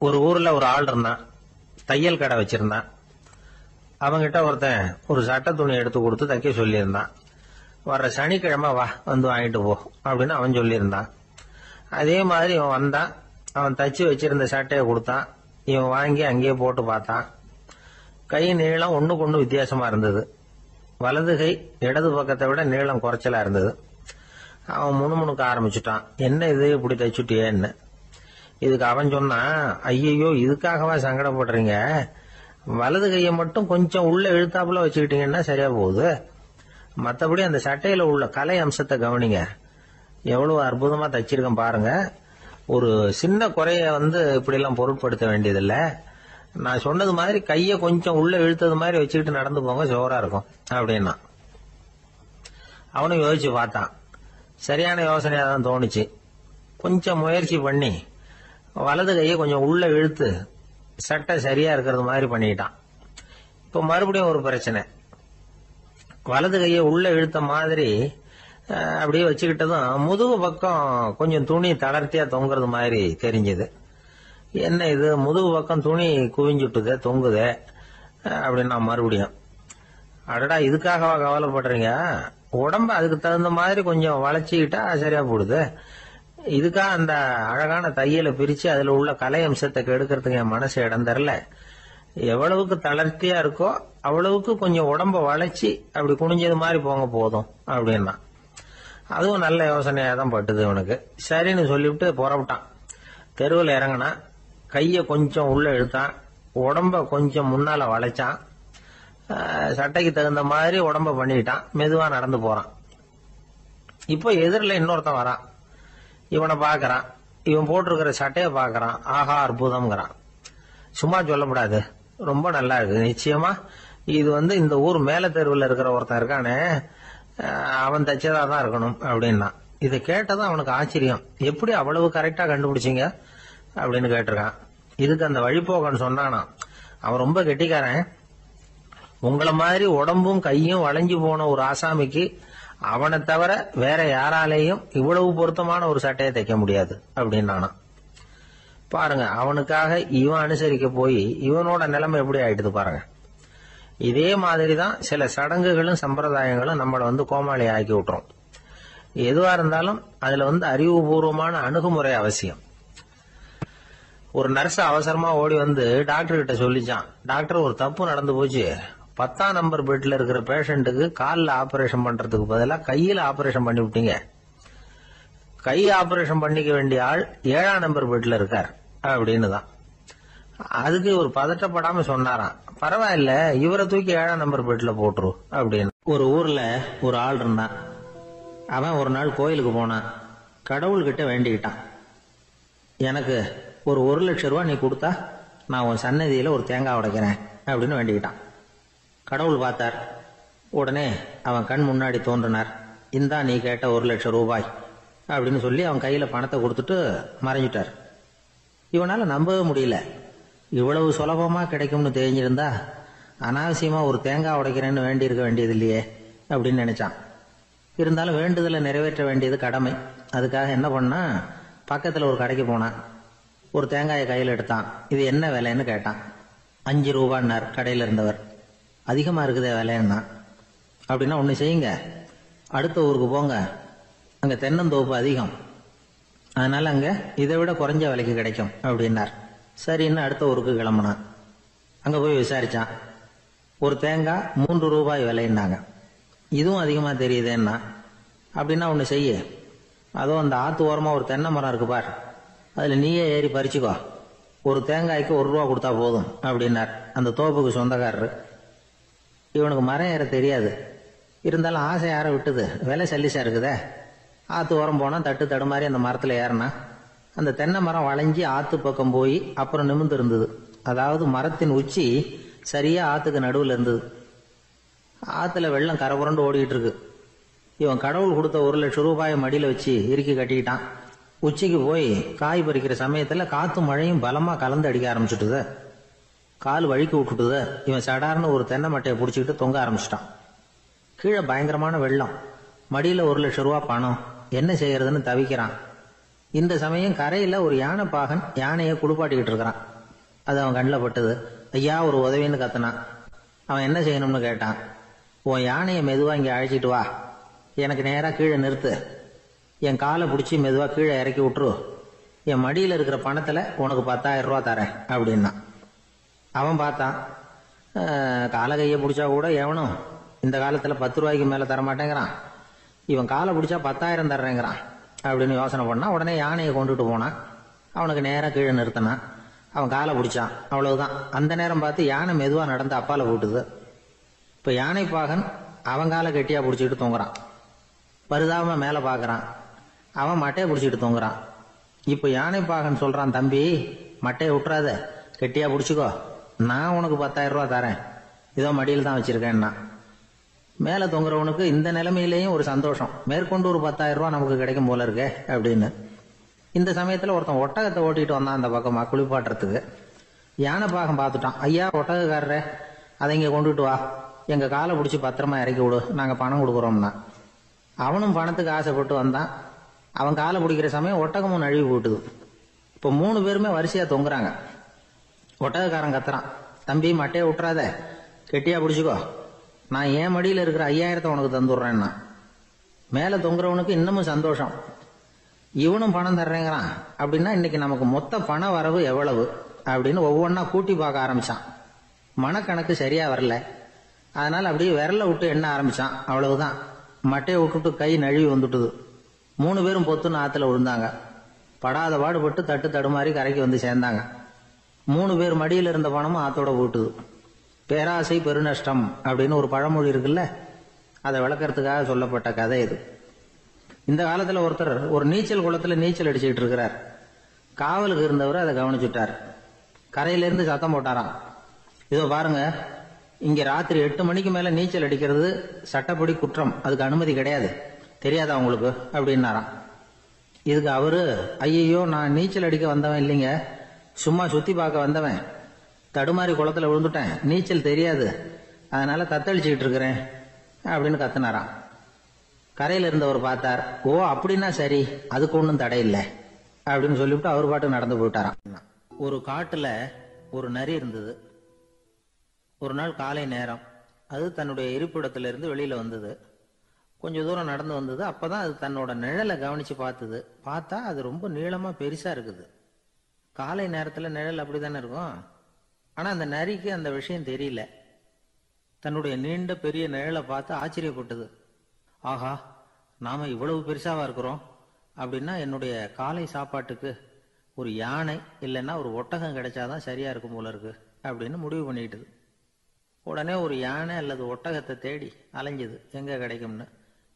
ஒரு ஊர்ல ஒரு ஆள் இருந்தான். தையல் கடை வச்சிருந்தான். அவங்கிட்ட ஒருத்தன் ஒரு சட்டை துணி எடுத்து கொடுத்து தைக்க சொல்லியிருந்தான். வர்ற சனிக்கிழமை வா வந்து வாங்கிட்டு போ அப்படின்னு அவன் சொல்லியிருந்தான். அதே மாதிரி இவன் வந்தான். அவன் தச்சு வச்சிருந்த சட்டையை கொடுத்தான். இவன் வாங்கி அங்கேயே போட்டு பார்த்தான். கை நீளம் ஒண்ணுக்கு ஒண்ணு வித்தியாசமா இருந்தது. வலது கை இடது பக்கத்தை விட நீளம் குறைச்சலா இருந்தது. அவன் முணுமுணுக்க ஆரம்பிச்சுட்டான். என்ன இது இப்படி தைச்சுட்டியேன்னு. இதுக்கு அவன் சொன்னான், ஐயோ இதுக்காகவா சங்கடப்படுறீங்க, வலது கையை மட்டும் கொஞ்சம் உள்ள இழுத்தாப்புல வச்சுக்கிட்டீங்கன்னா சரியா போகுது. மற்றபடி அந்த சட்டையில உள்ள கலை அம்சத்தை கவனிங்க, எவ்வளவு அற்புதமா தைச்சிருக்கேன் பாருங்க. ஒரு சின்ன குறைய இப்படி எல்லாம் பொருட்படுத்த வேண்டியதில்ல. நான் சொன்னது மாதிரி கையை கொஞ்சம் உள்ள இழுத்தது மாதிரி வச்சுக்கிட்டு நடந்து போங்க, ஜோரா இருக்கும் அப்படின்னா. அவனும் யோசிச்சு பார்த்தான். சரியான யோசனையா தான் தோணுச்சு. கொஞ்சம் முயற்சி பண்ணி வலது கையை கொஞ்சம் உள்ள இழுத்து சட்டை சரியா இருக்கிறது மாதிரி பண்ணிட்டான். இப்ப மறுபடியும் ஒரு பிரச்சனை. வலது கையை உள்ள இழுத்த மாதிரி அப்படியே வச்சுக்கிட்டதும் முதுகு பக்கம் கொஞ்சம் துணி தளர்த்தியா தொங்குறது மாதிரி தெரிஞ்சது. என்ன இது, முதுகு பக்கம் துணி குவிஞ்சுட்டுதே தொங்குதே அப்படின்னா மறுபடியும், அடடா இதுக்காகவா கவலைப்படுறீங்க, உடம்ப அதுக்கு தகுந்த மாதிரி கொஞ்சம் வளைச்சிக்கிட்டா சரியா போடுது. இதுக்காக அந்த அழகான தையலை பிரிச்சு அதுல உள்ள கலை அம்சத்தை கெடுக்கிறதுக்கு என் மனசு இடம் தரல. எவ்வளவுக்கு தளர்த்தியா இருக்கோ அவ்வளவுக்கு கொஞ்சம் உடம்ப வளைச்சி அப்படி குனிஞ்சது மாதிரி போங்க போதும் அப்படின்னா. அதுவும் நல்ல யோசனையா தான் பட்டுது இவனுக்கு. சரின்னு சொல்லிவிட்டு புறப்பட்டான். தெருவில் இறங்கினான். கைய கொஞ்சம் உள்ள இழுத்தான். உடம்ப கொஞ்சம் முன்னால வளைச்சான். சட்டைக்கு தகுந்த மாதிரி உடம்ப பண்ணிட்டான். மெதுவா நடந்து போறான். இப்போ எதிரில் இன்னொருத்தன் வரான். இவனை பாக்குறான். இவன் போட்டிருக்கிற சட்டையை பாக்குறான். ஆஹா அற்புதம்ங்கிறான். சும்மா சொல்லக்கூடாது, ரொம்ப நல்லா இருக்கு. நிச்சயமா இது இந்த ஊர் மேல தெருவில் இருக்கிற ஒருத்தன் இருக்கானே, அவன் தச்சதா தான் இருக்கணும் அப்படின்னா. இதை கேட்டதான் அவனுக்கு ஆச்சரியம். எப்படி அவ்வளவு கரெக்டா கண்டுபிடிச்சிங்க அப்படின்னு கேட்டிருக்கான். இதுக்கு அந்த வழிபோக்கன்னு சொன்னானா, அவன் ரொம்ப கெட்டிக்காரன். உங்களை மாதிரி உடம்பும் கையும் வளைஞ்சு போன ஒரு ஆசாமிக்கு அவனை தவிர வேற யாராலேயும் இவ்வளவு பொருத்தமான ஒரு சட்டையை தைக்க முடியாது அப்படின்னானா. பாருங்க, அவனுக்காக இவன் அனுசரிக்க போய் இவனோட நிலைமை எப்படி ஆயிடுது பாருங்க. இதே மாதிரிதான் சில சடங்குகளும் சம்பிரதாயங்களும் நம்மளை கோமாளி ஆக்கி விட்டுரும். எதுவா இருந்தாலும் அதுல அறிவுபூர்வமான அணுகுமுறை அவசியம். ஒரு நர்ஸ் அவசரமா ஓடி டாக்டர் கிட்ட சொல்லிச்சான், டாக்டர் ஒரு தப்பு நடந்து போச்சு, 10ஆம் நம்பர் பெட்ல இருக்கிற பேஷண்ட்டுக்கு காலில் ஆபரேஷன் பண்றதுக்கு பதிலாக கையில ஆபரேஷன் பண்ணி விட்டீங்க. கை ஆபரேஷன் பண்ணிக்க வேண்டிய ஆள் 7ஆம் நம்பர் பெட்ல இருக்கார் அப்படின்னு தான். அதுக்கு ஒரு பதட்டப்படாம சொன்னாராம், பரவாயில்ல இவரை தூக்கி 7ஆம் நம்பர் பெட்ல போட்டுரு அப்படின்னு. ஒரு ஊர்ல ஒரு ஆள் இருந்தான். அவன் ஒரு நாள் கோயிலுக்கு போனான். கடவுள்கிட்ட வேண்டிக்கிட்டான், எனக்கு ஒரு 1,00,000 ரூபாய் நீ கொடுத்தா நான் உன் சன்னதியில ஒரு தேங்காய் உடைக்கிறேன் அப்படின்னு வேண்டிக்கிட்டான். கடவுள் பார்த்தார். உடனே அவன் கண் முன்னாடி தோன்றினார். இந்தா நீ கேட்ட 1,00,000 ரூபாய் அப்படின்னு சொல்லி அவன் கையில பணத்தை கொடுத்துட்டு மறைஞ்சிட்டார். இவனால நம்பவே முடியல. இவ்வளவு சுலபமா கிடைக்கும்னு தெரிஞ்சிருந்தா அனாவசியமா ஒரு தேங்காய் உடைக்கிறேன்னு வேண்டி இருக்க வேண்டியது இல்லையே அப்படின்னு நினைச்சான். இருந்தாலும் வேண்டுதலை நிறைவேற்ற வேண்டியது கடமை. அதுக்காக என்ன பண்ணா, பக்கத்துல ஒரு கடைக்கு போனான். ஒரு தேங்காயை கையில் எடுத்தான். இது என்ன விலைன்னு கேட்டான். 5 ரூபான்னார் கடையில் இருந்தவர். அதிகமா இருக்குதே விலைன்னா. அப்படின்னா ஒண்ணு செய்யுங்க, அடுத்த ஊருக்கு போங்க, அங்க தென்னந்தோப்பு அதிகம், அதனால அங்க இதை விட குறைஞ்ச விலைக்கு கிடைக்கும் அப்படின்னார். சரின்னு அடுத்த ஊருக்கு கிளம்புனான். அங்க போய் விசாரிச்சான். ஒரு தேங்காய் 3 ரூபாய் விலைன்னாங்க. இதுவும் அதிகமா தெரியுதேன்னா. அப்படின்னா ஒண்ணு செய்ய, அதோ அந்த ஆத்து ஓரமா ஒரு தென்னை மரம் இருக்கு பார், அதுல நீயே ஏறி பறிச்சுக்கோ, ஒரு தேங்காய்க்கு 1 ரூபா கொடுத்தா போதும் அப்படின்னார் அந்த தோப்புக்கு சொந்தக்காரரு. இவனுக்கு மரம் ஏற தெரியாது. இருந்தாலும் ஆசை யார விட்டுது, விலை சல்லிசா இருக்குதே. ஆத்து ஓரம் போனா தட்டு தடுமாறி அந்த மரத்துல ஏறினா அந்த தென்னை மரம் வளைஞ்சி ஆத்து பக்கம் போய் அப்புறம் நிமிர்ந்து இருந்தது. அதாவது மரத்தின் உச்சி சரியா ஆத்துக்கு நடுவில் இருந்தது. ஆத்துல வெள்ளம் கரபுரண்டு ஓடிட்டு இருக்கு. இவன் கடவுள் கொடுத்த 1,00,000 ரூபாயை மடியில வச்சு இறுக்கி கட்டிக்கிட்டான். உச்சிக்கு போய் காய் பறிக்கிற சமயத்துல காத்தும் மழையும் பலமா கலந்து அடிக்க ஆரம்பிச்சுட்டுது. கால் வழிக்கு விட்டுட்டுது. இவன் சடார்னு ஒரு தென்னை மட்டையை பிடிச்சிக்கிட்டு தொங்க ஆரம்பிச்சிட்டான். கீழே பயங்கரமான வெள்ளம். மடியில 1,00,000 ரூபாய் பணம். என்ன செய்யறதுன்னு தவிக்கிறான். இந்த சமயம் கரையில ஒரு யானை பாகன் யானையை குளிப்பாட்டிக்கிட்டு இருக்கிறான். அது அவன் கண்ணில் பட்டது. ஐயா ஒரு உதவின்னு கத்துனான். அவன் என்ன செய்யணும்னு கேட்டான். உன் யானையை மெதுவா இங்க அழைச்சிட்டு வா, எனக்கு நேரா கீழே நிறுத்து, என் காலை பிடிச்சி மெதுவா கீழே இறக்கி விட்டுரு, என் மடியில இருக்கிற பணத்துல உனக்கு 10,000 ரூபா தரேன் அப்படின்னா. அவன் பார்த்தான், காலை கையை பிடிச்சா கூட எவனும் இந்த காலத்துல 10 ரூபாய்க்கு மேல தரமாட்டேங்கிறான், இவன் காலை பிடிச்சா 10,000 தர்றேங்கிறான் அப்படின்னு யோசனை பண்ணா. உடனே யானையை கொண்டுட்டு போனான். அவனுக்கு நேரம் கீழே நிறுத்தினான். அவன் காலை பிடிச்சான். அவ்வளவுதான். அந்த நேரம் பார்த்து யானை மெதுவா நடந்து அப்பால போட்டுது. இப்ப யானை பாகன் அவன் காலை கெட்டியா பிடிச்சிட்டு தூங்குறான். பரிதாபமா மேல பாக்குறான். அவன் மட்டையை பிடிச்சிட்டு தூங்குறான். இப்ப யானை பாகன் சொல்றான், தம்பி மட்டையை விட்டுறாத, கெட்டியா பிடிச்சிக்கோ, நான் உனக்கு 10,000 ரூபா தரேன், இதோ மடியில் தான் வச்சிருக்கேன்னா. மேல தொங்குறவனுக்கு இந்த நிலைமையிலேயும் ஒரு சந்தோஷம், மேற்கொண்டு ஒரு 10,000 ரூபா நமக்கு கிடைக்கும் போல இருக்கே அப்படின்னு. இந்த சமயத்துல ஒருத்தன் ஒட்டகத்தை ஓட்டிட்டு வந்தான் அந்த பக்கமா குளிப்பாட்டுறதுக்கு. யானை பாகம் பார்த்துட்டான். ஐயா ஒட்டகக்காரரே, அதை இங்க கொண்டுட்டு வா, எங்க காலை பிடிச்சி பத்திரமா இறக்கி விடு, நாங்க பணம் கொடுக்குறோம்னா. அவனும் பணத்துக்கு ஆசைப்பட்டு வந்தான். அவன் காலை பிடிக்கிற சமயம் ஒட்டகமும் நழுவி போட்டுது. இப்ப 3 பேருமே வரிசையா தொங்குறாங்க. ஒட்டகக்காரன் கத்துறான், தம்பி மட்டையை விட்டுறாத, கெட்டியா பிடிச்சிக்கோ, நான் என் மடியில இருக்கிற 5,000 உனக்கு தந்துடுறேன்னா. மேல தொங்குறவனுக்கு இன்னமும் சந்தோஷம், இவனும் பணம் தர்றேங்கிறான் அப்படின்னா இன்னைக்கு நமக்கு மொத்த பண வரவு எவ்வளவு அப்படின்னு ஒவ்வொன்னா கூட்டி பார்க்க ஆரம்பிச்சான். மனக்கணக்கு சரியா வரல, அதனால அப்படியே விரல விட்டு எண்ண ஆரம்பிச்சான். அவ்வளவுதான், மட்டையை விட்டுட்டு கை நழுவி வந்துட்டுது. 3 பேரும் பொத்துன்னு ஆத்துல விழுந்தாங்க. படாத பாடுபட்டு தட்டு தடுமாறி கரைக்கு வந்து சேர்ந்தாங்க. 3 பேர் மடியில் இருந்த பணமும் ஆத்தோட போட்டுது. பேராசை பெருநஷ்டம் அப்படின்னு ஒரு பழமொழி இருக்குல்ல, அதை விளக்கறதுக்காக சொல்லப்பட்ட கதை இது. இந்த காலத்துல ஒருத்தர் ஒரு நீச்சல் குளத்துல நீச்சல் அடிச்சுட்டு இருக்கிறார். காவலுக்கு இருந்தவர் அதை கவனிச்சுட்டார். கரையிலிருந்து சத்தம் போட்டாராம், இதோ பாருங்க, இங்க ராத்திரி 8 மணிக்கு மேல நீச்சல் அடிக்கிறது சட்டப்படி குற்றம், அதுக்கு அனுமதி கிடையாது, தெரியாதா உங்களுக்கு அப்படின்னாராம். இதுக்கு அவரு, ஐயோ நான் நீச்சல் அடிக்க வந்தவன் இல்லைங்க, சும்மா சுத்தி பார்க்க வந்தவன், தடுமாறி குளத்துல விழுந்துட்டேன், நீச்சல் தெரியாது, அதனால தத்தளிச்சுக்கிட்டு இருக்கிறேன் அப்படின்னு கத்துனாராம். கரையில இருந்தவர் பார்த்தார். ஓ அப்படின்னா சரி, அதுக்கு ஒன்றும் தடை இல்லை அப்படின்னு சொல்லிவிட்டு அவர் பாட்டு நடந்து போயிட்டாராம். ஒரு காட்டுல ஒரு நரி இருந்தது. ஒரு நாள் காலை நேரம் அது தன்னுடைய இருப்பிடத்திலிருந்து வெளியில வந்தது. கொஞ்சம் தூரம் நடந்து வந்தது. அப்பதான் அது தன்னோட நிழலை கவனிச்சு பார்த்தது. பார்த்தா அது ரொம்ப நீளமா பெருசா இருக்குது. காலை நேரத்துல நிழல் அப்படித்தானே இருக்கும். ஆனா அந்த நரிக்கு அந்த விஷயம் தெரியல. தன்னுடைய நீண்ட பெரிய நிழலை பார்த்து ஆச்சரியப்பட்டது. ஆஹா, நாம இவ்வளவு பெருசாவா இருக்கிறோம் அப்படின்னா என்னுடைய காலை சாப்பாட்டுக்கு ஒரு யானை இல்லைன்னா ஒரு ஒட்டகம் கிடைச்சாதான் சரியா இருக்கும் போல இருக்கு அப்படின்னு முடிவு பண்ணிக்கிட்டது. உடனே ஒரு யானை அல்லது ஒட்டகத்தை தேடி அலைஞ்சது, எங்க கிடைக்கும்னு.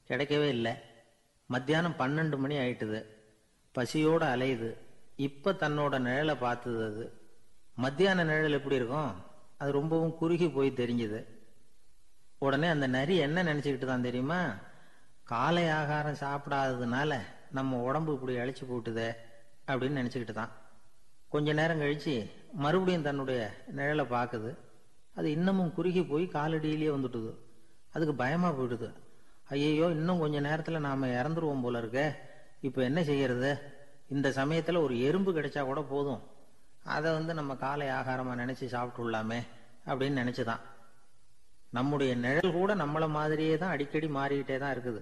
கிடைக்கவே இல்லை. மத்தியானம் 12 மணி ஆயிட்டுது. பசியோட அலையுது. இப்ப தன்னோட நிழலை பார்த்தது. அது மத்தியான நிழல் எப்படி இருக்கும், அது ரொம்பவும் குறுகி போய் தெரிஞ்சது. உடனே அந்த நரி என்ன நினைச்சுக்கிட்டு தான் தெரியுமா, காலை ஆகாரம் சாப்பிடாததுனால நம்ம உடம்பு இப்படி அழிச்சு போட்டுதே அப்படின்னு நினைச்சுக்கிட்டு தான். கொஞ்ச நேரம் கழிச்சு மறுபடியும் தன்னுடைய நிழலை பார்க்குது. அது இன்னமும் குறுகி போய் காலடியிலேயே வந்துட்டுது. அதுக்கு பயமா போயிடுது. ஐயோ, இன்னும் கொஞ்ச நேரத்துல நாம இறந்துருவோம் போல இருக்க, இப்ப என்ன செய்யறது? இந்த சமயத்துல ஒரு எறும்பு கிடைச்சா கூட போதும், அதை நம்ம காலை ஆகாரமா நினைச்சு சாப்பிட்டுள்ளாமே அப்படின்னு நினைச்சுதான். நம்முடைய நிழல் கூட நம்மள மாதிரியே தான் அடிக்கடி மாறிக்கிட்டே தான் இருக்குது.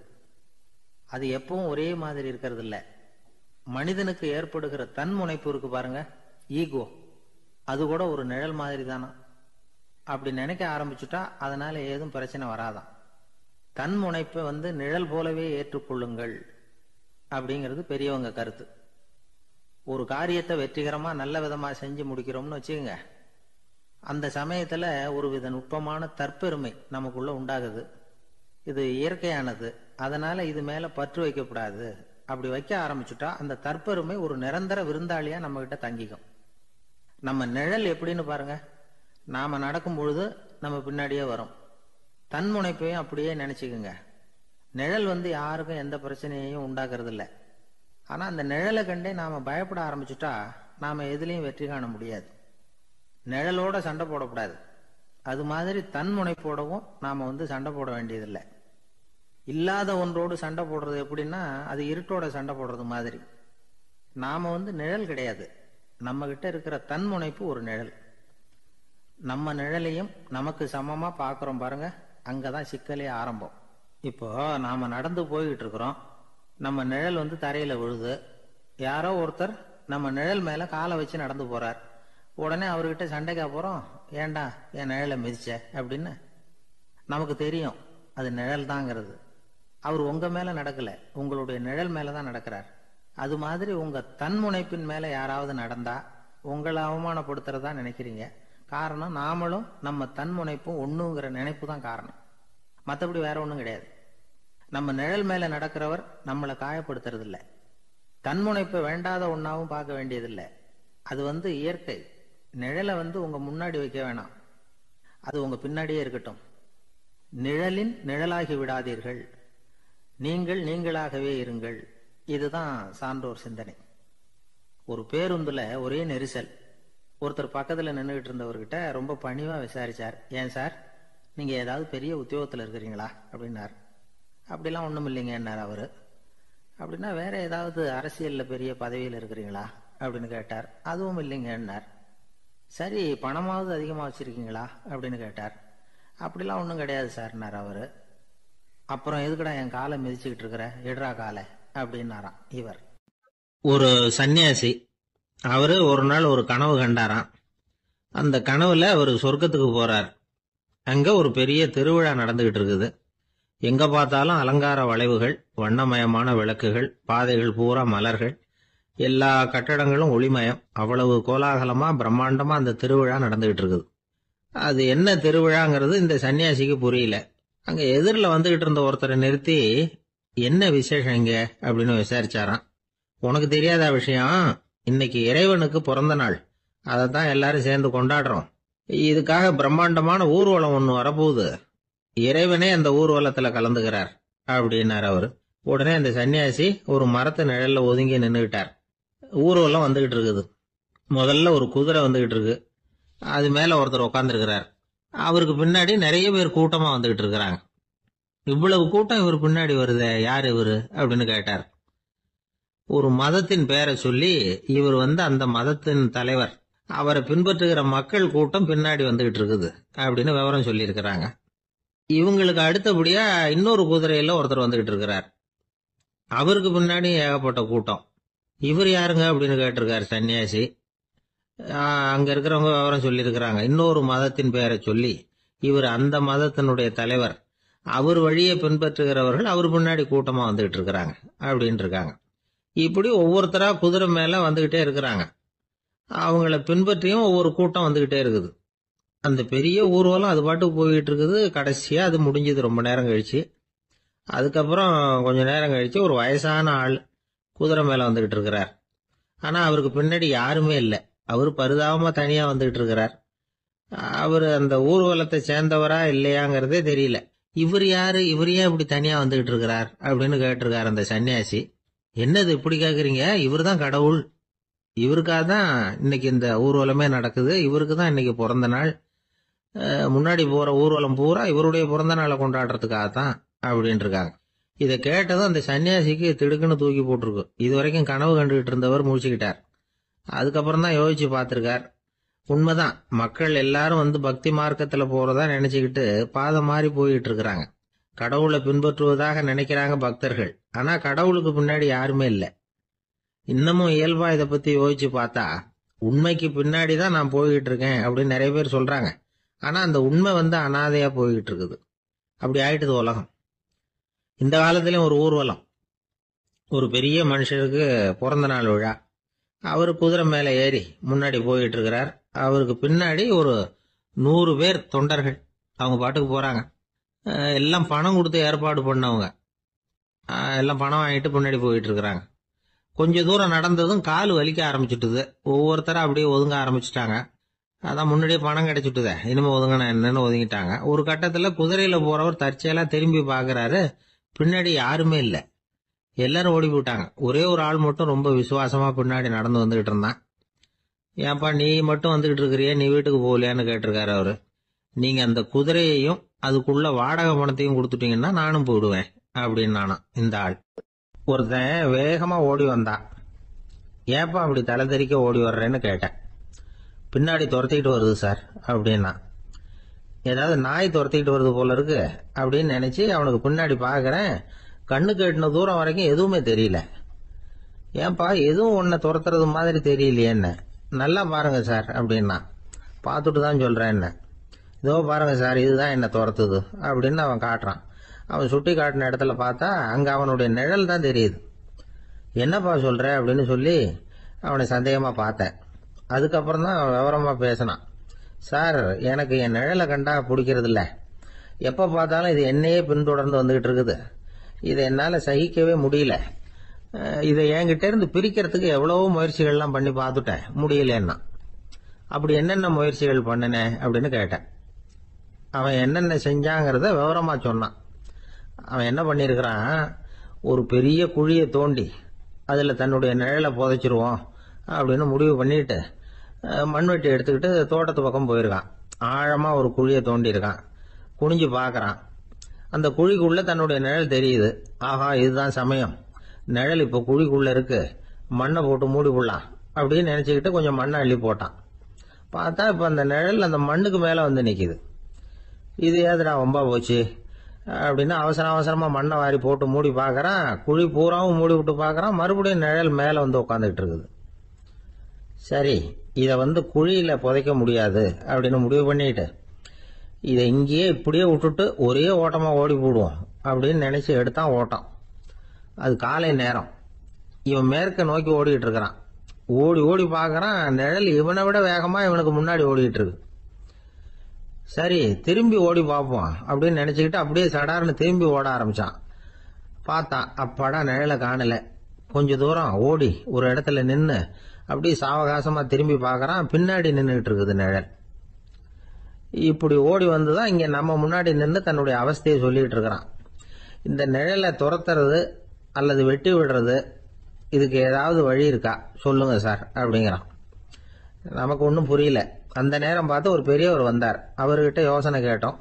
அது எப்பவும் ஒரே மாதிரி இருக்கிறது இல்ல. மனிதனுக்கு ஏற்படுகிற தன்முனைப்பு இருக்கு பாருங்க, ஈகோ, அது கூட ஒரு நிழல் மாதிரி தானா. அப்படி நினைக்க ஆரம்பிச்சுட்டா அதனால ஏதும் பிரச்சனை வராதான். தன்முனைப்பை நிழல் போலவே ஏற்றுக்கொள்ளுங்கள் அப்படிங்கிறது பெரியவங்க கருத்து. ஒரு காரியத்தை வெற்றிகரமா நல்ல விதமா செஞ்சு முடிக்கிறோம்னு வச்சுக்கோங்க, அந்த சமயத்துல ஒரு வித நுட்பமான தற்பெருமை நமக்குள்ள உண்டாகுது. இது இயற்கையானது, அதனால இது மேல பற்று வைக்கப்படாது. அப்படி வைக்க ஆரம்பிச்சுட்டா அந்த தற்பெருமை ஒரு நிரந்தர விருந்தாளியா நம்ம கிட்ட தங்கிக்கும். நம்ம நிழல் எப்படின்னு பாருங்க, நாம நடக்கும் பொழுது நம்ம பின்னாடியே வரும். தன்முனைப்பையும் அப்படியே நினைச்சுக்குங்க. நிழல் யாருக்கும் எந்த பிரச்சனையையும் உண்டாக்குறது இல்லை. ஆனா அந்த நிழலை கண்டே நாம பயப்பட ஆரம்பிச்சுட்டா நாம எதுலையும் வெற்றி காண முடியாது. நிழலோட சண்டை போடக்கூடாது. அது மாதிரி தன்முனைப்போடவும் நாம சண்டை போட வேண்டியதில்லை. இல்லாத ஒன்றோடு சண்டை போடுறது எப்படின்னா, அது இருட்டோட சண்டை போடுறது மாதிரி. நாம நிழல் கிடையாது. நம்ம கிட்ட இருக்கிற தன்முனைப்பு ஒரு நிழல். நம்ம நிழலையும் நமக்கு சமமா பாக்குறோம் பாருங்க, அங்கதான் சிக்கலே ஆரம்பம். இப்போ நாம நடந்து போய்கிட்டு இருக்கிறோம், நம்ம நிழல் தரையில விழுது. யாரோ ஒருத்தர் நம்ம நிழல் மேல காலை வச்சு நடந்து போறார். உடனே அவர்கிட்ட சண்டைக்கா போறோம், ஏண்டா என் நிழலை மிதிச்ச அப்படின்னு. நமக்கு தெரியும் அது நிழல் தாங்கிறது. அவர் உங்க மேல நடக்கல, உங்களுடைய நிழல் மேலதான் நடக்கிறார். அது மாதிரி உங்க தன்முனைப்பின் மேல யாராவது நடந்தா உங்களை அவமானப்படுத்துறதா நினைக்கிறீங்க. காரணம், நாமளும் நம்ம தன்முனைப்பும் ஒண்ணுங்கிற நினைப்பு தான் காரணம். மற்றபடி வேற ஒண்ணும் கிடையாது. நம்ம நிழல் மேல நடக்கிறவர் நம்மளை காயப்படுத்துறது இல்லை. தன்முனைப்பை வேண்டாத ஒன்னாவும் பார்க்க வேண்டியதில்லை. அது இயற்கை. நிழலை உங்க முன்னாடி வைக்க வேணாம், அது உங்க பின்னாடியே இருக்கட்டும். நிழலின் நிழலாகி விடாதீர்கள், நீங்கள் நீங்களாகவே இருங்கள். இதுதான் சான்றோர் சிந்தனை. ஒரு பேருந்துல ஒரே நெரிசல். ஒருத்தர் பக்கத்துல நின்றுகிட்டு இருந்தவர்கிட்ட ரொம்ப பணிவா விசாரிச்சார், ஏன் சார் நீங்க ஏதாவது பெரிய உத்தியோகத்துல இருக்கிறீங்களா அப்படின்னார். அப்படிலாம் ஒண்ணும் இல்லைங்கன்னார் அவரு. அப்படின்னா வேற ஏதாவது அரசியல்ல பெரிய பதவியில் இருக்கிறீங்களா அப்படின்னு கேட்டார். அதுவும் இல்லைங்கன்னார். சரி, பணமாவது அதிகமா வச்சிருக்கீங்களா அப்படின்னு கேட்டார். அப்படிலாம் ஒன்றும் கிடையாது சார்னார் அவரு. அப்புறம் எதுக்குடா என் காலை மிதிச்சுக்கிட்டு இருக்கிற, எடுறா காலை அப்படின்னாராம் இவர். ஒரு சன்னியாசி, அவரு ஒரு நாள் ஒரு கனவு கண்டாராம். அந்த கனவுல அவர் சொர்க்கத்துக்கு போறார். அங்க ஒரு பெரிய திருவிழா நடந்துகிட்டு இருக்குது. எங்க பார்த்தாலும் அலங்கார வளைவுகள், வண்ணமயமான விளக்குகள், பாதைகள் பூரா மலர்கள், எல்லா கட்டடங்களும் ஒளிமயம். அவ்வளவு கோலாகலமா பிரம்மாண்டமா அந்த திருவிழா நடந்துகிட்டு இருக்குது. அது என்ன திருவிழாங்கிறது இந்த சன்னியாசிக்கு புரியல. அங்க எதிரில் வந்துகிட்டு இருந்த ஒருத்தரை நிறுத்தி, என்ன விசேஷம் இங்க அப்படின்னு விசாரிச்சாராம். உனக்கு தெரியாத விஷயம், இன்னைக்கு இறைவனுக்கு பிறந்த நாள், அதைத்தான் எல்லாரும் சேர்ந்து கொண்டாடுறோம். இதுக்காக பிரம்மாண்டமான ஊர்வலம் ஒண்ணு வரப்போகுது. இறைவனே அந்த ஊர்வலத்துல கலந்துகிறார் அப்படின்னார் அவரு. உடனே அந்த சன்னியாசி ஒரு மரத்து நிழல்ல ஒதுங்கி நின்றுகிட்டார். ஊர்வலம் வந்துகிட்டு இருக்குது. முதல்ல ஒரு குதிரை வந்துகிட்டு இருக்கு, அது மேல ஒருத்தர் உட்காந்துருக்கிறார். அவருக்கு பின்னாடி நிறைய பேர் கூட்டமா வந்துகிட்டு இருக்கிறாங்க. இவ்வளவு கூட்டம் இவர் பின்னாடி வருது, யார் இவரு அப்படின்னு கேட்டார். ஒரு மதத்தின் பெயரை சொல்லி, இவர் அந்த மதத்தின் தலைவர், அவரை பின்பற்றுகிற மக்கள் கூட்டம் பின்னாடி வந்துகிட்டு இருக்குது அப்படின்னு விவரம் சொல்லி இருக்கிறாங்க. இவங்களுக்கு அடுத்தபடியா இன்னொரு குதிரையில ஒருத்தர் வந்துகிட்டு இருக்கிறார். அவருக்கு பின்னாடி ஏகப்பட்ட கூட்டம். இவர் யாருங்க அப்படின்னு கேட்டிருக்காரு சன்னியாசி. அங்க இருக்கிறவங்க விவரம் சொல்லி இருக்கிறாங்க. இன்னொரு மதத்தின் பெயரை சொல்லி, இவர் அந்த மதத்தினுடைய தலைவர், அவர் வழியை பின்பற்றுகிறவர்கள் அவர் பின்னாடி கூட்டமா வந்துகிட்டு இருக்கிறாங்க அப்படின்னு இருக்காங்க. இப்படி ஒவ்வொருத்தரா குதிரை மேல வந்துகிட்டே இருக்கிறாங்க. அவங்கள பின்பற்றியும் ஒவ்வொரு கூட்டம் வந்துகிட்டே இருக்குது. அந்த பெரிய ஊர்வலம் அது பாட்டுக்கு போயிட்டு இருக்குது. கடைசியா அது முடிஞ்சது ரொம்ப நேரம் கழிச்சு. அதுக்கப்புறம் கொஞ்ச நேரம் கழிச்சு ஒரு வயசான ஆள் குதிரை மேல வந்துகிட்டு இருக்கிறார். ஆனா அவருக்கு பின்னாடி யாருமே இல்லை. அவர் பரிதாபமா தனியா வந்துகிட்டு இருக்கிறார். அவர் அந்த ஊர்வலத்தை சேர்ந்தவரா இல்லையாங்கிறதே தெரியல. இவர் யாரு, இவர் ஏன் இப்படி தனியா வந்துகிட்டு இருக்கிறார் அப்படின்னு கேட்டிருக்காரு அந்த சன்னியாசி. என்னது இப்படி கேக்குறீங்க, இவர் தான் கடவுள், இவருக்காக தான் இன்னைக்கு இந்த ஊர்வலமே நடக்குது, இவருக்கு தான் இன்னைக்கு பிறந்த நாள், முன்னாடி போற ஊர்வலம் பூரா இவருடைய பிறந்த நாளை கொண்டாடுறதுக்காகத்தான் அப்படின்னு இருக்காங்க. இதை கேட்டதும் அந்த சன்னியாசிக்கு திடுக்குன்னு தூக்கி போட்டிருக்கு. இது வரைக்கும் கனவு கண்டுகிட்டு இருந்தவர் முடிச்சுக்கிட்டார். அதுக்கப்புறம் தான் யோசிச்சு பார்த்திருக்கார். உண்மைதான், மக்கள் எல்லாரும் பக்தி மார்க்கத்துல போறதா நினைச்சுக்கிட்டு பாதை மாறி போயிட்டு இருக்கிறாங்க. கடவுளை பின்பற்றுவதாக நினைக்கிறாங்க பக்தர்கள். ஆனா கடவுளுக்கு பின்னாடி யாருமே இல்லை. இன்னமும் இயல்பா இதை பத்தி யோசிச்சு பார்த்தா, உண்மைக்கு பின்னாடி தான் நான் போய்கிட்டு இருக்கேன் அப்படின்னு நிறைய பேர் சொல்றாங்க. ஆனா அந்த உண்மை அனாதையா போய்கிட்டு இருக்குது. அப்படி ஆயிட்டுது உலகம். இந்த காலத்திலயும் ஒரு ஊர்வலம், ஒரு பெரிய மனுஷருக்கு பிறந்த நாள் விழா. அவரு குதிரை மேல ஏறி முன்னாடி போயிட்டு இருக்கிறார். அவருக்கு பின்னாடி ஒரு 100 பேர் தொண்டர்கள், அவங்க பாட்டுக்கு போறாங்க. எல்லாம் பணம் கொடுத்து ஏற்பாடு பண்ணவங்க. எல்லாம் பணம் வாங்கிட்டு பின்னாடி போயிட்டு இருக்கிறாங்க. கொஞ்ச தூரம் நடந்ததும் கால் வலிக்க ஆரம்பிச்சுட்டுது. ஒவ்வொருத்தரும் அப்படியே ஒதுங்க ஆரம்பிச்சுட்டாங்க. அதான் முன்னாடியே பணம் கிடைச்சிட்டுதே, இனிமே ஒதுங்கின என்னன்னு ஒதுங்கிட்டாங்க. ஒரு கட்டத்துல குதிரையில போறவர் தற்செயலா திரும்பி பாக்குறாரு, பின்னாடி யாருமே இல்ல. எல்லாரும் ஓடி போயிட்டாங்க. ஒரே ஒரு ஆள் மட்டும் ரொம்ப விசுவாசமா பின்னாடி நடந்து வந்துகிட்டு இருந்தான். ஏன்பா நீ மட்டும் வந்துகிட்டு இருக்கிறிய, நீ வீட்டுக்கு போகலையான்னு கேட்டிருக்காரு அவரு. நீங்க அந்த குதிரையையும் அதுக்குள்ள வாடகை பணத்தையும் கொடுத்துட்டீங்கன்னா நானும் போயிடுவேன் அப்படின்னு நானா இந்த ஆள். ஒருத்தன் வேகமா ஓடி வந்தான். ஏப்பா அப்படி தலை தெறிக்க ஓடி வர்றேன்னு கேட்டேன். பின்னாடி துரத்திக்கிட்டு வருது சார் அப்படின்னா. ஏதாவது நாய் துரத்திக்கிட்டு வருது போல இருக்கு அப்படின்னு நினைச்சு அவனுக்கு பின்னாடி பாக்குறேன். கண்ணுக்கு எட்டின தூரம் வரைக்கும் எதுவுமே தெரியல. ஏன்பா எதுவும் உன்னை துரத்துறது மாதிரி தெரியலையே என்ன? நல்லா பாருங்க சார் அப்படின்னா. பார்த்துட்டு தான் சொல்றேன் என்ன. இதோ பாருங்க சார், இதுதான் என்ன துரத்துது அப்படின்னு அவன் காட்டுறான். அவன் சுட்டி காட்டின இடத்துல பார்த்தா அங்க அவனுடைய நிழல் தான் தெரியுது. என்னப்பா சொல்ற அப்படின்னு சொல்லி அவனை சந்தேகமா பார்த்தேன். அதுக்கப்புறம் தான் அவன் விவரமா பேசினான். சார், எனக்கு என் நிழலை கண்டா பிடிக்கிறது இல்ல. எப்ப பார்த்தாலும் இது என்னையே பின்தொடர்ந்து வந்துகிட்டு இருக்குது. இதை என்னால சகிக்கவே முடியல. இதை என்கிட்ட இருந்து பிரிக்கிறதுக்கு எவ்வளவோ முயற்சிகள்லாம் பண்ணி பார்த்துட்டேன், முடியலன்னா. அப்படி என்னென்ன முயற்சிகள் பண்ணினேன் அப்படின்னு கேட்டேன். அவன் என்னென்ன செஞ்சாங்கிறத விவரமா சொன்னான். அவன் என்ன பண்ணிருக்கிறான், ஒரு பெரிய குழியை தோண்டி அதுல தன்னுடைய நிழலை புதைச்சிருவோம் அப்படின்னு முடிவு பண்ணிட்டு மண்வெட்டி எடுத்துக்கிட்டு தோட்டத்து பக்கம் போயிருக்கான். ஆழமா ஒரு குழியை தோண்டி இருக்கான். குனிஞ்சு பாக்குறான். அந்த குழிக்குள்ள தன்னுடைய நிழல் தெரியுது. ஆஹா, இதுதான் சமயம், நிழல் இப்ப குழிக்குள்ள இருக்கு, மண்ணை போட்டு மூடி போடலாம் அப்படின்னு நினைச்சுக்கிட்டு கொஞ்சம் மண்ணை அள்ளி போட்டான். பார்த்தா இப்ப அந்த நிழல் அந்த மண்ணுக்கு மேல வந்து நிக்குது. இது ஏதுடா வம்பா போச்சு அப்படின்னு அவசரமா மண்ணை வாரி போட்டு மூடி பாக்குறான். குழி பூராவும் மூடி விட்டு பாக்குறான். மறுபடியும் நிழல் மேல வந்து உட்காந்துட்டு இருக்குது. சரி, இத குழியில புதைக்க முடியாது அப்படின்னு முடிவு பண்ணிட்டு இதை இங்கேயே இப்படியே விட்டுட்டு ஒரே ஓட்டமா ஓடி போடுவோம் அப்படின்னு நினைச்சு எடுத்தான் ஓட்டம். அது காலை நேரம். இவன் மேற்க நோக்கி ஓடிட்டு இருக்கிறான். ஓடி ஓடி பாக்குறான், நிழல் இவனை விட வேகமா இவனுக்கு முன்னாடி ஓடிட்டு இருக்கு. சரி, திரும்பி ஓடி பார்ப்போம் அப்படின்னு நினைச்சுக்கிட்டு அப்படியே சடார்னு திரும்பி ஓட ஆரம்பிச்சான். பார்த்தான், அப்பாடா நிழலை காணல. கொஞ்ச தூரம் ஓடி ஒரு இடத்துல நின்னு அப்படியே சாவகாசமா திரும்பி பாக்குறான். பின்னாடி நின்றுட்டு இருக்குது நிழல். இப்படி ஓடி வந்துதான் இங்க நம்ம முன்னாடி நின்று தன்னுடைய அவஸ்தையை சொல்லிட்டு இருக்கிறான். இந்த நிழலை துரத்துறது அல்லது வெட்டி விடுறது, இதுக்கு ஏதாவது வழி இருக்கா சொல்லுங்க சார் அப்படிங்கிறான். நமக்கு ஒன்றும் புரியல. அந்த நேரம் பார்த்து ஒரு பெரியவர் வந்தார். அவர்கிட்ட யோசனை கேட்டோம்,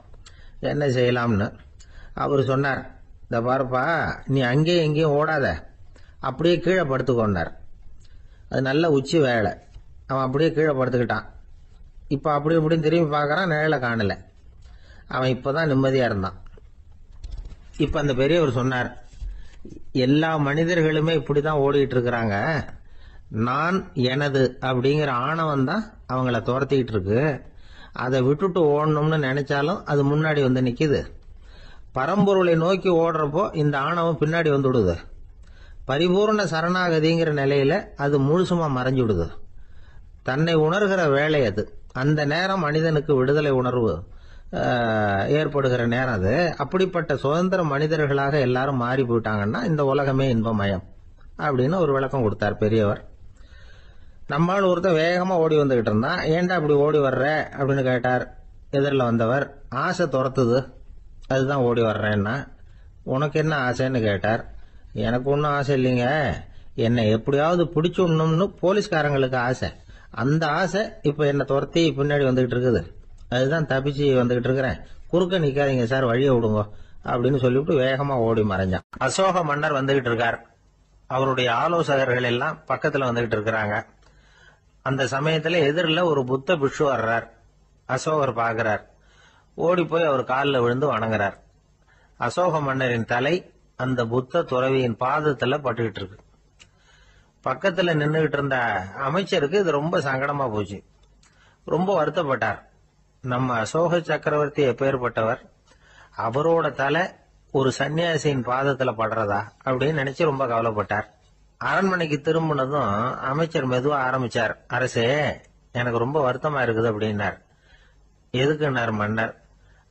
என்ன செய்யலாம்னு. அவர் சொன்னார், இந்த பாருப்பா, நீ அங்கேயும் எங்கேயும் ஓடாத, அப்படியே கீழே படுத்துக்கொண்டார். அது நல்ல உச்சி வேலை. அவன் அப்படியே கீழே படுத்துக்கிட்டான். இப்ப அப்படி இப்படின்னு திரும்பி பார்க்கறான், நிழலை காணல. அவன் இப்பதான் நிம்மதியா இருந்தான். இப்ப அந்த பெரியவர் சொன்னார், எல்லா மனிதர்களுமே இப்படிதான் ஓடிட்டு இருக்கிறாங்க. நான் எனது அப்படிங்கிற ஆணவம் தான் அவங்கள துரத்திட்டு இருக்கு. அதை விட்டுட்டு ஓடணும்னு நினைச்சாலும் அது முன்னாடி வந்து நிக்குது. பரம்பொருளை நோக்கி ஓடுறப்போ இந்த ஆணவம் பின்னாடி வந்துடுது. பரிபூர்ண சரணாகதிங்கிற நிலையில அது முழுசுமா மறைஞ்சு விடுது. தன்னை உணர்கிற வேலை அது. அந்த நேரம் மனிதனுக்கு விடுதலை உணர்வு ஏற்படுகிற நேரம் அது. அப்படிப்பட்ட சுதந்திர மனிதர்களாக எல்லாரும் மாறி போயிட்டாங்கன்னா இந்த உலகமே இன்பமயம் அப்படின்னு ஒரு விளக்கம் கொடுத்தார் பெரியவர். நம்மால் ஒருத்தர் வேகமா ஓடி வந்துகிட்டு இருந்தான். ஏன்டா அப்படி ஓடி வர்ற அப்படின்னு கேட்டார் எதிரில் வந்தவர். ஆசை துரத்துது, அதுதான் ஓடி வர்றேன்னா. உனக்கு என்ன ஆசைன்னு கேட்டார். எனக்கு ஒன்றும் ஆசை இல்லைங்க, என்னை எப்படியாவது பிடிச்சுடணும்னு போலீஸ்காரங்களுக்கு ஆசை. அந்த ஆசை இப்ப என்ன துரத்தி பின்னாடி வந்துகிட்டு இருக்குது. அதுதான் தப்பிச்சு வந்துகிட்டு இருக்கிறேன். குறுக்க நிக்காதீங்க சார், வழியை விடுங்க அப்படின்னு சொல்லிவிட்டு வேகமா ஓடி மறைஞ்சான். அசோக மன்னர் வந்துகிட்டு இருக்கார். அவருடைய ஆலோசகர்கள் எல்லாம் பக்கத்துல வந்துகிட்டு இருக்கிறாங்க. அந்த சமயத்துல எதிரில் ஒரு புத்த பிக்ஷு வர்றார். அசோகர் பாக்குறார். ஓடி போய் அவர் காலில் விழுந்து வணங்குறார். அசோக மன்னரின் தலை அந்த புத்த துறவியின் பாதத்துல பட்டுக்கிட்டு இருக்கு. பக்கத்துல நின்றுகிட்டு இருந்த அமைச்சருக்கு இது ரொம்ப சங்கடமா போச்சு. ரொம்ப வருத்தப்பட்டார். நம்ம அசோக சக்கரவர்த்தி எப்பேற்பட்டவர், அவரோட தலை ஒரு சன்னியாசியின் பாதத்துல படுறதா அப்படின்னு நினைச்சு ரொம்ப கவலைப்பட்டார். அரண்மனைக்கு திரும்பினதும் அமைச்சர் மெதுவா ஆரம்பிச்சார். அரசே, எனக்கு ரொம்ப வருத்தமா இருக்குது அப்படின்னார். எதுக்குன்னார் மன்னர்.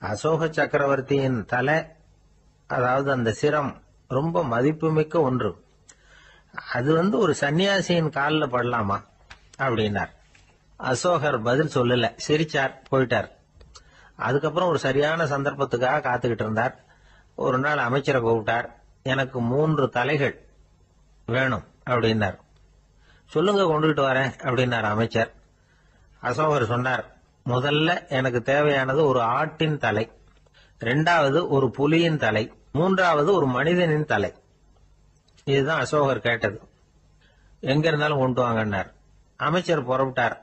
அசோக சக்கரவர்த்தியின் தலை, அதாவது அந்த சிரம், ரொம்ப மதிப்புமிக்க ஒன்று. அது ஒரு சன்னியாசியின் காலில் படலாமா அப்படின்னார். அசோகர் பதில் சொல்லல, சிரிச்சார், போயிட்டார். அதுக்கப்புறம் ஒரு சரியான சந்தர்ப்பத்துக்காக காத்துக்கிட்டு இருந்தார். ஒரு நாள் அமைச்சரை கூப்பிட்டார். எனக்கு 3 தலைகள் வேணும் அப்படின்னார். சொல்லுங்க, கொண்டுகிட்டு வரேன் அப்படின்னார் அமைச்சர். அசோகர் சொன்னார், முதல்ல எனக்கு தேவையானது ஒரு ஆட்டின் தலை, 2வது ஒரு புலியின் தலை, 3வது ஒரு மனிதனின் தலை. இதுதான் அசோகர் கேட்டது. எங்க இருந்தாலும் கொண்டு வாங்கன்னார். அமைச்சர் புறப்பட்டார்.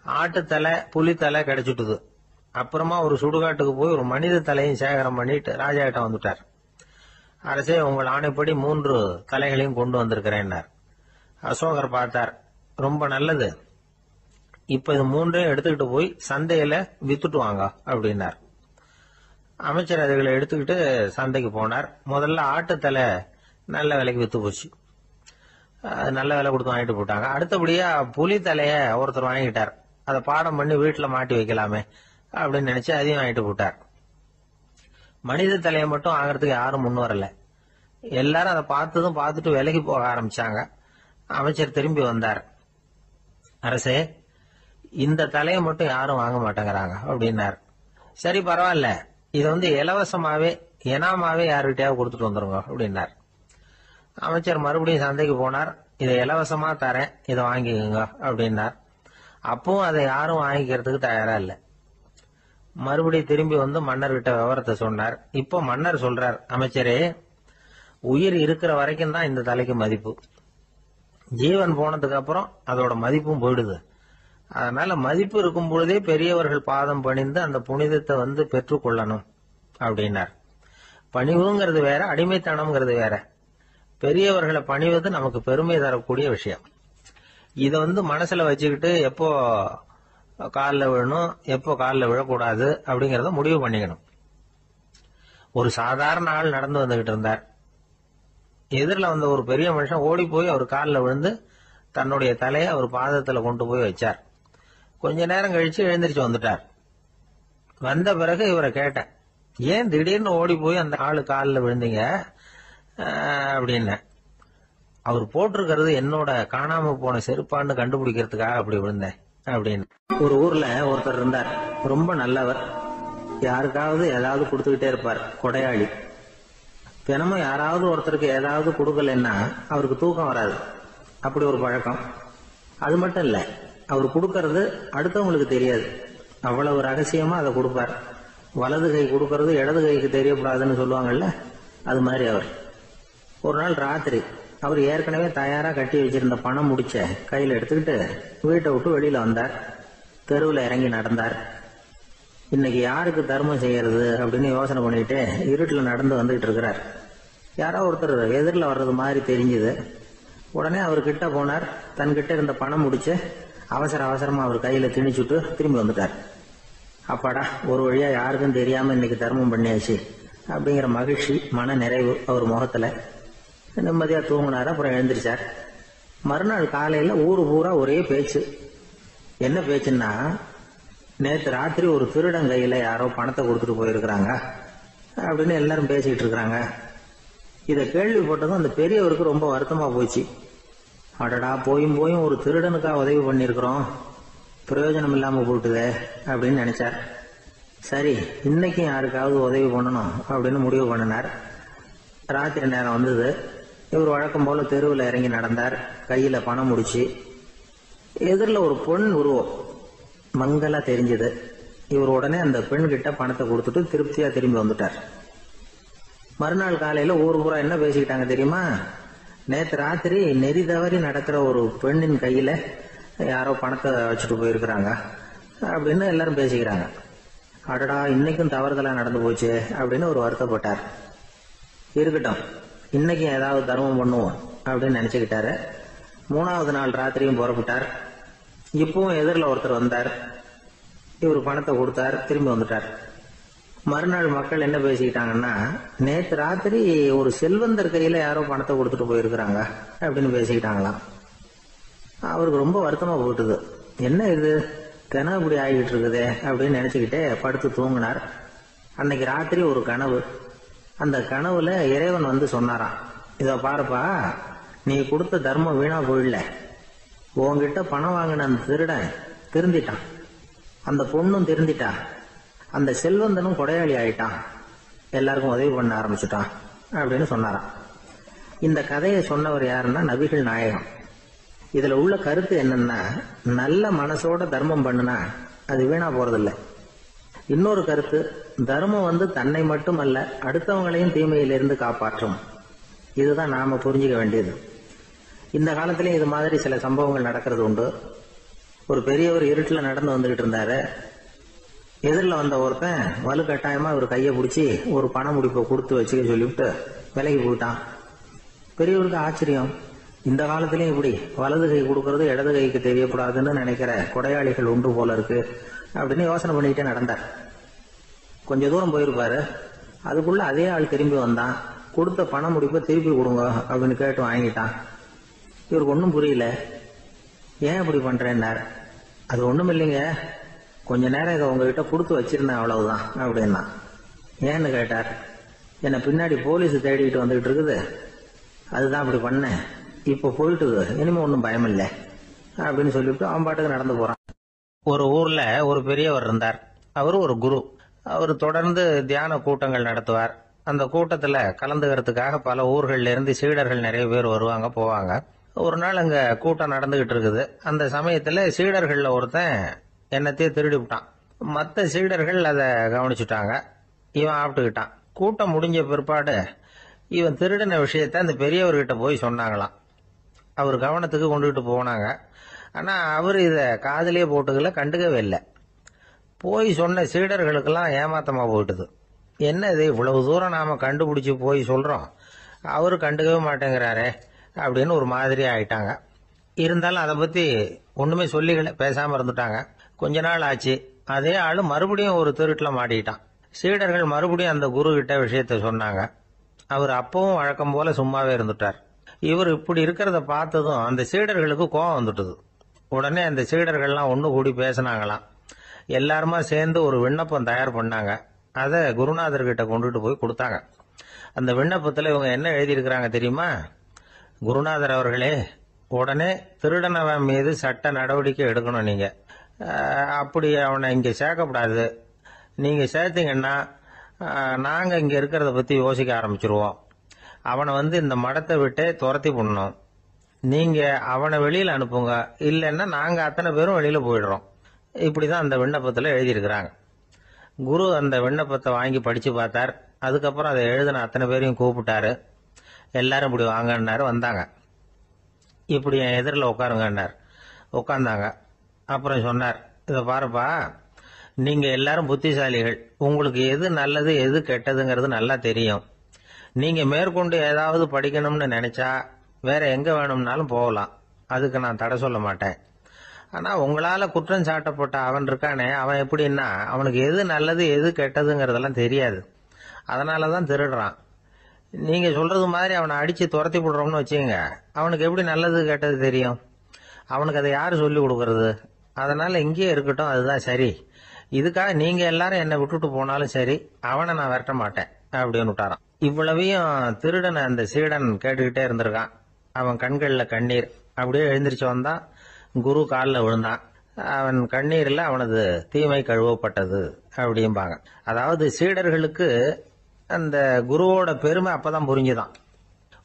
ஆட்டுத்தலை புலித்தலை கிடைச்சிட்டுது. அப்புறமா ஒரு சுடுகாட்டுக்கு போய் ஒரு மனித தலையும் சேகரம் பண்ணிட்டு ராஜா கிட்ட வந்துட்டார். அரசே, உங்கள் ஆணைப்படி 3 தலைகளையும் கொண்டு வந்திருக்கிறேன்னார். அசோகர் பார்த்தார். ரொம்ப நல்லது, இப்ப இது 3ஐயும் எடுத்துக்கிட்டு போய் சந்தையில வித்துட்டு வாங்க அப்படின்னார். அமைச்சர் அதுகளை எடுத்துக்கிட்டு சந்தைக்கு போனார். முதல்ல ஆட்டுத்தலை நல்ல விலைக்கு வித்து போச்சு. நல்ல விலை கொடுத்து வாங்கிட்டு போட்டாங்க. அடுத்தபடியா புலி தலைய ஒருத்தர் வாங்கிட்டார். அதை பாடம் பண்ணி வீட்டுல மாட்டி வைக்கலாமே அப்படின்னு நினைச்சு அதையும் வாங்கிட்டு போட்டார். மனித தலையை மட்டும் வாங்கறதுக்கு யாரும் முன் வரல. எல்லாரும் அதை பார்த்துட்டு விலைக்கு போக ஆரம்பிச்சாங்க. அமைச்சர் திரும்பி வந்தார். அரசே, இந்த தலையை மட்டும் யாரும் வாங்க மாட்டேங்கிறாங்க அப்படின்னார். சரி, பரவாயில்ல, இதை இலவசமாவே இனாமாவே யாருக்கிட்டையாவது கொடுத்துட்டு வந்துருங்க அப்படின்னார். அமைச்சர் மறுபடியும் சந்தைக்கு போனார். இதை இலவசமா தரேன், இதை வாங்கிக்கோங்க அப்படின்னார். அப்பவும் அதை யாரும் வாங்கிக்கிறதுக்கு தயாரா இல்ல. மறுபடியும் திரும்பி வந்து மன்னர்கிட்ட விவரத்தை சொன்னார். இப்போ மன்னர் சொல்றார், அமைச்சரே, உயிர் இருக்கிற வரைக்கும் தான் இந்த தலைக்கு மதிப்பு. ஜீவன் போனதுக்கு அப்புறம் அதோட மதிப்பும் போயிடுது. அதனால மதிப்பு இருக்கும் பொழுதே பெரியவர்கள் பாதம் பணிந்து அந்த புனிதத்தை பெற்றுக்கொள்ளணும் அப்படின்னார். பணிவுங்கிறது வேற, அடிமைத்தனம்ங்கிறது வேற. பெரியவர்களை பணிவது நமக்கு பெருமை தரக்கூடிய விஷயம். இதை மனசுல வச்சுக்கிட்டு எப்போ காலில் விழணும், எப்போ காலில் விழக்கூடாது அப்படிங்கறத முடிவு பண்ணிக்கணும். ஒரு சாதாரண ஆள் நடந்து வந்துகிட்டு இருந்தார். எதிரில் வந்த ஒரு பெரிய மனுஷன் ஓடி போய் அவர் காலில் விழுந்து தன்னுடைய தலையை அவர் பாதத்துல கொண்டு போய் வச்சார். கொஞ்ச நேரம் கழிச்சு எழுந்திரிச்சு வந்துட்டார். வந்த பிறகு இவரை கேட்டேன், ஏன் திடீர்னு ஓடி போய் அந்த ஆளு காலில் விழுந்தீங்க அப்படின்னு. அவர் போட்டிருக்கிறது என்னோட காணாம போன செருப்பான்னு கண்டுபிடிக்கிறதுக்காக அப்படி விழுந்தேன் அப்படின்னு. ஒரு ஊர்ல ஒருத்தர் இருந்தார். ரொம்ப நல்லவர். யாருக்காவது ஏதாவது கொடுத்துக்கிட்டே இருப்பார். கொடையாளி. தினமும் யாராவது ஒருத்தருக்கு ஏதாவது கொடுக்கலன்னா அவருக்கு தூக்கம் வராது. அப்படி ஒரு பழக்கம். அது மட்டும் இல்ல, அவர் கொடுக்கறது அடுத்தவங்களுக்கு தெரியாது. அவ்வளவு ரகசியமா அதை கொடுப்பார். வலது கை கொடுக்கறது இடது கைக்கு தெரியக்கூடாதுன்னு சொல்லுவாங்கல்ல, அது மாதிரி அவர். ஒரு நாள் ராத்திரி அவர் ஏற்கனவே தயாரா கட்டி வச்சிருந்த பணம் முடிச்ச கையில எடுத்துக்கிட்டு வீட்டை விட்டு வெளியில வந்தார். தெருவில் இறங்கி நடந்தார். இன்னைக்கு யாருக்கு தர்மம் செய்யறது அப்படின்னு யோசனை பண்ணிட்டு இருட்டுல நடந்து வந்துகிட்டு இருக்கிறார். யாரோ ஒருத்தர் எதிரில் வர்றது மாதிரி தெரிஞ்சுது. உடனே அவர் கிட்ட போனார். தன்கிட்ட இருந்த பணம் முடிச்சு அவசரமா அவர் கையில திணிச்சுட்டு திரும்பி வந்துட்டார். அப்பாடா, ஒரு வழியா யாருக்கும் தெரியாம இன்னைக்கு தர்மம் பண்ணியாச்சு அப்படிங்கிற மகிழ்ச்சி, மன நிறைவு அவர் முகத்துல. நிம்மதியா தூங்கினார். அப்புறம் எழுந்திரிச்சார். மறுநாள் காலையில ஊரு பூரா ஒரே பேச்சு. என்ன பேச்சுன்னா, நேற்று ராத்திரி ஒரு திருடன் கையில யாரோ பணத்தை கொடுத்துட்டு போயிருக்கிறாங்க அப்படின்னு எல்லாரும் பேசிக்கிட்டு இருக்கிறாங்க. இதை கேள்விப்பட்டதும் அந்த பெரியவருக்கு ரொம்ப வருத்தமா போச்சு. அடடா, போயும் ஒரு திருடனுக்கா உதவி பண்ணிருக்கிறோம், பிரயோஜனம் இல்லாம போட்டுதே அப்படின்னு நினைச்சார். சரி, இன்னைக்கும் யாருக்காவது உதவி பண்ணணும் அப்படின்னு முடிவு பண்ணினார். ராத்திரி நேரம் வந்தது. இவர் வழக்கம் போல தெருவில் இறங்கி நடந்தார். கையில பணம் முடிச்சு. எதிரில் ஒரு பெண் உருவம் மங்கலா தெரிஞ்சது. இவர் உடனே அந்த பெண் கிட்ட பணத்தை கொடுத்துட்டு திருப்தியா திரும்பி வந்துட்டார். மறுநாள் காலையில ஊர் பூரா என்ன பேசிக்கிட்டாங்க தெரியுமா? நேற்று ராத்திரி நெறி தவறி நடக்கிற ஒரு பெண்ணின் கையில யாரோ பணத்தை வச்சுட்டு போயிருக்கிறாங்க அப்படின்னு எல்லாரும் பேசிக்கிறாங்க. அடடா, இன்னைக்கும் தவறுதலா நடந்து போச்சு அப்படின்னு ஒரு வருத்தப்பட்டார். இருக்கட்டும், இன்னைக்கும் ஏதாவது தர்மம் பண்ணுவோம் அப்படின்னு நினைச்சுக்கிட்டாரு. 3வது நாள் ராத்திரியும் புறப்பட்டார். இப்பவும் எதிரில் ஒருத்தர் வந்தார். இவர் பணத்தை கொடுத்தார், திரும்பி வந்துட்டார். மறுநாள் மக்கள் என்ன பேசிக்கிட்டாங்கன்னா, நேற்று ராத்திரி ஒரு செல்வந்தர் கையில யாரோ பணத்தை கொடுத்துட்டு போயிருக்கிறாங்க அப்படின்னு பேசிக்கிட்டாங்களாம். அவருக்கு ரொம்ப வருத்தமா போட்டுது. என்ன இது, தினம் இப்படி ஆகிட்டு இருக்குதே அப்படின்னு நினைச்சுக்கிட்டே படுத்து தூங்கினார். அன்னைக்கு ராத்திரி ஒரு கனவு. அந்த கனவுல இறைவன் சொன்னாராம், இத பாருப்பா, நீ கொடுத்த தர்மம் வீணா போயிடல. உன்கிட்ட பணம் வாங்கின அந்த திருடன் திருந்திட்டான், அந்த பொண்ணும் திருந்திட்டா, அந்த செல்வந்தனும் கொடையாளி ஆயிட்டான், எல்லாருக்கும் உதவி பண்ண ஆரம்பிச்சுட்டான் அப்படின்னு சொன்னாராம். இந்த கதையை சொன்னவர் யாருன்னா நபிகள் நாயகம். இதுல உள்ள கருத்து என்னன்னா, நல்ல மனசோட தர்மம் பண்ணுனா அது வீணா போறதில்லை. இன்னொரு கருத்து, தர்மம் தன்னை மட்டுமல்ல அடுத்தவங்களையும் தீமையிலிருந்து காப்பாற்றும். இதுதான் நாம புரிஞ்சுக்க வேண்டியது. இந்த காலத்திலயும் இது மாதிரி சில சம்பவங்கள் நடக்கிறது உண்டு. ஒரு பெரியவர் இருட்டுல நடந்து வந்துகிட்டு இருந்தாரு. எதிரில் வந்த ஒருத்தன் வலுக்கட்டாயமா ஒரு கையை பிடிச்சி ஒரு பண முடிப்பை கொடுத்து வச்சுக்க சொல்லிவிட்டு விலைக்கு போயிட்டான். பெரியவருக்கு ஆச்சரியம், இந்த காலத்திலயும் இப்படி வலது கை கொடுக்கறது இடது கைக்கு தெரியக்கூடாதுன்னு நினைக்கிற கொடையாளிகள் உண்டு போல இருக்கு அப்படின்னு யோசனை பண்ணிக்கிட்டே நடந்தார். கொஞ்ச தூரம் போயிருப்பாரு. அதுக்குள்ள அதே ஆள் திரும்பி வந்தான். கொடுத்த பண முடிப்பை திருப்பி கொடுங்க அப்படின்னு கேட்டு வாங்கிட்டான். இவருக்கு ஒன்றும் புரியல. ஏன் இப்படி பண்றேன்னார். அது ஒண்ணும் இல்லைங்க, கொஞ்ச நேரம் இதை உங்ககிட்ட கொடுத்து வச்சிருந்தேன் அவ்வளவுதான் அப்படின்னா. ஏன்னு கேட்டார். என்னை பின்னாடி போலீஸ் தேடிட்டு வந்துகிட்டு இருக்குது, அதுதான் அப்படி பண்ணேன், இப்ப போயிட்டுது, இனிமே ஒன்றும் பயம் இல்லை அப்படின்னு சொல்லிவிட்டு அவன் பாட்டுக்கு நடந்து போறான். ஒரு ஊர்ல ஒரு பெரியவர் இருந்தார். அவர் ஒரு குரு. அவர் தொடர்ந்து தியான கூட்டங்கள் நடத்துவார். அந்த கூட்டத்துல கலந்துக்கிறதுக்காக பல ஊர்கள்ல இருந்து சீடர்கள் நிறைய பேர் வருவாங்க போவாங்க. ஒரு நாள் அங்க கூட்டம் நடந்துகிட்டு இருக்குது. அந்த சமயத்துல சீடர்கள்ல ஒருத்தன் என்னத்தையே திருடி விட்டான். மற்ற சீடர்கள் அதை கவனிச்சுட்டாங்க. இவன் ஆப்பிட்டுக்கிட்டான். கூட்டம் முடிஞ்ச பிற்பாடு இவன் திருடின விஷயத்த அந்த பெரியவர்கிட்ட போய் சொன்னாங்களாம். அவர் கவனத்துக்கு கொண்டுகிட்டு போனாங்க. ஆனா அவர் இத காதலியே போட்டுக்கல, கண்டுக்கவே இல்லை. போய் சொன்ன சீடர்களுக்கெல்லாம் ஏமாத்தமா போயிட்டுது. என்ன இது, இவ்வளவு தூரம் நாம கண்டுபிடிச்சு போய் சொல்றோம், அவரு கண்டுக்கவே மாட்டேங்கிறாரே அப்படின்னு ஒரு மாதிரி ஆயிட்டாங்க. இருந்தாலும் அதை பத்தி ஒண்ணுமே சொல்லிக்கல, பேசாம இருந்துட்டாங்க. கொஞ்ச நாள் ஆச்சு. அதே ஆளு மறுபடியும் ஒரு திருட்டுல மாட்டிக்கிட்டான். சீடர்கள் மறுபடியும் அந்த குரு கிட்ட விஷயத்த சொன்னாங்க. அவர் அப்பவும் வழக்கம் போல சும்மாவே இருந்துட்டார். இவர் இப்படி இருக்கிறத பார்த்ததும் அந்த சீடர்களுக்கு கோபம் வந்துட்டுது. உடனே அந்த சீடர்கள்லாம் ஒண்ணு கூடி பேசினாங்களாம். எல்லாருமா சேர்ந்து ஒரு விண்ணப்பம் தயார் பண்ணாங்க. அதை குருநாதர்கிட்ட கொண்டுட்டு போய் கொடுத்தாங்க. அந்த விண்ணப்பத்துல இவங்க என்ன எழுதியிருக்கிறாங்க தெரியுமா? குருநாதர் அவர்களே, உடனே திருடனவன் மீது சட்ட நடவடிக்கை எடுக்கணும். நீங்க அப்படி அவனை இங்க சேர்க்கப்படாது. நீங்க சேர்த்தீங்கன்னா நாங்க இங்க இருக்கிறத பத்தி யோசிக்க ஆரம்பிச்சிருவோம். அவனை இந்த மடத்தை விட்டே துரத்தி பண்ணணும். நீங்க அவனை வெளியில அனுப்புங்க, இல்லைன்னா நாங்க அத்தனை பேரும் வெளியில போயிடுறோம். இப்படிதான் அந்த விண்ணப்பத்துல எழுதியிருக்கிறாங்க. குரு அந்த விண்ணப்பத்தை வாங்கி படிச்சு பார்த்தார். அதுக்கப்புறம் அதை எழுதின அத்தனை பேரையும் கூப்பிட்டாரு. எல்லாரும் இப்படி வாங்கன்னாரு. வந்தாங்க. இப்படி என் எதிரில் உட்காருங்கன்னார். உட்கார்ந்தாங்க. அப்புறம் சொன்னார், இதை பாருப்பா, நீங்க எல்லாரும் புத்திசாலிகள். உங்களுக்கு எது நல்லது எது கெட்டதுங்கிறது நல்லா தெரியும். நீங்க மேற்கொண்டு ஏதாவது படிக்கணும்னு நினைச்சா வேற எங்க வேணும்னாலும் போகலாம். அதுக்கு நான் தடை சொல்ல மாட்டேன். ஆனா உங்களால குற்றம் சாட்டப்பட்ட அவன் இருக்கானே, அவன் எப்படின்னா அவனுக்கு எது நல்லது எது கெட்டதுங்கிறதெல்லாம் தெரியாது. அதனாலதான் திருடுறான். நீங்க சொல்றது மாதிரி அவனை அடிச்சு துரத்தி விடுறோம்னு வச்சுங்க, அவனுக்கு எப்படி நல்லது கெட்டது தெரியும்? அவனுக்கு அதை யாரு சொல்லி கொடுக்கறது? அதனால இங்கேயே இருக்கட்டும், அதுதான் சரி. இதுக்காக நீங்க எல்லாரும் என்னை விட்டுட்டு போனாலும் சரி, அவனை நான் விரட்ட மாட்டேன் அப்படின்னு விட்டாரான். இவ்வளவையும் திருடனை அந்த சீடன் கேட்டுக்கிட்டே இருந்திருக்கான். அவன் கண்கள்ல கண்ணீர். அப்படியே எழுந்திரிச்சு வந்தான். குரு காலில் விழுந்தான். அவன் கண்ணீர்ல அவனது தீமை கழுவப்பட்டது அப்படிம்பாங்க. அதாவது சீடர்களுக்கு அந்த குருவோட பெருமை அப்பதான் புரிஞ்சுதான்.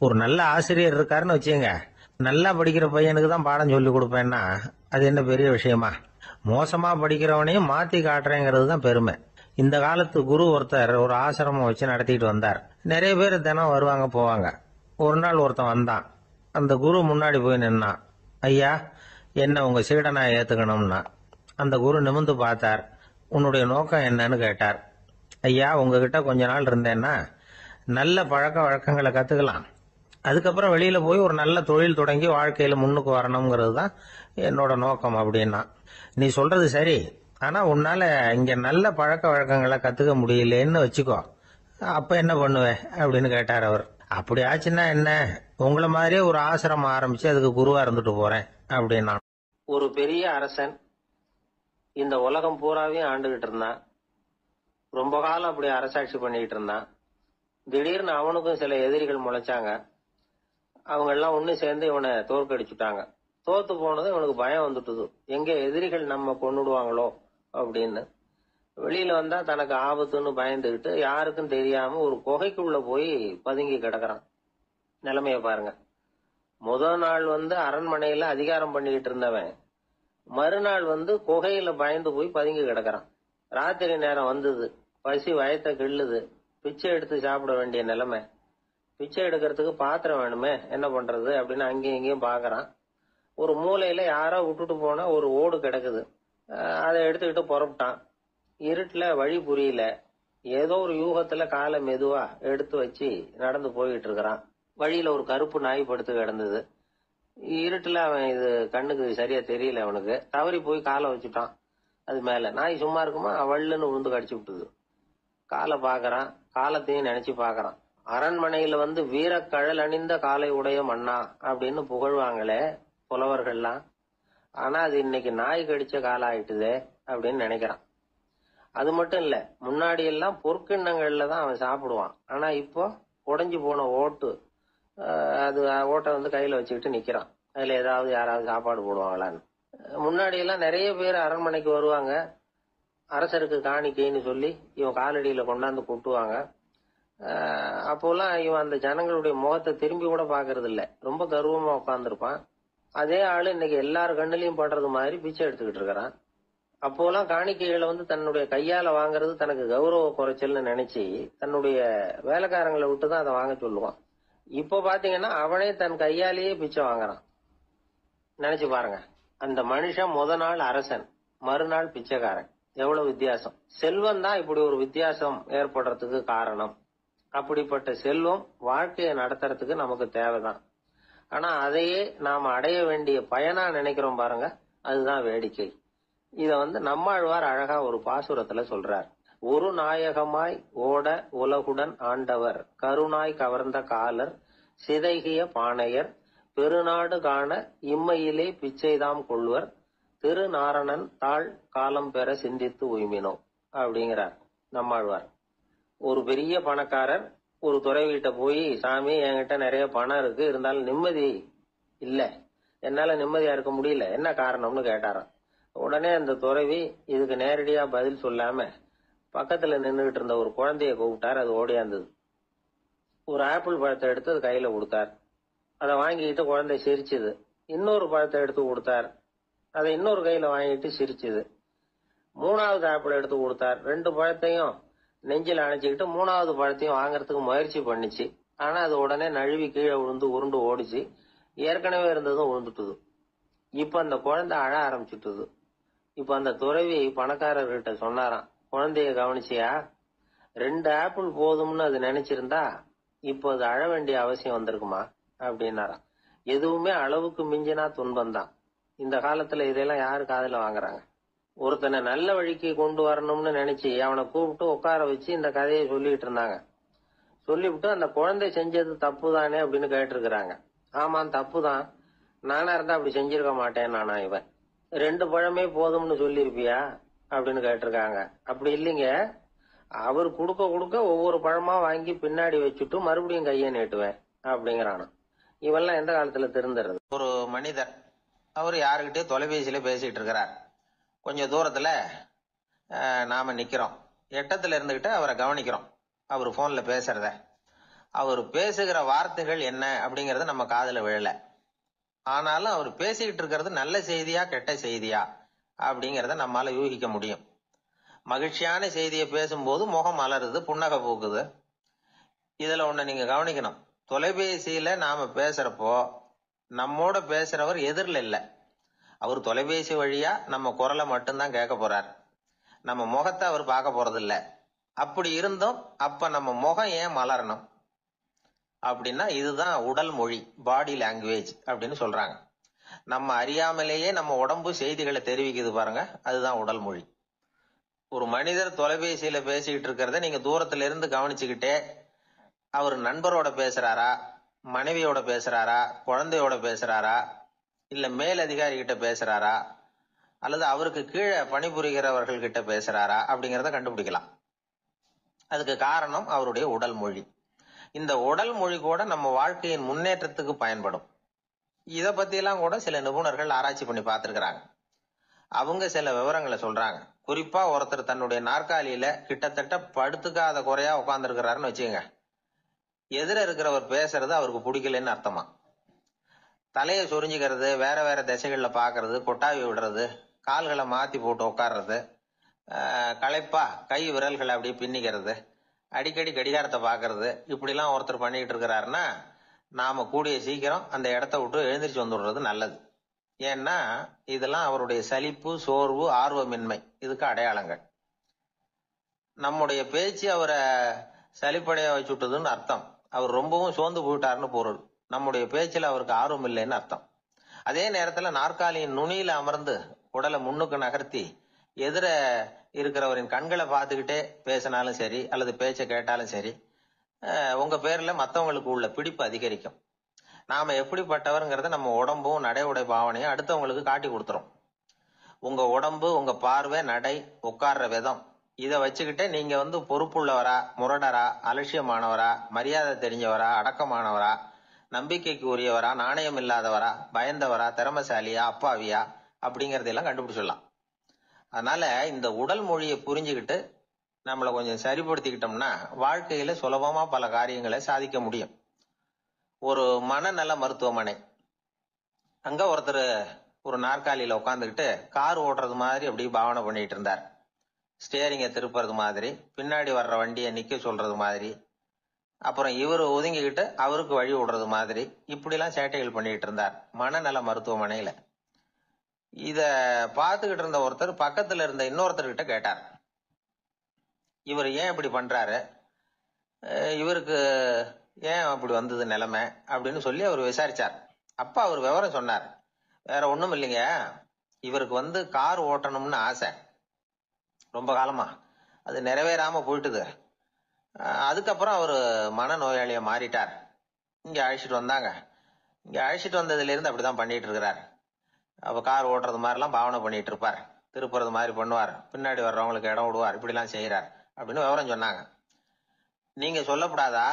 ஒரு நல்ல ஆசிரியர் இருக்காருன்னு வச்சுங்க, நல்லா படிக்கிற பையனுக்கு தான் பாடம் சொல்லி கொடுப்பேன்னா அது என்ன பெரிய விஷயமா? மோசமா படிக்கிறவனையும் மாத்தி காட்டுறேங்கிறது தான் பெருமை. இந்த காலத்து குரு ஒருத்தர் ஒரு ஆசிரமம் வச்சு நடத்திட்டு வந்தார். நிறைய பேர் தினம் வருவாங்க போவாங்க. ஒரு நாள் ஒருத்தன் வந்தான். அந்த குரு முன்னாடி போய் நின்னான். ஐயா, என்ன உங்க சீடனா ஏத்துக்கணும்னா. அந்த குரு நிமிர்ந்து பார்த்தார். உன்னுடைய நோக்கம் என்னன்னு கேட்டார். ஐயா, உங்ககிட்ட கொஞ்ச நாள் இருந்தேன்னா நல்ல பழக்க வழக்கங்களை கத்துக்கலாம். அதுக்கப்புறம் வெளியில போய் ஒரு நல்ல தொழில் தொடங்கி வாழ்க்கையில முன்னுக்கு வரணுங்கிறது தான் என்னோட நோக்கம் அப்படின்னா. நீ சொல்றது சரி, ஆனா உன்னால இங்க நல்ல பழக்க வழக்கங்களை கத்துக்க முடியலன்னு வச்சுக்கோ, அப்ப என்ன பண்ணுவேன் அப்படின்னு கேட்டார் அவர். அப்படி ஆச்சுன்னா என்ன, உங்களை மாதிரியே ஒரு ஆசிரமம் ஆரம்பிச்சு அதுக்கு குருவா இருந்துட்டு போறேன் அப்படின்னா. ஒரு பெரிய அரசன் இந்த உலகம் பூராவையும் ஆண்டுகிட்டு இருந்தான். ரொம்ப காலம் அப்படி அரசாட்சி பண்ணிக்கிட்டு இருந்தான். திடீர்னு அவனுக்கும் சில எதிரிகள் முளைச்சாங்க. அவங்க எல்லாம் ஒண்ணு சேர்ந்து இவனை தோற்கடிச்சுட்டாங்க. தோத்து போனது இவனுக்கு பயம் வந்துட்டுது, எங்க எதிரிகள் நம்ம கொன்னுடுவாங்களோ அப்படின்னு. வெளியில வந்தா தனக்கு ஆபத்துன்னு பயந்துகிட்டு யாருக்கும் தெரியாம ஒரு குகைக்குள்ள போய் பதுங்கி கிடக்குறான். நிலைமைய பாருங்க. முதல் நாள் அரண்மனையில அதிகாரம் பண்ணிக்கிட்டு இருந்தவன் மறுநாள் குகையில பயந்து போய் பதுங்கி கிடக்குறான். ராத்திரி நேரம் வந்தது. பசி வயத்தை கிள்ளுது. பிச்சை எடுத்து சாப்பிட வேண்டிய நிலைமை. பிச்சை எடுக்கிறதுக்கு பாத்திரம் வேணுமே, என்ன பண்றது அப்படின்னு அங்கேயும் இங்கேயும் பாக்குறான். ஒரு மூலையில யாரோ விட்டுட்டு போன ஒரு ஓடு கிடக்குது. அதை எடுத்துக்கிட்டு புறப்பட்டான். இருட்டுல வழி புரியல. ஏதோ ஒரு யூகத்துல காலை மெதுவா எடுத்து வச்சு நடந்து போயிட்டு இருக்கிறான். வழியில ஒரு கருப்பு நாய் படுத்து கிடந்தது. இருட்டுல அவன் இது கண்ணுக்கு சரியா தெரியல. அவனுக்கு தவறி போய் காலை வச்சுட்டான் அது மேல. நாய் சும்மா இருக்குமா, வள்ளுன்னு உழுந்து கடிச்சு விட்டுது. காலை பாக்குறான், காலத்தையும் நினைச்சு பாக்குறான். அரண்மனையில வீரக்கழல் அணிந்த காலை உடைய மன்னா அப்படின்னு புகழ்வாங்களே புலவர்கள்லாம். ஆனா அது இன்னைக்கு நாய் கடிச்ச காலம் ஆயிட்டுதே அப்படின்னு நினைக்கிறான். அது மட்டும் இல்ல, முன்னாடி எல்லாம் பொற்கிண்ணங்கள்ல தான் அவன் சாப்பிடுவான். ஆனா இப்போ உடைஞ்சு போன ஓட்டு, அது ஓட்டை கையில வச்சுக்கிட்டு நிக்கிறான். அதுல ஏதாவது யாராவது சாப்பாடு போடுவாங்களான்னு. முன்னாடி எல்லாம் நிறைய பேர் அரண்மனைக்கு வருவாங்க. அரசருக்கு காணிக்கைன்னு சொல்லி இவன் காலடியில கொண்டாந்து கொட்டுவாங்க. அப்போலாம் இவன் அந்த ஜனங்களுடைய முகத்தை திரும்பி கூட பாக்குறது இல்ல. ரொம்ப கர்வமா உட்காந்துருப்பான். அதே ஆளு இன்னைக்கு எல்லார் கண்ணிலையும் படுறது மாதிரி பிச்சை எடுத்துக்கிட்டு இருக்கிறான். அப்போலாம் காணிக்கைகளை தன்னுடைய கையால வாங்குறது தனக்கு கௌரவ குறைச்சல்னு நினைச்சு தன்னுடைய வேலைக்காரங்களை விட்டுதான் அதை வாங்க சொல்லுவான். இப்போ பாத்தீங்கன்னா அவனே தன் கையாலேயே பிச்சை வாங்குறான். நினைச்சு பாருங்க, அந்த மனுஷன் முத நாள் அரசன், மறுநாள் பிச்சைக்காரன். எவ்வளவு வித்தியாசம்! செல்வம் தான் இப்படி ஒரு வித்தியாசம் ஏற்படுறதுக்கு காரணம். அப்படிப்பட்ட செல்வம் வாழ்க்கையை நடத்துறதுக்கு நமக்கு தேவைதான். ஆனா அதையே நாம அடைய வேண்டிய பயனா நினைக்கிறோம் பாருங்க, அதுதான் வேடிக்கை. இத நம்மாழ்வார் அழகா ஒரு பாசுரத்துல சொல்றார். ஒரு நாயகமாய் ஓட உலகுடன் ஆண்டவர், கருணாய் கவர்ந்த காலர், சிதைகிய பானையர், பெருநாடு காண இம்மையிலே பிச்சைதாம் கொள்வர், திருநாரணன் தாழ் காலம் பெற சிந்தித்து உய்மினோ அப்படிங்கிறார் நம்மாழ்வார். ஒரு பெரிய பணக்காரர் ஒரு துறவிகிட்ட போய், சாமி என்கிட்ட நிறைய பணம் இருக்கு, இருந்தாலும் நிம்மதி இல்ல, என்னால நிம்மதியா இருக்க முடியல, என்ன காரணம்னு கேட்டாராம். உடனே அந்த துறவி இதுக்கு நேரடியா பதில் சொல்லாம பக்கத்துல நின்றுகிட்டு இருந்த ஒரு குழந்தைய கூப்பிட்டார். அது ஓடியாந்தது. ஒரு ஆப்பிள் பழத்தை எடுத்து அது கையில கொடுத்தார். அதை வாங்கிட்டு குழந்தை சிரிச்சுது. இன்னொரு பழத்தை எடுத்து கொடுத்தார். அதை இன்னொரு கையில வாங்கிட்டு சிரிச்சுது. மூணாவது ஆப்பிள் எடுத்து கொடுத்தார். 2 பழத்தையும் நெஞ்சில் அணைச்சிக்கிட்டு 3வது பழத்தையும் வாங்கறதுக்கு முயற்சி பண்ணிச்சு. ஆனா அது உடனே நழுவி கீழே விழுந்து உருண்டு ஓடிச்சு. ஏற்கனவே இருந்ததும் விழுந்துட்டுது. இப்ப அந்த குழந்தை அழ ஆரம்பிச்சுட்டுது. இப்ப அந்த துறவி பணக்காரர்கிட்ட சொன்னாராம், குழந்தைய கவனிச்சியா? 2 ஆப்பிள் போதும்னு அது நினைச்சிருந்தா இப்போ அது அழ வேண்டிய அவசியம் வந்திருக்குமா அப்படின்னாராம். எதுவுமே அளவுக்கு மிஞ்சினா துன்பம் தான். இந்த காலத்துல இதெல்லாம் யாரு காதுல வாங்குறாங்க? ஒருத்தனை நல்ல வழிக்கு கொண்டு வரணும்னு நினைச்சு அவனை கூப்பிட்டு உட்கார வச்சு இந்த கதையை சொல்லிட்டு இருந்தாங்க. சொல்லிவிட்டு அந்த குழந்தை செஞ்சது தப்பு தானே அப்படின்னு கேட்டிருக்கிறாங்க. ஆமா, தப்பு தான். நானா இருந்தா அப்படி செஞ்சிருக்க மாட்டேன் நானா இவன். 2 பழமே போதும்னு சொல்லிருப்பியா அப்படின்னு கேட்டிருக்காங்க. அப்படி இல்லைங்க, அவர் கொடுக்க கொடுக்க ஒவ்வொரு பழமா வாங்கி பின்னாடி வச்சுட்டு மறுபடியும் கையை நீட்டுவேன் அப்படிங்கிறானா. இவெல்லாம் எந்த காலத்துல திருந்துறது? ஒரு மனிதர், அவர் யாருக்கிட்டே தொலைபேசியில பேசிட்டு இருக்கிறார். கொஞ்சம் தூரத்துல நாம நிக்கிறோம். எட்டத்துல இருந்துகிட்டு அவரை கவனிக்கிறோம். அவர் போன்ல பேசுறத, அவர் பேசுகிற வார்த்தைகள் என்ன அப்படிங்கறது நம்ம காதுல விழல. ஆனாலும் அவர் பேசிக்கிட்டு இருக்கிறது நல்ல செய்தியா கெட்ட செய்தியா அப்படிங்கறத நம்மால யூகிக்க முடியும். மகிழ்ச்சியான செய்தியை பேசும்போது முகம் மலருது, புன்னகை பூக்குது. இதுல ஒண்ணு நீங்க கவனிக்கணும். தொலைபேசியில நாம பேசுறப்போ நம்மோட பேசுறவர் எதிரில் இல்ல. அவர் தொலைபேசி வழியா நம்ம குரலை மட்டும்தான் கேட்க போறார். நம்ம முகத்தை அவர் பார்க்க போறது இல்ல. அப்படி இருந்தும் அப்ப நம்ம முகம் ஏன் மலரணும் அப்படின்னா, இதுதான் உடல் மொழி, பாடி லாங்குவேஜ் அப்படின்னு சொல்றாங்க. நம்ம அறியாமலேயே நம்ம உடம்பு செய்திகளை தெரிவிக்குது பாருங்க, அதுதான் உடல் மொழி. ஒரு மனிதர் தொலைபேசியில பேசிக்கிட்டு இருக்கிறத நீங்க தூரத்துல இருந்து கவனிச்சுக்கிட்டே, அவர் நண்பரோட பேசுறாரா, மனைவியோட பேசுறாரா, குழந்தையோட பேசுறாரா, இல்ல மேல் அதிகாரி கிட்ட பேசுறாரா, அல்லது அவருக்கு கீழே பணிபுரிகிறவர்கள் கிட்ட பேசுறாரா அப்படிங்கறத கண்டுபிடிக்கலாம். அதுக்கு காரணம் அவருடைய உடல் மொழி. இந்த உடல் மொழி கூட நம்ம வாழ்க்கையின் முன்னேற்றத்துக்கு பயன்படும். இத பத்தி எல்லாம் கூட சில நிபுணர்கள் ஆராய்ச்சி பண்ணி பார்த்திருக்கிறாங்க. அவங்க சில விவரங்களை சொல்றாங்க. குறிப்பா ஒருத்தர் தன்னுடைய நாற்காலியில கிட்டத்தட்ட படுத்துக்காத குறையா உட்கார்ந்து இருக்கிறாருன்னு வச்சுக்கோங்க. எதிர இருக்கிறவர் பேசுறது அவருக்கு பிடிக்கலன்னு அர்த்தமா. தலையை சொரிஞ்சுக்கிறது, வேற வேற திசைகள்ல பாக்குறது, கொட்டாவி விடுறது, கால்களை மாத்தி போட்டு உட்கார்றது, களைப்பா கை விரல்களை அப்படியே பின்னிக்கிறது, அடிக்கடி கடிகாரத்தை பாக்குறது, இப்படிலாம் ஒருத்தர் பண்ணிட்டு இருக்கிறாருன்னா நாம கூடிய சீக்கிரம் அந்த இடத்த விட்டு எழுந்திரிச்சு வந்துடுறது நல்லது. ஏன்னா இதெல்லாம் அவருடைய சலிப்பு, சோர்வு, ஆர்வமின்மை இதுக்கு அடையாளங்கள். நம்முடைய பேச்சு அவரை சலிப்படைய வச்சுட்டதுன்னு அர்த்தம். அவர் ரொம்பவும் சோர்ந்து போயிட்டாருன்னு பொருள். நம்முடைய பேச்சில் அவருக்கு ஆர்வம் இல்லைன்னு அர்த்தம். அதே நேரத்துல நாற்காலியின் நுனியில அமர்ந்து உடலை முன்னுக்கு நகர்த்தி எதிர இருக்கிறவரின் கண்களை பார்த்துக்கிட்டே பேசினாலும் சரி அல்லது பேச்ச கேட்டாலும் சரி, உங்க பேர்ல மத்தவங்களுக்கு உள்ள பிடிப்பு அதிகரிக்கும். நாம எப்படிப்பட்டவர்ங்கிறத நம்ம உடம்பும் நடை உடை பாவனையும் அடுத்தவங்களுக்கு காட்டி கொடுத்துரும். உங்க உடம்பு, உங்க பார்வை, நடை, உட்கார்ற விதம் இதை வச்சுக்கிட்டே நீங்க பொறுப்புள்ளவரா, முரடரா, அலட்சியமானவரா, மரியாதை தெரிஞ்சவரா, அடக்கமானவரா, நம்பிக்கைக்கு உரியவரா, நாணயம் இல்லாதவரா, பயந்தவரா, திறமசாலியா, அப்பாவியா அப்படிங்கறதெல்லாம் கண்டுபிடிச்சிடலாம். அதனால இந்த உடல் மொழியை புரிஞ்சுக்கிட்டு நம்மளை கொஞ்சம் சரிப்படுத்திக்கிட்டோம்னா வாழ்க்கையில சுலபமா பல காரியங்களை சாதிக்க முடியும். ஒரு மனநல மருத்துவமனை, அங்க ஒருத்தர் ஒரு நாற்காலியில உட்காந்துக்கிட்டு கார் ஓட்டுறது மாதிரி அப்படி பாவனை பண்ணிட்டு இருந்தார். ஸ்டேரிங்க திருப்புறது மாதிரி, பின்னாடி வர்ற வண்டியை நிக்க சொல்றது மாதிரி, அப்புறம் இவர் ஒதுங்கிக்கிட்டு அவருக்கு வழி விடுறது மாதிரி, இப்படிலாம் சேட்டைகள் பண்ணிட்டு இருந்தார் மனநல மருத்துவமனையில. இத பார்த்துக்கிட்டு இருந்த ஒருத்தர் பக்கத்துல இருந்த இன்னொருத்தர்கிட்ட கேட்டார், இவர் ஏன் இப்படி பண்றாரு, இவருக்கு ஏன் அப்படி வந்தது நிலைமை அப்படின்னு சொல்லி அவர் விசாரிச்சார். அப்ப அவர் விவரம் சொன்னார். வேற ஒண்ணும் இல்லைங்க, இவருக்கு கார் ஓட்டணும்னு ஆசை ரொம்ப காலமா, அது நிறைவேறாம போயிட்டுது. அதுக்கப்புறம் அவரு மனநோயாளியா மாறிட்டார். இங்க அழைச்சிட்டு வந்தாங்க. இங்க அழைச்சிட்டு வந்ததுல இருந்து அப்படிதான் பண்ணிட்டு இருக்கிறார். அப்ப கார் ஓட்டுறது மாதிரிலாம் பாவனை பண்ணிட்டு இருப்பார், திருப்புறது மாதிரி பண்ணுவார், பின்னாடி வர்றவங்களுக்கு இடம் விடுவார், இப்படிலாம் செய்யறார் அப்படின்னு விவரம் சொன்னாங்க. நீங்க சொல்லப்படாதா,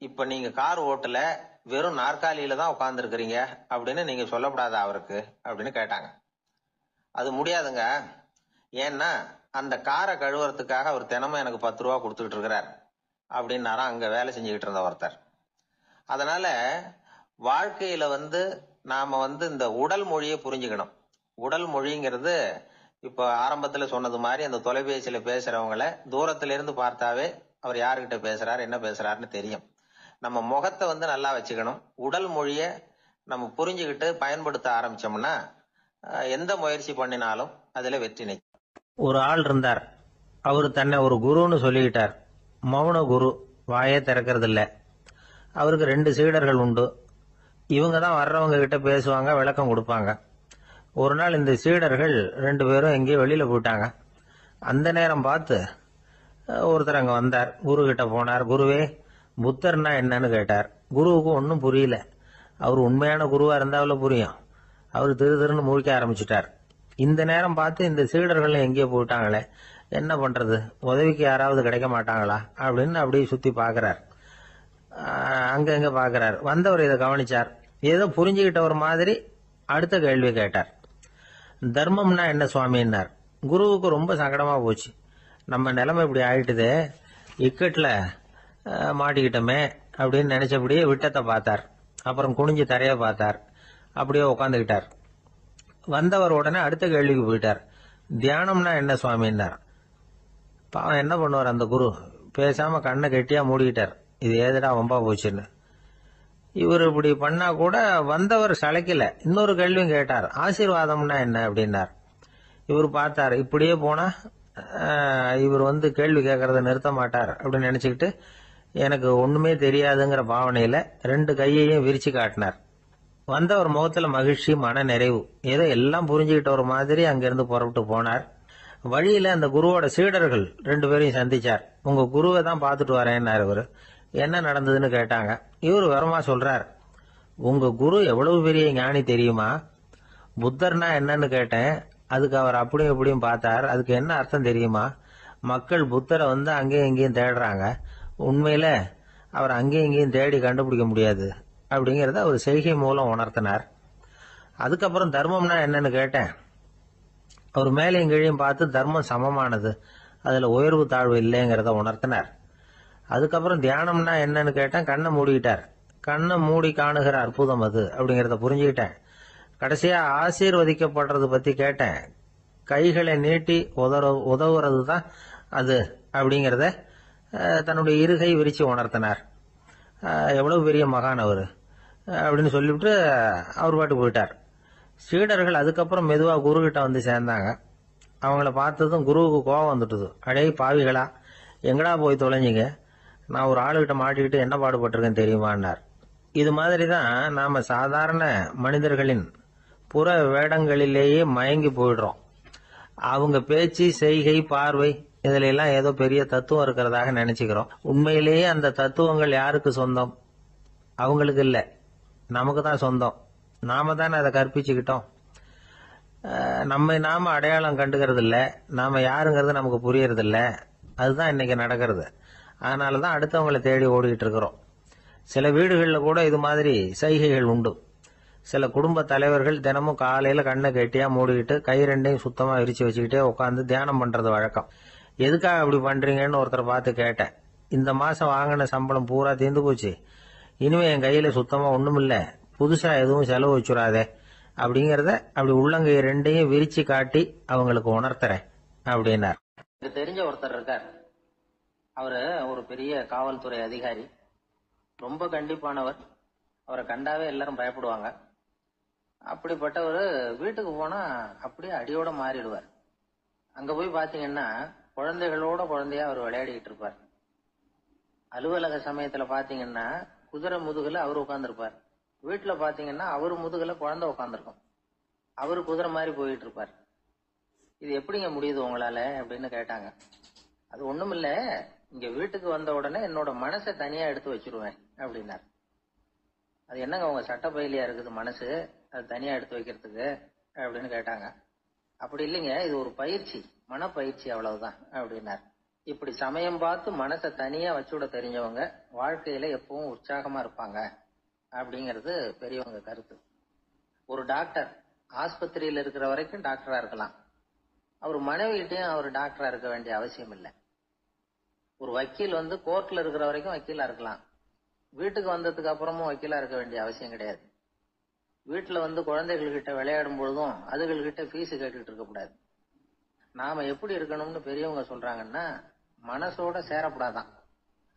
இப்ப நீங்க கார் ஓட்டல, வெறும் நாற்காலியில தான் உட்கார்ந்து இருக்கிறீங்க அப்படின்னு நீங்க சொல்லப்படாதா அவருக்கு அப்படின்னு கேட்டாங்க. அது முடியாதுங்க, ஏன்னா அந்த காரை கழுவுறதுக்காக அவர் தினமும் எனக்கு 10 ரூபா கொடுத்துக்கிட்டு இருக்கிறார் அப்படின்னாராம் அங்க வேலை செஞ்சுக்கிட்டு இருந்த ஒருத்தர். அதனால வாழ்க்கையில நாம இந்த உடல் மொழியை புரிஞ்சுக்கணும். உடல் மொழிங்கிறது இப்ப ஆரம்பத்துல சொன்னது மாதிரி அந்த தொலைபேசியில பேசுறவங்களை தூரத்துல இருந்து பார்த்தாவே அவர் யாருகிட்ட பேசுறாரு, என்ன பேசுறாருன்னு தெரியும். நம்ம முகத்தை நல்லா வச்சுக்கணும். உடல் மொழிய நம்ம புரிஞ்சுக்கிட்டு பயன்படுத்த ஆரம்பிச்சோம்னா எந்த முயற்சி பண்ணினாலும் அதுல வெற்றி நிச்சயம். ஒரு ஆள் இருந்தார், அவரு தன்னை ஒரு குருன்னு சொல்லிக்கிட்டார். மௌன குரு, வாயே திறக்கிறது இல்ல. அவருக்கு 2 சீடர்கள் உண்டு. இவங்க தான் வர்றவங்க கிட்ட பேசுவாங்க, விளக்கம் கொடுப்பாங்க. ஒரு நாள் இந்த சீடர்கள் 2 பேரும் எங்கேயோ வெளியில போயிட்டாங்க. அந்த நேரம் பார்த்து ஒருத்தர் அங்க வந்தார், குரு கிட்ட போனார். குருவே, புத்தர்னா என்னன்னு கேட்டார். குருவுக்கு ஒன்னும் புரியல. அவர் உண்மையான குருவா இருந்தாவில புரியும். அவர் திருன்னு முழிக்க ஆரம்பிச்சுட்டார். இந்த நேரம் பார்த்து இந்த சீடர்கள் எங்கேயோ போயிட்டாங்களே, என்ன பண்றது, உதவிக்கு யாராவது கிடைக்க மாட்டாங்களா அப்படின்னு அப்படியே சுத்தி பாக்குறார். அங்க பாக்குறார். வந்தவர் இதை கவனிச்சார். ஏதோ புரிஞ்சுக்கிட்டவர் மாதிரி அடுத்த கேள்வி கேட்டார். தர்மம்னா என்ன சுவாமின்னார். குருவுக்கு ரொம்ப சங்கடமா போச்சு. நம்ம நிலைமை இப்படி ஆயிட்டுதே, இக்கட்ல மாட்டிக்கிட்டோமே அப்படின்னு நினைச்சபடியே விட்டத்தை பார்த்தார். அப்புறம் குனிஞ்சு தரைய பார்த்தார். அப்படியே உட்காந்துக்கிட்டார். வந்தவர் உடனே அடுத்த கேள்விக்கு போயிட்டார். தியானம்னா என்ன சுவாமின்னார். பாவம் என்ன பண்ணுவார் அந்த குரு, பேசாம கண்ணை கெட்டியா மூடிக்கிட்டார். இது ஏதடா வம்பா போச்சுன்னு. இவர் இப்படி பண்ணா கூட வந்தவர் சளைக்கல. இன்னொரு கேள்வியும் கேட்டார். ஆசீர்வாதம்னா என்ன அப்படின்னார். இவர் பார்த்தார், இப்படியே போனா இவர் கேள்வி கேட்கறத நிறுத்த மாட்டார் அப்படின்னு நினைச்சுக்கிட்டு எனக்கு ஒண்ணுமே தெரியாதுங்கிற பாவனையில 2 கையையும் விரிச்சு காட்டினார். வந்தவர் முகத்துல மகிழ்ச்சி, மன நிறைவு, ஏதோ எல்லாம் புரிஞ்சுக்கிட்ட ஒரு மாதிரி அங்கிருந்து புறப்பட்டு போனார். வழியில அந்த குருவோட சீடர்கள் 2 பேரையும் சந்திச்சார். உங்க குருவை தான் பாத்துட்டு வரேன்னாரு. இவரு என்ன நடந்ததுன்னு கேட்டாங்க. இவரு விவரமா சொல்றார். உங்க குரு எவ்வளவு பெரிய ஞானி தெரியுமா, புத்தர்னா என்னன்னு கேட்டேன், அதுக்கு அவர் அப்படியும் இப்படியும் பார்த்தார். அதுக்கு என்ன அர்த்தம் தெரியுமா, மக்கள் புத்தரை அங்கேயும் இங்கேயும் தேடுறாங்க, உண்மையில அவர் அங்கேயும் இங்கேயும் தேடி கண்டுபிடிக்க முடியாது அப்படிங்கறத அவர் செய்கை மூலம் உணர்த்தினார். அதுக்கப்புறம் தர்மம்னா என்னன்னு கேட்டேன். அவர் மேலையும் கீழையும் பார்த்து தர்மம் சமமானது, அதுல உயர்வு தாழ்வு இல்லைங்கிறத உணர்த்தினார். அதுக்கப்புறம் தியானம்னா என்னன்னு கேட்டேன். கண்ணை மூடிக்கிட்டார். கண்ணை மூடி காணுகிற அற்புதம் அது அப்படிங்கறத புரிஞ்சுக்கிட்டேன். கடைசியா ஆசீர்வதிக்கப்படுறது பத்தி கேட்டேன். கைகளை நீட்டி உதவுறது தான் அது அப்படிங்கறத தன்னுடைய இருகை விரிச்சு உணர்த்தினார். எவ்வளவு பெரிய மகான் அவரு அப்படின்னு சொல்லிவிட்டு அவர் பாட்டு போயிட்டார். சீடர்கள் அதுக்கப்புறம் மெதுவா குரு கிட்ட வந்து சேர்ந்தாங்க. அவங்கள பார்த்ததும் குருவுக்கு கோபம் வந்துட்டுது. அடே பாவிகளா, எங்கடா போய் தொலைஞ்சிங்க, நான் ஒரு ஆளுகிட்ட மாட்டிக்கிட்டு என்ன பாடுபட்டிருக்கேன் தெரியுமான்னார். இது மாதிரி தான் நாம சாதாரண மனிதர்களின் புற வேடங்களிலேயே மயங்கி போயிடுறோம். அவங்க பேச்சு, செய்கை, பார்வை இதுல எல்லாம் ஏதோ பெரிய தத்துவம் இருக்கிறதாக நினைச்சுக்கிறோம். உண்மையிலேயே அந்த தத்துவங்கள் யாருக்கு சொந்தம்? அவங்களுக்கு இல்ல, நமக்கு தான் சொந்தம். நாம தானே அதை கற்பிச்சுக்கிட்டோம். நாம அடையாளம் கண்டுக்கிறது இல்ல, நாம யாருங்கிறது நமக்கு புரியறது இல்ல. அதுதான் இன்னைக்கு நடக்கிறது. அதனாலதான் அடுத்தவங்களை தேடி ஓடிக்கிட்டு இருக்கிறோம். சில வீடுகளில் கூட இது மாதிரி சைகைகள் உண்டு. சில குடும்ப தலைவர்கள் தினமும் காலையில கண்ணை கெட்டியா மூடிக்கிட்டு கை ரெண்டையும் சுத்தமா விரிச்சு வச்சுக்கிட்டே உட்காந்து தியானம் பண்றது வழக்கம். எதுக்காக அப்படி பண்றீங்கன்னு ஒருத்தரை பார்த்து கேட்டேன். இந்த மாசம் வாங்கின சம்பளம் பூரா தீர்ந்து போச்சு, இனிமே என் கையில சுத்தமா ஒண்ணும் இல்ல, புதுசா எதுவும் செலவு வச்சுடாதே அப்படிங்கறத அப்படி உள்ளங்கை ரெண்டையும் விரிச்சு காட்டி அவங்களுக்கு உணர்த்துறேன் அப்படின்னார். எனக்கு தெரிஞ்ச ஒருத்தர் இருக்கார். அவரு ஒரு பெரிய காவல்துறை அதிகாரி, ரொம்ப கண்டிப்பானவர். அவரை கண்டாவே எல்லாரும் பயப்படுவாங்க. அப்படிப்பட்டவர் வீட்டுக்கு போனா அப்படியே அடியோட மாறிடுவார். அங்க போய் பாத்தீங்கன்னா குழந்தைகளோட குழந்தையா அவர் விளையாடிட்டு இருப்பார். அலுவலக சமயத்துல பாத்தீங்கன்னா குதிரை முதுகுல அவர் உட்கார்ந்துருப்பார். வீட்டுல பாத்தீங்கன்னா அவர் முதுகுல குழந்தை உட்கார்ந்துருக்கும். அவரு குதிரை மாதிரி போயிட்டு இருப்பார். இது எப்படிங்க முடியுது உங்களால அப்படின்னு கேட்டாங்க. அது ஒண்ணுமில்ல, இங்க வீட்டுக்கு வந்த உடனே என்னோட மனசை தனியா எடுத்து வச்சிருவேன் அப்படின்னார். அது என்னங்க உங்க சட்ட பயிலியா இருக்குது மனசு, அது தனியா எடுத்து வைக்கிறதுக்கு அப்படின்னு கேட்டாங்க. அப்படி இல்லைங்க, இது ஒரு பயிற்சி, மனப்பயிற்சி, அவ்வளவுதான் அப்படின்னார். இப்படி சமயம் பார்த்து மனசை தனியா வச்சுவிட தெரிஞ்சவங்க வாழ்க்கையில எப்பவும் உற்சாகமா இருப்பாங்க அப்படிங்கிறது பெரியவங்க கருத்து. ஒரு டாக்டர் ஆஸ்பத்திரியில இருக்கிற வரைக்கும் டாக்டரா இருக்கலாம். அவர் மனைவிகிட்டையும் அவர் டாக்டரா இருக்க வேண்டிய அவசியம் இல்லை. ஒரு வக்கீல் கோர்ட்ல இருக்கிற வரைக்கும் வக்கீலா இருக்கலாம். வீட்டுக்கு வந்ததுக்கு அப்புறமும் வக்கீலா இருக்க வேண்டிய அவசியம் கிடையாது. வீட்டுல குழந்தைகள் கிட்ட விளையாடும் பொழுதும் அதுகள்கிட்ட ஃபீஸ் கேட்டுட்டு இருக்க கூடாது. நாம எப்படி இருக்கணும்னு பெரியவங்க சொல்றாங்கன்னா, மனசோட சேரக்கூடாதான்.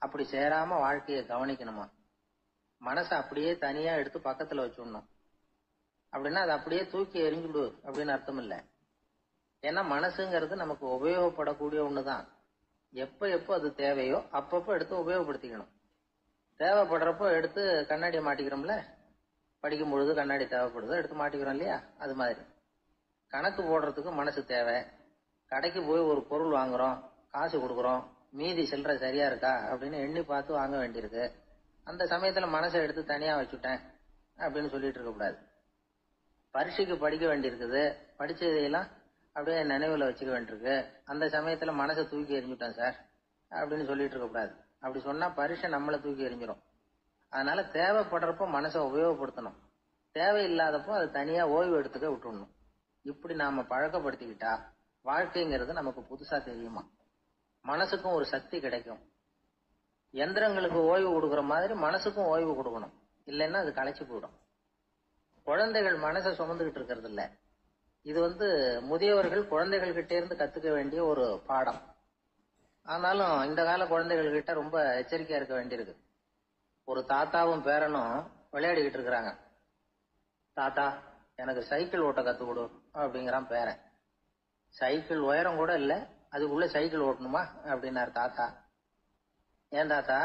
அப்படி சேராம வாழ்க்கையை கவனிக்கணுமா. மனசை அப்படியே தனியா எடுத்து பக்கத்துல வச்சுடணும். அப்படின்னா அதை அப்படியே தூக்கி எறிஞ்சுடு அப்படின்னு அர்த்தம் இல்லை. ஏன்னா மனசுங்கிறது நமக்கு உபயோகப்படக்கூடிய ஒண்ணுதான். எப்ப அது தேவையோ அப்பப்போ எடுத்து உபயோகப்படுத்திக்கணும். தேவைப்படுறப்போ எடுத்து கண்ணாடியை மாட்டிக்கிறோம்ல, படிக்கும் பொழுது கண்ணாடி தேவைப்படுதோ எடுத்து மாட்டிக்கிறோம் இல்லையா, அது மாதிரி கணக்கு போடுறதுக்கு மனசு தேவை. கடைக்கு போய் ஒரு பொருள் வாங்குறோம், காசு கொடுக்குறோம், மீதி சில்லறை சரியா இருக்கா அப்படின்னு எண்ணி பார்த்து வாங்க வேண்டியிருக்கு. அந்த சமயத்துல மனசை எடுத்து தனியா வச்சுட்டேன் அப்படின்னு சொல்லிட்டு இருக்க கூடாது. பரீட்சைக்கு படிக்க வேண்டியிருக்குது, படிச்சதையெல்லாம் அப்படியே நினைவுல வச்சுக்க வேண்டியிருக்கு. அந்த சமயத்துல மனசை தூக்கி எறிஞ்சுட்டேன் சார் அப்படின்னு சொல்லிட்டு இருக்க கூடாது. அப்படி சொன்னா பரீட்சை நம்மளை தூக்கி எறிஞ்சிடும். அதனால தேவைப்படுறப்போ மனசை உபயோகப்படுத்தணும், தேவையில்லாதப்போ அது தனியா ஓய்வு எடுத்துக்க விட்டுடணும். இப்படி நாம பழக்கப்படுத்திக்கிட்டா வாழ்க்கைங்கிறது நமக்கு புதுசா தெரியுமா. மனசுக்கும் ஒரு சக்தி கிடைக்கும். எந்திரங்களுக்கு ஓய்வு கொடுக்கற மாதிரி மனசுக்கும் ஓய்வு கொடுக்கணும், இல்லைன்னா அது களைச்சு போயிடும். குழந்தைகள் மனசை சுமந்துகிட்டு இருக்கிறது இல்ல. இது முதியவர்கள் குழந்தைகள் கிட்டே இருந்து கத்துக்க வேண்டிய ஒரு பாடம். ஆனாலும் இந்த கால குழந்தைகள் கிட்ட ரொம்ப எச்சரிக்கையா இருக்க வேண்டியிருக்கு. ஒரு தாத்தாவும் பேரனும் விளையாடிக்கிட்டு இருக்கிறாங்க. தாத்தா எனக்கு சைக்கிள் ஓட்ட கத்து கொடு அப்படிங்கிறான் பேரன். சைக்கிள் உயரம் கூட இல்ல, அதுக்குள்ள சைக்கிள் ஓட்டணுமா அப்படின்னாரு தாத்தா. ஏன் தாத்தா,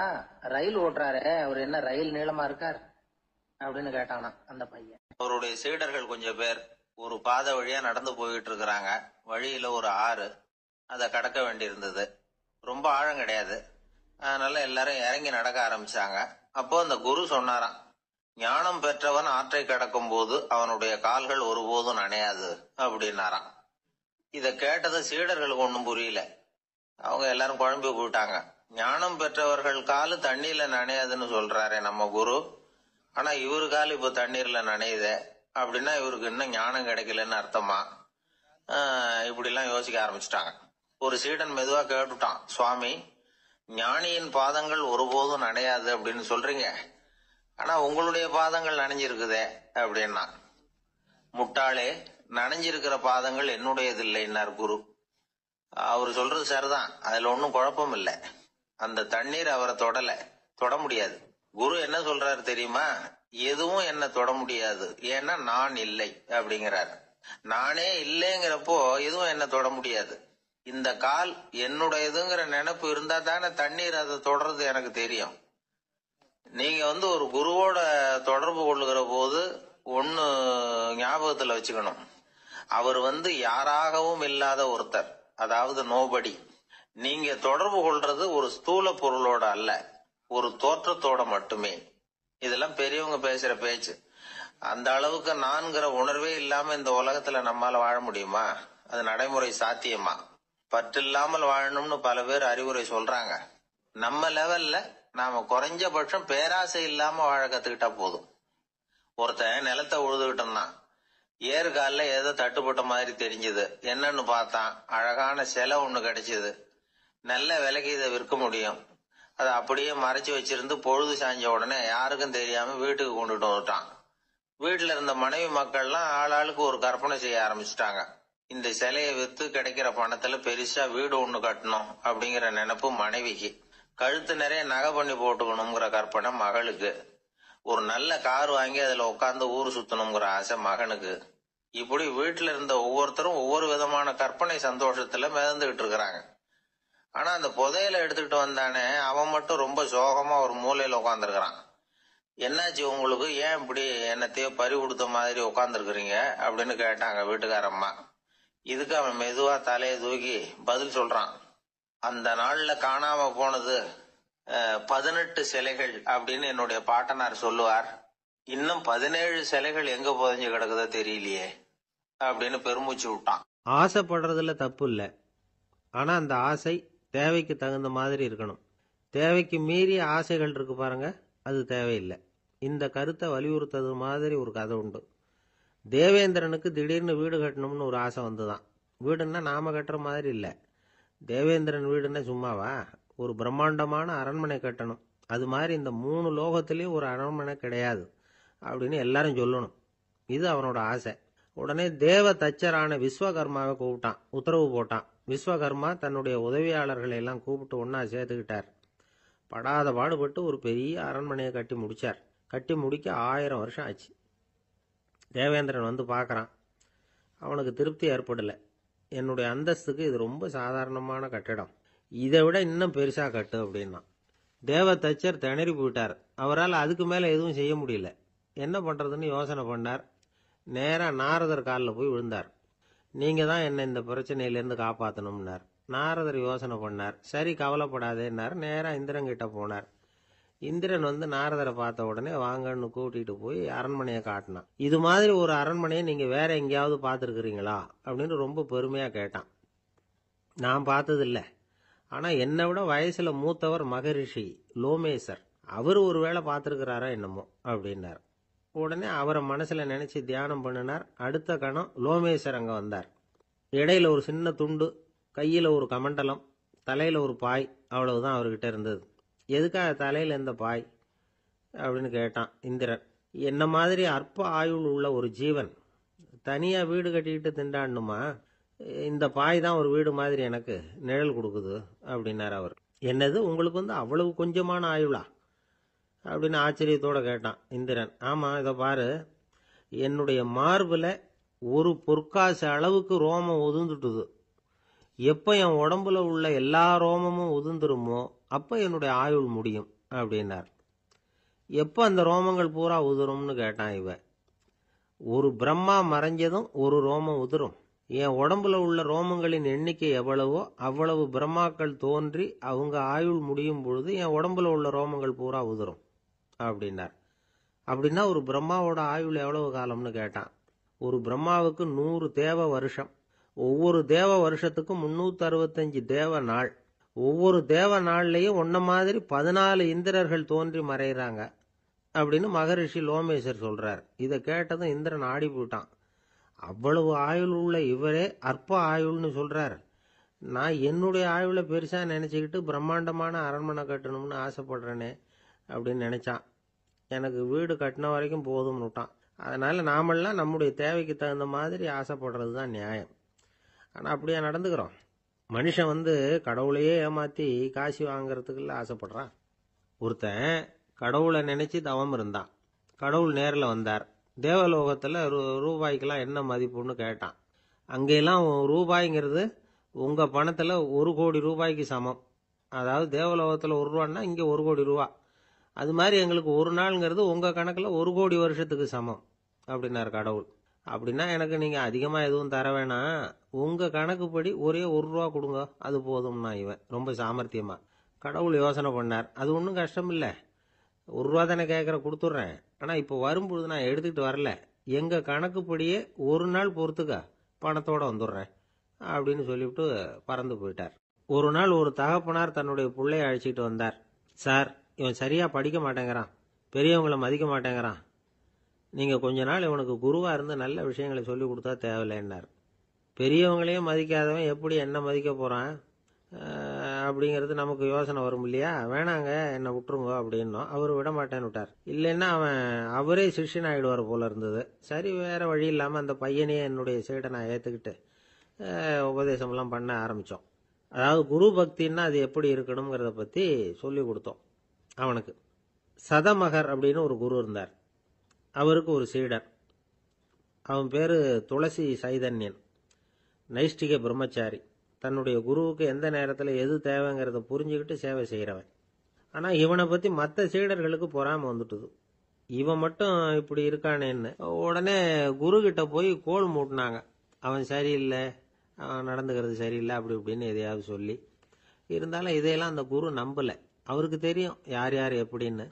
ரயில் ஓட்டுறாரு, அவர் என்ன ரயில் நீளமா இருக்கார் அப்படின்னு கேட்டானா அந்த பையன். அவருடைய சீடர்கள் கொஞ்சம் பேர் ஒரு பாதை வழியா நடந்து போயிட்டு இருக்கிறாங்க. வழியில ஒரு ஆறு, அதை கடக்க வேண்டியிருந்தது. ரொம்ப ஆழம் கிடையாது. அதனால எல்லாரும் இறங்கி நடக்க ஆரம்பிச்சாங்க. அப்போ அந்த குரு சொன்னாராம், ஞானம் பெற்றவன் ஆற்றை கடக்கும் போது அவனுடைய கால்கள் ஒருபோதும் நனையாது அப்படின்னாராம். இத கேட்டது சீடர்களுக்கு ஒன்றும் புரியல. அவங்க எல்லாரும் குழம்பி போயிட்டாங்க. ஞானம் பெற்றவர்கள் காலு தண்ணீர்ல நனையாதுன்னு சொல்றாரே நம்ம குரு, ஆனா இவரு கால் இப்ப தண்ணீர்ல நனையுதே அப்படின்னா இவருக்கு இன்னும் ஞானம் கிடைக்கலன்னு அர்த்தமா? இப்படி எல்லாம் யோசிக்க ஆரம்பிச்சுட்டாங்க. ஒரு சீடன் மெதுவா கேட்டுட்டான், சுவாமி, ஞானியின் பாதங்கள் ஒருபோதும் நனையாது அப்படின்னு சொல்றீங்க, ஆனா உங்களுடைய பாதங்கள் நனைஞ்சிருக்குதே அப்படின்னா. முட்டாளே, நனைஞ்சிருக்கிற பாதங்கள் என்னுடையது இல்லைன்னார் குரு. அவரு சொல்றது சரிதான், அதுல ஒன்னும் குழப்பம் இல்லை. அந்த தண்ணீர் அவரை தொட முடியாது. குரு என்ன சொல்றாரு தெரியுமா? எதுவும் என்ன தொட முடியாது, ஏன்னா நான் இல்லை அப்படிங்கிறாரு. நானே இல்லைங்கிறப்போ எதுவும் என்ன தொட முடியாது. இந்த கால் என்னுடையதுங்கிற நினைப்பு இருந்தா தானே தண்ணீர் அதை தொடர்றது எனக்கு தெரியும். நீங்க ஒரு குருவோட தொடர்பு கொள்ளுகிற போது ஒன்னு ஞாபகத்துல வச்சுக்கணும். அவர் யாராகவும் இல்லாத ஒருத்தர், அதாவது நோபடி. நீங்க தொடர்பு கொள்றது ஒரு ஸ்தூல பொருளோட அல்ல, ஒரு தோற்றத்தோட மட்டுமே. இதெல்லாம் பெரியவங்க பேசுற பேச்சு. அந்த அளவுக்கு நான்கிற உணர்வே இல்லாம இந்த உலகத்துல நம்மால வாழ முடியுமா? அது நடைமுறை சாத்தியமா? பற்றில்லாமல் வாழணும்னு பல பேர் அறிவுரை சொல்றாங்க. நம்ம லெவல்ல நாம குறைஞ்சபட்சம் பேராசை இல்லாம வாழ கத்துக்கிட்டா போதும். ஒருத்தன் நிலத்தை உழுதுகிட்டோம்னா ஏறுகால ஏதோ தட்டுப்பட்ட மாதிரி தெரிஞ்சது. என்னன்னு பார்த்தான், அழகான சிலை ஒண்ணு கிடைச்சது. நல்ல விலைக்கு இதை விற்க முடியும். அதை அப்படியே மறைச்சு வச்சிருந்து பொழுது சாய்ஞ்ச உடனே யாருக்கும் தெரியாம வீட்டுக்கு கொண்டுட்டு வந்துட்டான். வீட்டுல இருந்த மனைவி மக்கள்லாம் ஆளாளுக்கு ஒரு கற்பனை செய்ய ஆரம்பிச்சுட்டாங்க. இந்த சிலையை வித்து கிடைக்கிற பணத்துல பெருசா வீடு ஒண்ணு கட்டணும் அப்படிங்கிற நினைப்பு மனைவிக்கு. கழுத்து நிறைய நகை பண்ணி போட்டுக்கணுங்கிற கற்பனை மகளுக்கு. ஒரு நல்ல கார் வாங்கி அதுல உட்காந்து ஊர் சுத்தணுங்கிற ஆசை மகனுக்கு. இப்படி வீட்டுல இருந்த ஒவ்வொருத்தரும் ஒவ்வொரு விதமான கற்பனை சந்தோஷத்துல மிதந்துகிட்டு இருக்கிறாங்க. ஆனா அந்த புதையலை எடுத்துக்கிட்டு வந்தானே, அவன் மட்டும் ரொம்ப சோகமா ஒரு மூலையில உட்காந்துருக்கிறான். என்னாச்சு உங்களுக்கு, ஏன் இப்படி என்னத்தையோ பறி கொடுத்த மாதிரி உட்காந்துருக்குறீங்க அப்படின்னு கேட்டாங்க வீட்டுக்காரம்மா. இதுக்கு அவன் மெதுவா தலையை தூக்கி பதில் சொல்றான். அந்த நாள்ல காணாம போனது 18 சிலைகள் அப்படின்னு என்னுடைய பாட்டனார் சொல்லுவார். இன்னும் 17 சிலைகள் எங்க புதைஞ்சு கிடக்குதோ தெரியலையே அப்படின்னு பெருமூச்சு விட்டான். ஆசைப்படுறதுல தப்பு இல்லை, ஆனா அந்த ஆசை தேவைக்கு தகுந்த மாதிரி இருக்கணும். தேவைக்கு மீறிய ஆசைகள் இருக்கு பாருங்க, அது தேவையில்லை. இந்த கருத்தை வலியுறுத்தது மாதிரி ஒரு கதை உண்டு. தேவேந்திரனுக்கு திடீர்னு வீடு கட்டணும்னு ஒரு ஆசை வந்துதான். வீடுன்னா நாம கட்டுற மாதிரி இல்லை. தேவேந்திரன் வீடுன்னா சும்மாவா? ஒரு பிரம்மாண்டமான அரண்மனை கட்டணும். அது மாதிரி இந்த 3 லோகத்திலையும் ஒரு அரண்மனை கிடையாது அப்படின்னு எல்லாரும் சொல்லணும். இது அவனோட ஆசை. உடனே தேவ தச்சரான விஸ்வகர்மாவை கூப்பிட்டான், உத்தரவு போட்டான். விஸ்வகர்மா தன்னுடைய உதவியாளர்களை எல்லாம் கூப்பிட்டு ஒன்னா சேர்த்துக்கிட்டார். படாத பாடுபட்டு ஒரு பெரிய அரண்மனையை கட்டி முடிச்சார். கட்டி முடிக்க 1000 வருஷம் ஆச்சு. தேவேந்திரன் பார்க்கறான். அவனுக்கு திருப்தி ஏற்படலை. என்னுடைய அந்தஸ்துக்கு இது ரொம்ப சாதாரணமான கட்டிடம், இதை விட இன்னும் பெருசா கட்டு அப்படின்னா. தேவ தச்சர் திணறி போயிட்டார். அவரால் அதுக்கு மேல எதுவும் செய்ய முடியல. என்ன பண்றதுன்னு யோசனை பண்ணார். நேரா நாரதர் காலில் போய் விழுந்தார். நீங்க தான் என்ன இந்த பிரச்சனையிலேருந்து காப்பாற்றணும்னார். நாரதர் யோசனை பண்ணார். சரி கவலைப்படாதேன்னார். நேரா இந்திரன் கிட்ட போனார். இந்திரன் நாரதரை பார்த்த உடனே வாங்கன்னு கூட்டிட்டு போய் அரண்மனையை காட்டினான். இது மாதிரி ஒரு அரண்மனையை நீங்க வேற எங்கேயாவது பார்த்துருக்கிறீங்களா அப்படின்னு ரொம்ப பெருமையா கேட்டான். நான் பார்த்ததில்ல, ஆனா என்னை விட வயசுல மூத்தவர் மகரிஷி லோமேசர், அவர் ஒரு வேளை பார்த்துருக்கிறாரா என்னமோ அப்படின்னார். உடனே அவரை மனசுல நினைச்சு தியானம் பண்ணினார். அடுத்த கணம் லோமேசர் அங்க வந்தார். இடையில ஒரு சின்ன துண்டு, கையில ஒரு கமண்டலம், தலையில ஒரு பாய், அவ்வளவுதான் அவர்கிட்ட இருந்தது. எதுக்காக தலையில இந்த பாய் அப்படின்னு கேட்டான் இந்திரன். என்ன மாதிரி அற்ப ஆயுள் உள்ள ஒரு ஜீவன் தனியா வீடு கட்டிக்கிட்டு திண்டாடணுமா? இந்த பாய் தான் ஒரு வீடு மாதிரி எனக்கு நிழல் கொடுக்குது அப்படின்னார் அவர். என்னது, உங்களுக்கு அவ்வளவு கொஞ்சமான ஆயுளா அப்படின்னு ஆச்சரியத்தோட கேட்டான் இந்திரன். ஆமா, இதை பாரு, என்னுடைய மார்புல ஒரு பொற்காசு அளவுக்கு ரோமம் உதிர்ந்துட்டுது. எப்ப என் உடம்புல உள்ள எல்லா ரோமமும் உதிர்ந்துருமோ அப்ப என்னுடைய ஆயுள் முடியும் அப்படின்னார். எப்ப அந்த ரோமங்கள் பூரா உதிரும்னு கேட்டான் இவன். ஒரு பிரம்மா மறைஞ்சதும் ஒரு ரோமம் உதிரும். என் உடம்புல உள்ள ரோமங்களின் எண்ணிக்கை எவ்வளவோ அவ்வளவு பிரம்மாக்கள் தோன்றி அவங்க ஆயுள் முடியும் பொழுது என் உடம்புல உள்ள ரோமங்கள் பூரா உதிரும் அப்படின்னார். அப்படின்னா ஒரு பிரம்மாவோட ஆயுள் எவ்வளவு காலம்னு கேட்டான். ஒரு பிரம்மாவுக்கு 100 தேவ வருஷம். ஒவ்வொரு தேவ வருஷத்துக்கும் 365 தேவ நாள். ஒவ்வொரு தேவ நாள்லயும் ஒன்ன மாதிரி 14 இந்திரர்கள் தோன்றி மறைகிறாங்க அப்படின்னு மகரிஷி லோமேசர் சொல்றார். இதை கேட்டதும் இந்திரன் ஆடி போயிட்டான். அவ்வளவு ஆயுள் உள்ள இவரே அற்ப ஆயுள்னு சொல்றார். நான் என்னுடைய ஆயுளை பெருசா நினைச்சுக்கிட்டு பிரம்மாண்டமான அரண்மனை கட்டணும்னு ஆசைப்படுறேனே அப்படின்னு நினைச்சான். எனக்கு வீடு கட்டின வரைக்கும் போதும்னு விட்டான். அதனால நாமெல்லாம் நம்முடைய தேவைக்கு தகுந்த மாதிரி ஆசைப்படுறது தான் நியாயம். ஆனா அப்படியே நடந்துக்கிறோம். மனுஷன் கடவுளையே ஏமாத்தி காசு வாங்கறதுக்குள்ள ஆசைப்படுறான். ஒருத்தன் கடவுளை நினைச்சு தவம் இருந்தான். கடவுள் நேரில் வந்தார். தேவலோகத்தில் ரூபாய்க்கெல்லாம் என்ன மதிப்புன்னு கேட்டான். அங்கெல்லாம் ரூபாய்ங்கிறது உங்க பணத்தில் 1,00,00,000 ரூபாய்க்கு சமம். அதாவது தேவலோகத்தில் 1 ரூபான்னா இங்கே 1,00,00,000 ரூபா. அது மாதிரி எங்களுக்கு ஒரு நாளுங்கிறது உங்க கணக்கில் 1,00,00,000 வருஷத்துக்கு சமம் அப்படின்னார் கடவுள். அப்படின்னா எனக்கு நீங்க அதிகமா எதுவும் தர வேணாம், உங்க கணக்குப்படி ஒரே 1 ரூபா கொடுங்க, அது போதும்னா இவன் ரொம்ப சாமர்த்தியமா. கடவுள் யோசனை பண்ணார். அது ஒன்றும் கஷ்டம் இல்லை, 1 ரூபா தானே கேட்குற, கொடுத்துட்றேன். ஆனால் இப்போ வரும்பொழுது நான் எடுத்துக்கிட்டு வரல, எங்க கணக்குப்படியே 1 நாள் பொறுத்துக்க பணத்தோட வந்துடுறேன் அப்படின்னு சொல்லிவிட்டு பறந்து போயிட்டார். ஒரு நாள் ஒரு தகப்பனார் தன்னுடைய பிள்ளைய அழைச்சிட்டு வந்தார். சார், இவன் சரியா படிக்க மாட்டேங்கிறான், பெரியவங்களை மதிக்க மாட்டேங்கிறான், நீங்க கொஞ்ச நாள் இவனுக்கு குருவா இருந்து நல்ல விஷயங்களை சொல்லி கொடுத்தா தேவையில்லைன்னார். பெரியவங்களையும் மதிக்காதவன் எப்படி என்ன மதிக்க போறான் அப்படிங்கிறது நமக்கு யோசனை வரும் இல்லையா? வேணாங்க, என்னை விட்டுருங்க அப்படின்னோம். அவர் விட மாட்டேன்னு விட்டார். இல்லைன்னா அவரே சிஷ்யன் ஆகிடுவார் போல இருந்தது. சரி, வேற வழி இல்லாமல் அந்த பையனையே என்னுடைய சைடை நான் ஏற்றுக்கிட்டு உபதேசம்லாம் பண்ண ஆரம்பித்தோம். அதாவது குரு பக்தின்னா அது எப்படி இருக்கணுங்கிறத பற்றி சொல்லி கொடுத்தோம் அவனுக்கு. சதமகர் அப்படின்னு ஒரு குரு இருந்தார். அவருக்கு ஒரு சீடர். அவன் பேரு துளசி சைதன்யன், நைஷ்டிக பிரம்மச்சாரி. தன்னுடைய குருவுக்கு எந்த நேரத்தில் எது தேவைங்கிறத புரிஞ்சுக்கிட்டு சேவை செய்கிறவன். ஆனால் இவனை பற்றி மற்ற சீடர்களுக்கு பொறாமை வந்துட்டுது. இவன் மட்டும் இப்படி இருக்கானேன்னு உடனே குரு கிட்ட போய் கோல் மூட்டினாங்க. அவன் சரியில்லை, அவன் நடந்துக்கிறது சரியில்லை, அப்படி இப்படின்னு எதையாவது சொல்லி. இருந்தாலும் இதையெல்லாம் அந்த குரு நம்பலை. அவருக்கு தெரியும் யார் யார் எப்படின்னு.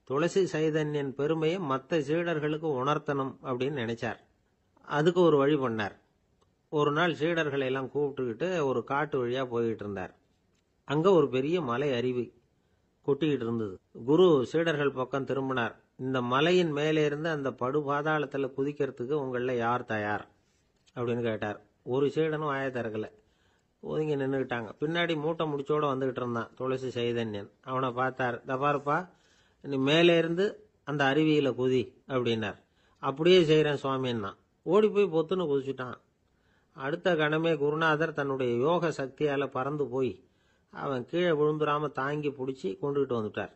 துளசி சைதன்யன் பெருமையை மற்ற சீடர்களுக்கு உணர்த்தணும் அப்படின்னு நினைச்சார். அதுக்கு ஒரு வழி பண்ணார். ஒரு நாள் சீடர்களை எல்லாம் கூப்பிட்டுக்கிட்டு ஒரு காட்டு வழியா போய்கிட்டு இருந்தார். அங்க ஒரு பெரிய மலை அருவி கொட்டிக்கிட்டு இருந்தது. குரு சீடர்கள் பக்கம் திரும்பினார். இந்த மலையின் மேலே இருந்து அந்த படு பாதாளத்தில் குதிக்கிறதுக்கு உங்கள யார் தயார் அப்படின்னு கேட்டார். ஒரு சீடனும் வாயை திறக்கல, ஒதுங்கி நின்றுக்கிட்டாங்க. பின்னாடி மூட்டை முடிச்சோட வந்துகிட்டு இருந்தான் துளசி சைதன்யன். அவனை பார்த்தார். தபாருப்பா, நீ மேலே இருந்து அந்த அருவியில குதி அப்படின்னார். அப்படியே செய்கிறேன் சுவாமின்னா ஓடி போய் பொத்துன்னு குதிச்சுட்டான். அடுத்த கணமே குருநாதர் தன்னுடைய யோக சக்தியால பறந்து போய் அவன் கீழே விழுந்துடாம தாங்கி பிடிச்சி கொண்டுகிட்டு வந்துட்டார்.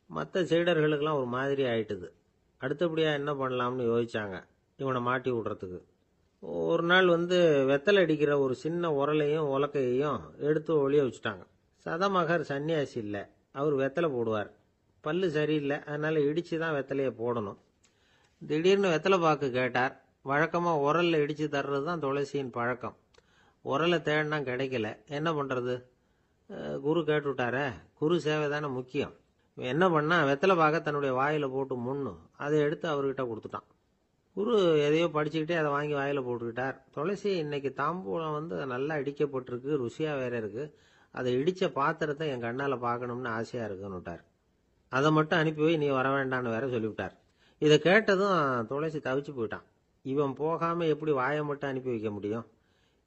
மற்ற சீடர்களுக்கெல்லாம் ஒரு மாதிரி ஆயிட்டுது. அடுத்தபடியா என்ன பண்ணலாம்னு யோசிச்சாங்க இவனை மாட்டி விடுறதுக்கு. ஒரு நாள் வெத்தலை அடிக்கிற ஒரு சின்ன உரலையும் உலக்கையையும் எடுத்து ஒளிய வச்சுட்டாங்க. சதமகர் சன்னியாசி இல்லை, அவர் வெத்தலை போடுவார். பல்லு சரியில்லை, அதனால இடிச்சு தான் வெத்தலையை போடணும். திடீர்னு வெத்தலை பாக்கு கேட்டார். வழக்கமாக உரலில் இடித்து தர்றது தான் துளசியின் பழக்கம். உரலை தேடினா கிடைக்கல, என்ன பண்ணுறது? குரு கேட்டுவிட்டாரே, குரு சேவை தானே முக்கியம். என்ன பண்ணா, வெத்தலை பாக்க தன்னுடைய வாயில் போட்டு முன்னு அதை எடுத்து அவர்கிட்ட கொடுத்துட்டான். குரு எதையோ படிச்சுக்கிட்டே அதை வாங்கி வாயில் போட்டுக்கிட்டார். துளசி, இன்னைக்கு தாம்பூலம் நல்லா இடிக்கப்பட்டிருக்கு, ருசியாக வேற இருக்கு, அதை இடித்த பாத்திரத்தை என் கண்ணால் பார்க்கணும்னு ஆசையாக இருக்குன்னு விட்டார். அதை மட்டும் அனுப்பி போய் நீ வர வேண்டான்னு வேற சொல்லிவிட்டார். இதை கேட்டதும் துளசி தவிச்சு போயிட்டான். இவன் போகாம எப்படி வாயை மட்டும் அனுப்பி வைக்க முடியும்?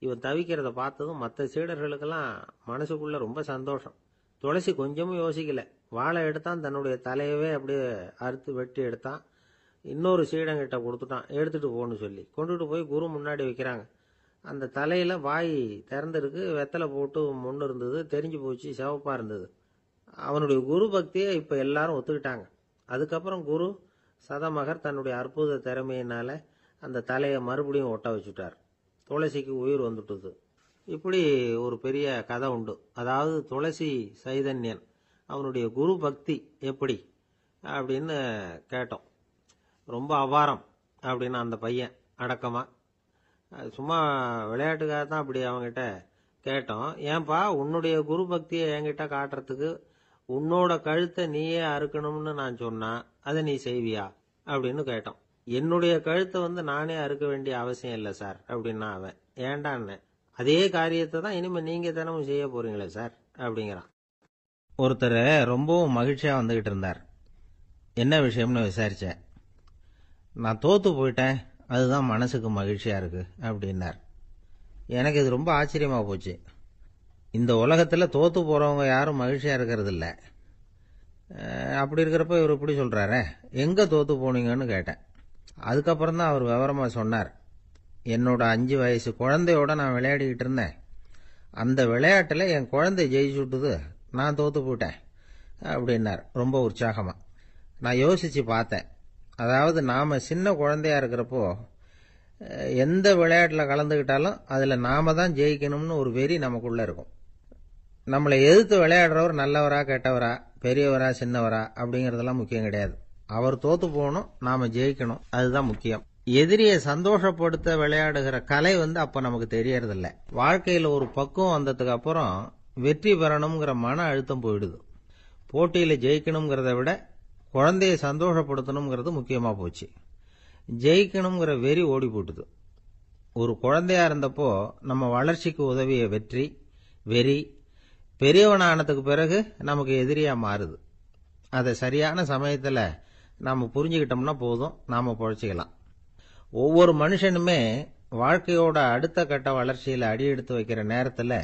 இவன் தவிக்கிறத பார்த்ததும் மற்ற சீடர்களுக்கெல்லாம் மனசுக்குள்ள ரொம்ப சந்தோஷம். துளசி கொஞ்சமும் யோசிக்கல, வாழை எடுத்தான், தன்னுடைய தலையவே அப்படியே அறுத்து வெட்டி எடுத்தான். இன்னொரு சீடங்கிட்ட கொடுத்துட்டான், எடுத்துட்டு போன்னு சொல்லி. கொண்டுட்டு போய் குரு முன்னாடி வைக்கிறாங்க. அந்த தலையில வாய் திறந்திருக்கு, வெத்தலை போட்டு முன்னு இருந்தது, தெரிஞ்சு போச்சு, சிவப்பா இருந்தது. அவனுடைய குரு பக்தியை இப்ப எல்லாரும் ஒத்துக்கிட்டாங்க. அதுக்கப்புறம் குரு சதமகர் தன்னுடைய அற்புத திறமையினால அந்த தலையை மறுபடியும் ஒட்ட வச்சுட்டார். துளசிக்கு உயிர் வந்துட்டுது. இப்படி ஒரு பெரிய கதை உண்டு. அதாவது துளசி சைதன்யன் அவனுடைய குரு பக்தி எப்படி அப்படின்னு கேட்டோம். ரொம்ப அபாரம் அப்படின்னு அந்த பையன் அடக்கமா, சும்மா விளையாட்டுக்காக தான் அப்படி அவங்ககிட்ட கேட்டோம். ஏன்பா, உன்னுடைய குரு பக்தியை என்கிட்ட காட்டுறதுக்கு உன்னோட கழுத்தை நீயே அறுக்கணும்னு நான் சொன்னா அதை நீ செய்வியா அப்படின்னு கேட்டோம். என்னுடைய கழுத்தை நானே அறுக்க வேண்டிய அவசியம் இல்லை சார் அப்படின்னா அவன். ஏண்டான்னு, அதே காரியத்தை தான் இனிமே நீங்க தினமும் செய்ய போறீங்களே சார் அப்படிங்கிறான். ஒருத்தர் ரொம்பவும் மகிழ்ச்சியா வந்துகிட்டு இருந்தார். என்ன விஷயம்னு விசாரிச்சேன். நான் தோத்து போயிட்டேன், அதுதான் மனசுக்கு மகிழ்ச்சியா இருக்கு அப்படின்னார். எனக்கு இது ரொம்ப ஆச்சரியமா போச்சு. இந்த உலகத்துல தோத்து போறவங்க யாரும் மகிழ்ச்சியா இருக்கிறது இல்ல. அப்படி இருக்கிறப்ப இவர் இப்படி சொல்றாரு, எங்க தோத்து போனீங்கன்னு கேட்டேன். அதுக்கப்புறம் தான் அவர் விவரமா சொன்னார். என்னோட 5 வயசு குழந்தையோட நான் விளையாடிக்கிட்டு இருந்தேன். அந்த விளையாட்டில் என் குழந்தை ஜெயிச்சுட்டுது, நான் தோத்து போயிட்டேன் அப்படின்னார் ரொம்ப உற்சாகமாக. நான் யோசித்து பார்த்தேன். அதாவது நாம் சின்ன குழந்தையா இருக்கிறப்போ எந்த விளையாட்டில் கலந்துக்கிட்டாலும் அதில் நாம தான் ஜெயிக்கணும்னு ஒரு வெறி நமக்குள்ளே இருக்கும். நம்மளை எதிர்த்து விளையாடுறவர் நல்லவரா கெட்டவரா, பெரியவரா சின்னவரா அப்படிங்கிறதெல்லாம் முக்கியம் கிடையாது. அவர் தோத்து போகணும், நாம ஜெயிக்கணும், அதுதான் முக்கியம். எதிரியை சந்தோஷப்படுத்த விளையாடுகிற கலை அப்ப நமக்கு தெரியறதில்ல. வாழ்க்கையில் ஒரு பக்குவம் வந்ததுக்கு அப்புறம் வெற்றி பெறணுங்கிற மன அழுத்தம் போயிடுது. போட்டியில் ஜெயிக்கணுங்கிறத விட குழந்தையை சந்தோஷப்படுத்தணுங்கிறது முக்கியமாக போச்சு. ஜெயிக்கணுங்கிற வெறி ஓடி போட்டுது. ஒரு குழந்தையா இருந்தப்போ நம்ம வளர்ச்சிக்கு உதவிய வெறி பெரியவனானதுக்கு பிறகு நமக்கு எதிரியா மாறுது. அதை சரியான சமயத்தில் நாம் புரிஞ்சுக்கிட்டோம்னா போதும், நாம் பொழைச்சிக்கலாம். ஒவ்வொரு மனுஷனுமே வாழ்க்கையோட அடுத்த கட்ட வளர்ச்சியில் அடி எடுத்து வைக்கிற நேரத்தில்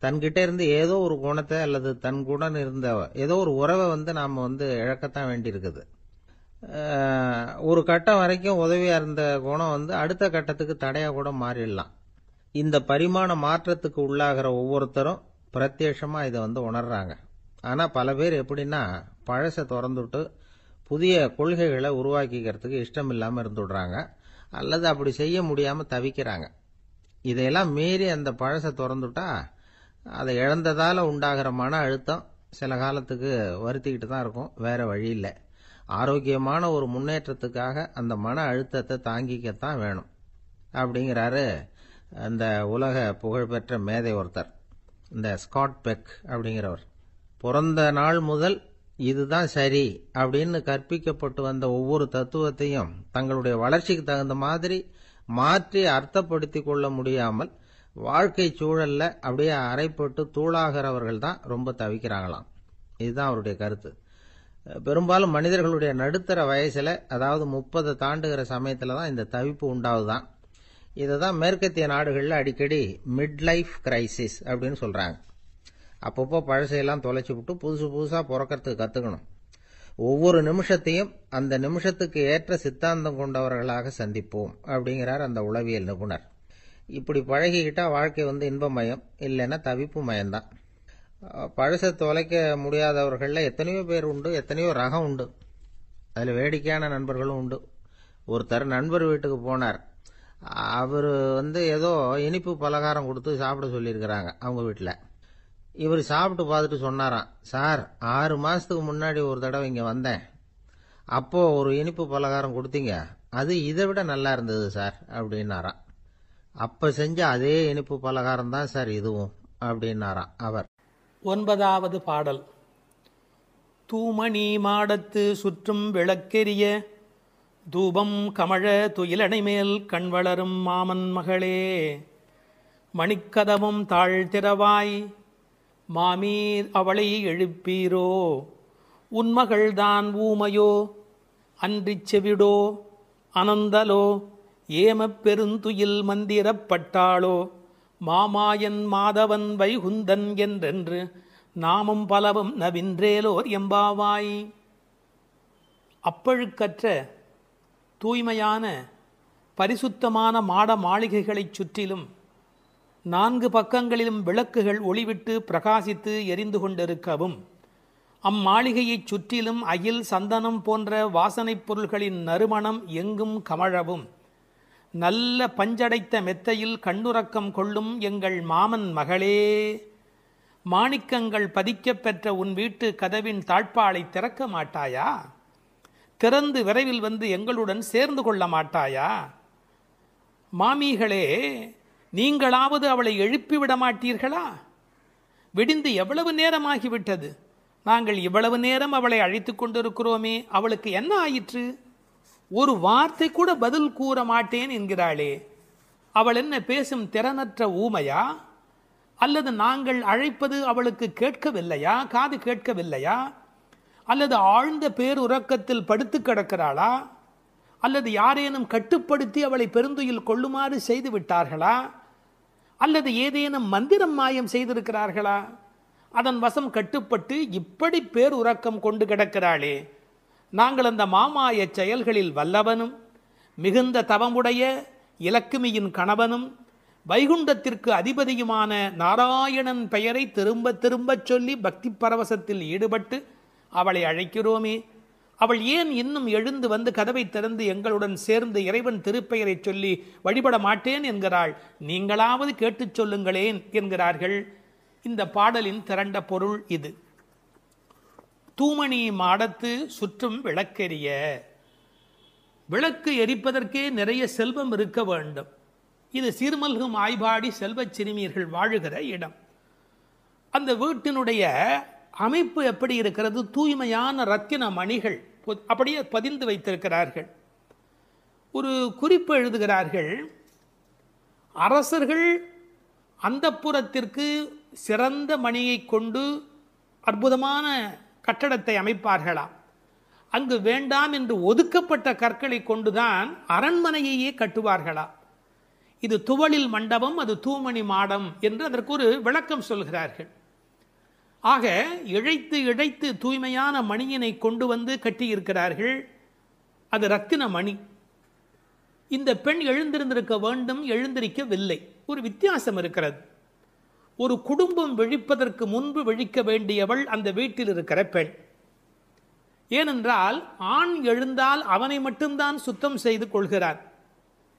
தன்கிட்ட இருந்து ஏதோ ஒரு குணத்தை அல்லது தன் குணம் இருந்த ஏதோ ஒரு உறவை நாம் இழக்கத்தான் வேண்டியிருக்குது. ஒரு கட்டம் வரைக்கும் உதவியா இருந்த குணம் அடுத்த கட்டத்துக்கு தடையா கூட மாறிடலாம். இந்த பரிமாண மாற்றத்துக்கு உள்ளாகிற ஒவ்வொருத்தரும் பிரத்யட்சமா இதை உணர்றாங்க. ஆனா பல பேர் எப்படின்னா பழசை திறந்துட்டு புதிய கொள்கைகளை உருவாக்கிக்கிறதுக்கு இஷ்டம் இல்லாம இருந்துடுறாங்க, அல்லது அப்படி செய்ய முடியாம தவிக்கிறாங்க. இதையெல்லாம் மீறி அந்த பழசை திறந்துட்டா அதை இழந்ததால உண்டாகிற மன அழுத்தம் சில காலத்துக்கு வருத்திக்கிட்டு தான் இருக்கும், வேற வழி இல்லை. ஆரோக்கியமான ஒரு முன்னேற்றத்துக்காக அந்த மன அழுத்தத்தை தாங்கிக்கத்தான் வேணும் அப்படிங்கிறாரு அந்த உலக புகழ்பெற்ற மேதை ஒருத்தர், இந்த ஸ்காட் பெக் அப்படிங்கிறவர். பிறந்த நாள் முதல் இதுதான் சரி அப்படின்னு கற்பிக்கப்பட்டு வந்த ஒவ்வொரு தத்துவத்தையும் தங்களுடைய வளர்ச்சிக்கு தகுந்த மாதிரி மாற்றி அர்த்தப்படுத்தி கொள்ள முடியாமல் வாழ்க்கை சூழல்ல அப்படியே அரைப்பட்டு தூளாகிறவர்கள் தான் ரொம்ப தவிக்கிறாங்களாம். இதுதான் அவருடைய கருத்து. பெரும்பாலும் மனிதர்களுடைய நடுத்தர வயசுல, அதாவது 30 தாண்டுகிற சமயத்துல தான் இந்த தவிப்பு உண்டாவுதான். இதை தான் மேற்கத்திய நாடுகளில் அடிக்கடி மிட் லைஃப் கிரைசிஸ் அப்படின்னு சொல்றாங்க. அப்பப்போ பழசையெல்லாம் தொலைச்சி விட்டு புதுசா பிறக்கிறதுக்கு கத்துக்கணும். ஒவ்வொரு நிமிஷத்தையும் அந்த நிமிஷத்துக்கு ஏற்ற சித்தாந்தம் கொண்டவர்களாக சந்திப்போம் அப்படிங்கிறார் அந்த உளவியல் நிபுணர். இப்படி பழகிக்கிட்டா வாழ்க்கை இன்பமயம், இல்லைன்னா தவிப்பு மயம்தான். பழசை தொலைக்க முடியாதவர்களில் எத்தனையோ பேர் உண்டு, எத்தனையோ ரகம் உண்டு. அதில் வேடிக்கையான நண்பர்களும் உண்டு. ஒருத்தர் நண்பர் வீட்டுக்கு போனார். அவர் ஏதோ இனிப்பு பலகாரம் கொடுத்து சாப்பிட சொல்லியிருக்கிறாங்க அவங்க வீட்டில். இவர் சாப்பிட்டு பார்த்துட்டு சொன்னாராம், சார் 6 மாசத்துக்கு முன்னாடி ஒரு தடவை இங்கே வந்தேன், அப்போ ஒரு இனிப்பு பலகாரம் கொடுத்தீங்க, அது இதை விட நல்லா இருந்தது சார் அப்படின்னாராம். அப்ப செஞ்ச அதே இனிப்பு பலகாரம் தான் சார் இதுவும் அப்படின்னாராம் அவர். 9வது பாடல். தூமணி மாடத்து சுற்றும் விளக்கெரிய தூபம் கமழ துயிலணை மேல் கண் வளரும் மாமன் மகளே, மணிக்கதவும் தாழ்த்திரவாய் மாமீர் அவளை எழுப்பீரோ, உன்மகள்தான் ஊமையோ அன்றிச் செவிடோ அனந்தலோ ஏமப் பெருந்துயில் மந்திரப்பட்டாளோ, மாமாயன் மாதவன் வைகுந்தன் என்றென்று நாமும் பலவும் நவின்றேலோர் எம்பாவாய். அப்பழுக்கற்ற தூய்மையான பரிசுத்தமான மாட மாளிகைகளைச் சுற்றிலும் 4 பக்கங்களிலும் விளக்குகள் ஒளிவிட்டு பிரகாசித்து எரிந்து கொண்டிருக்கவும், அம்மாளிகையைச் சுற்றிலும் அயில் சந்தனம் போன்ற வாசனைப் பொருள்களின் நறுமணம் எங்கும் கமழவும், நல்ல பஞ்சடைத்த மெத்தையில் கண்ணுறக்கம் கொள்ளும் எங்கள் மாமன் மகளே, மாணிக்கங்கள் பதிக்கப் பெற்ற உன் வீட்டு கதவின் தாழ்பாளை திறக்க மாட்டாயா? திறந்து விரைவில் எங்களுடன் சேர்ந்து கொள்ள மாட்டாயா? மாமிகளே, நீங்களாவது அவளை எழுப்பிவிட மாட்டீர்களா? விடிந்து எவ்வளவு நேரமாகிவிட்டது, நாங்கள் இவ்வளவு நேரம் அவளை அழைத்து கொண்டிருக்கிறோமே, அவளுக்கு என்ன ஆயிற்று? ஒரு வார்த்தை கூட பதில் கூற மாட்டேன் என்கிறாளே, அவள் என்ன பேசும் திறனற்ற ஊமையா? அல்லது நாங்கள் அழைப்பது அவளுக்கு கேட்கவில்லையா, காது கேட்கவில்லையா? அல்லது ஆழ்ந்த பேருறக்கத்தில் படுத்து கிடக்கிறாளா? அல்லது யாரேனும் கட்டுப்படுத்தி அவளை பெருந்துயில் கொள்ளுமாறு செய்து விட்டார்களா? அல்லது ஏதேனும் மந்திரம் மாயம் செய்திருக்கிறார்களா? அதன் வசம் கட்டுப்பட்டு இப்படி பேருறக்கம் கொண்டு கிடக்கிறாளே, நாங்கள் அந்த மாமாய செயல்களில் வல்லவனும் மிகுந்த தவமுடைய இலக்குமியின் கணவனும் வைகுண்டத்திற்கு அதிபதியுமான நாராயணன் பெயரை திரும்ப திரும்ப சொல்லி பக்தி பரவசத்தில் ஈடுபட்டு அவளை அழைக்கிறோமே, அவள் ஏன் இன்னும் எழுந்து வந்து கதவை திறந்து எங்களுடன் சேர்ந்து இறைவன் திருப்பெயரை சொல்லி வழிபட மாட்டேன் என்கிறாள்? நீங்களாவது கேட்டுச் சொல்லுங்களேன் என்கிறார்கள். இந்த பாடலின் திரண்ட பொருள் இது. தூமணி மாடத்து சுற்றும் விளக்கெரிய. விளக்கு எரிப்பதற்கே நிறைய செல்வம் இருக்க வேண்டும். இது சீர்மல்கும் ஆய்பாடி செல்வச் சிறுமியர்கள் வாழுகிற இடம். அந்த வீட்டினுடைய அமைப்பு எப்படி இருக்கிறது? தூய்மையான ரத்தின மணிகள் அப்படியே பதிந்து வைத்திருக்கிறார்கள். ஒரு குறிப்பு எழுதுகிறார்கள், அரசர்கள் அந்தப்புறத்திற்கு சிறந்த மணியை கொண்டு அற்புதமான கட்டடத்தை அமைப்பார்களாம். அங்கு வேண்டாம் என்று ஒதுக்கப்பட்ட கற்களை கொண்டுதான் அரண்மனையையே கட்டுவார்களாம். இது துவளில் மண்டபம், அது தூமணி மாடம் என்று அதற்கு ஒரு விளக்கம் சொல்கிறார்கள். ஆக இழைத்து இழைத்து தூய்மையான மணியினை கொண்டு வந்து கட்டியிருக்கிறார்கள். அது ரத்தின மணி. இந்த பெண் எழுந்திருந்திருக்க வேண்டும், எழுந்திருக்கவில்லை. ஒரு வித்தியாசம் இருக்கிறது. ஒரு குடும்பம் விழிப்பதற்கு முன்பு விழிக்க வேண்டியவள் அந்த வீட்டில் இருக்கிற பெண். ஏனென்றால் ஆண் எழுந்தால் அவனை மட்டும்தான் சுத்தம் செய்து கொள்கிறான்.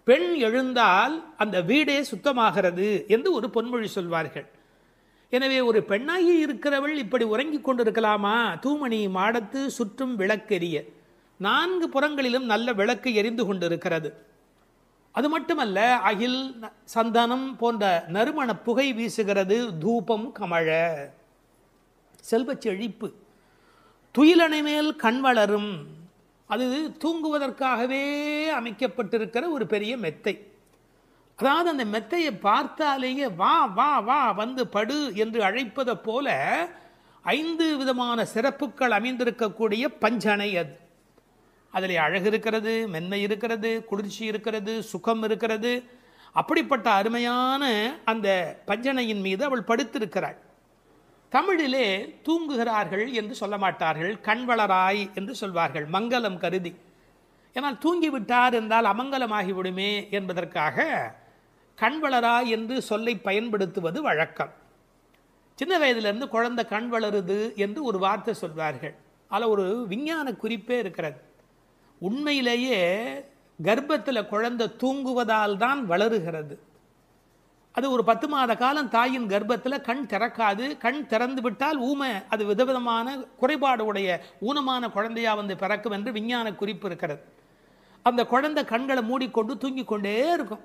பெண் எழுந்தால் அந்த வீடே சுத்தமாகிறது என்று ஒரு பொன்மொழி சொல்வார்கள். எனவே ஒரு பெண்ணாகி இருக்கிறவள் இப்படி உறங்கிக் கொண்டிருக்கலாமா? தூமணி மாடத்து சுற்றும் விளக்கெரிய. 4 புறங்களிலும் நல்ல விளக்கு எரிந்து கொண்டிருக்கிறது. அது மட்டுமல்ல, அகில் சந்தனம் போன்ற நறுமண புகை வீசுகிறது. தூபம் கமழ. செல்வச் செழிப்பு. துயிலணை மேல் கண் வளரும். அது தூங்குவதற்காகவே அமைக்கப்பட்டிருக்கிற ஒரு பெரிய மெத்தை. அதாவது அந்த மெத்தையை பார்த்தாலேயே வா வா வா வந்து படு என்று அழைப்பதை போல 5 விதமான சிறப்புகள் அமைந்திருக்கக்கூடிய பஞ்சனை அது. அதில் அழகு இருக்கிறது, மென்மை இருக்கிறது, குளிர்ச்சி இருக்கிறது, சுகம் இருக்கிறது. அப்படிப்பட்ட அருமையான அந்த பஞ்சனையின் மீது அவள் படுத்திருக்கிறாள். தமிழிலே தூங்குகிறார்கள் என்று சொல்ல மாட்டார்கள், கண்வளராய் என்று சொல்வார்கள், மங்களம் கருதி. ஏன்னால் தூங்கிவிட்டார் என்றால் அமங்கலமாகிவிடுமே என்பதற்காக கண்வளராய் என்று சொல்லை பயன்படுத்துவது வழக்கம். சின்ன வயதிலிருந்து குழந்தை கண் வளருது என்று ஒரு வார்த்தை சொல்வார்கள். அதில் ஒரு விஞ்ஞான குறிப்பே இருக்கிறது. உண்மையிலேயே கர்ப்பத்தில் குழந்தை தூங்குவதால் தான் வளருகிறது. அது ஒரு 10 மாத காலம் தாயின் கர்ப்பத்தில் கண் திறக்காது. கண் திறந்து விட்டால் ஊமை, அது விதவிதமான குறைபாடு உடைய ஊனமான குழந்தையா வந்து பிறக்கும் என்று விஞ்ஞான குறிப்பு இருக்கிறது. அந்த குழந்தை கண்களை மூடிக்கொண்டு தூங்கி கொண்டே இருக்கும்.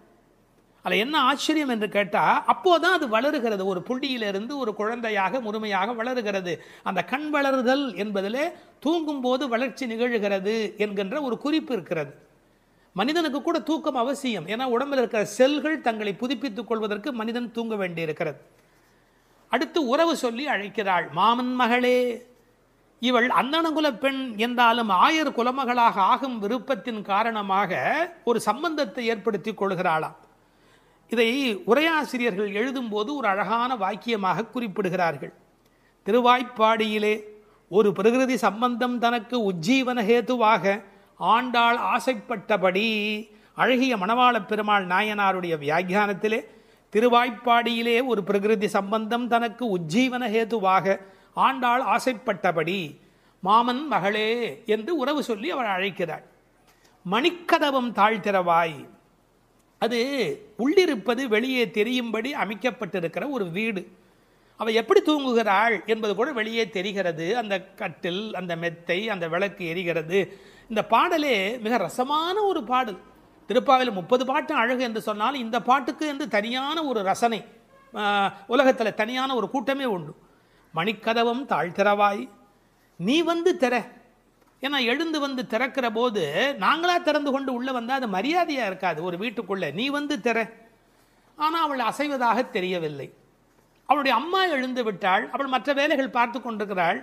அதில் என்ன ஆச்சரியம் என்று கேட்டால், அப்போதான் அது வளருகிறது. ஒரு புள்ளியிலிருந்து ஒரு குழந்தையாக முழுமையாக வளருகிறது. அந்த கண் வளருதல் என்பதிலே தூங்கும் போது வளர்ச்சி நிகழ்கிறது என்கின்ற ஒரு குறிப்பு இருக்கிறது. மனிதனுக்கு கூட தூக்கம் அவசியம். ஏன்னா உடம்பில் இருக்கிற செல்கள் தங்களை புதுப்பித்துக் கொள்வதற்கு மனிதன் தூங்க வேண்டி இருக்கிறது. அடுத்து உறவு சொல்லி அழைக்கிறாள். மாமன் மகளே. இவள் அந்தணகுல பெண் என்றாலும் 1000 குலமகளாக ஆகும் விருப்பத்தின் காரணமாக ஒரு சம்பந்தத்தை ஏற்படுத்தி கொள்கிறாளாம். இதை உரையாசிரியர்கள் எழுதும்போது ஒரு அழகான வாக்கியமாக குறிப்பிடுகிறார்கள். திருவாய்ப்பாடியிலே ஒரு பிரகிருதி சம்பந்தம் தனக்கு உஜ்ஜீவன ஹேதுவாக ஆண்டாள் ஆசைப்பட்டபடி. அழகிய மணவாள பெருமாள் நாயனாருடைய வியாக்கியானத்திலே திருவாய்ப்பாடியிலே ஒரு பிரகிருதி சம்பந்தம் தனக்கு உஜ்ஜீவன ஹேதுவாக ஆண்டாள் ஆசைப்பட்டபடி மாமன் மகளே என்று உறவு சொல்லி அவள் அழைக்கிறாள். மணிக்கதவம் தாழ்த்திரவாய். அது உள்ளிருப்பது வெளியே தெரியும்படி அமைக்கப்பட்டிருக்கிற ஒரு வீடு. அவள் எப்படி தூங்குகிறாள் என்பது கூட வெளியே தெரிகிறது. அந்த கட்டில், அந்த மெத்தை, அந்த விளக்கு எரிகிறது. இந்த பாடலே மிக ரசமான ஒரு பாடல். திருப்பாவையில் 30 பாட்டு அழகு என்று சொன்னால் இந்த பாட்டுக்கு என்று தனியான ஒரு ரசனை உலகத்தில் தனியான ஒரு கூட்டமே உண்டு. மணிக்கதவம் தாழ்த்திரவாய், நீ வந்து திற. ஏன்னா எழுந்து வந்து திறக்கிற போது நாங்களா திறந்து கொண்டு உள்ள வந்தால் அது மரியாதையாக இருக்காது ஒரு வீட்டுக்குள்ளே. நீ வந்து திற. ஆனால் அவள் அசைவதாக தெரியவில்லை. அவளுடைய அம்மா எழுந்து விட்டாள். அவள் மற்ற வேலைகள் பார்த்து கொண்டிருக்கிறாள்.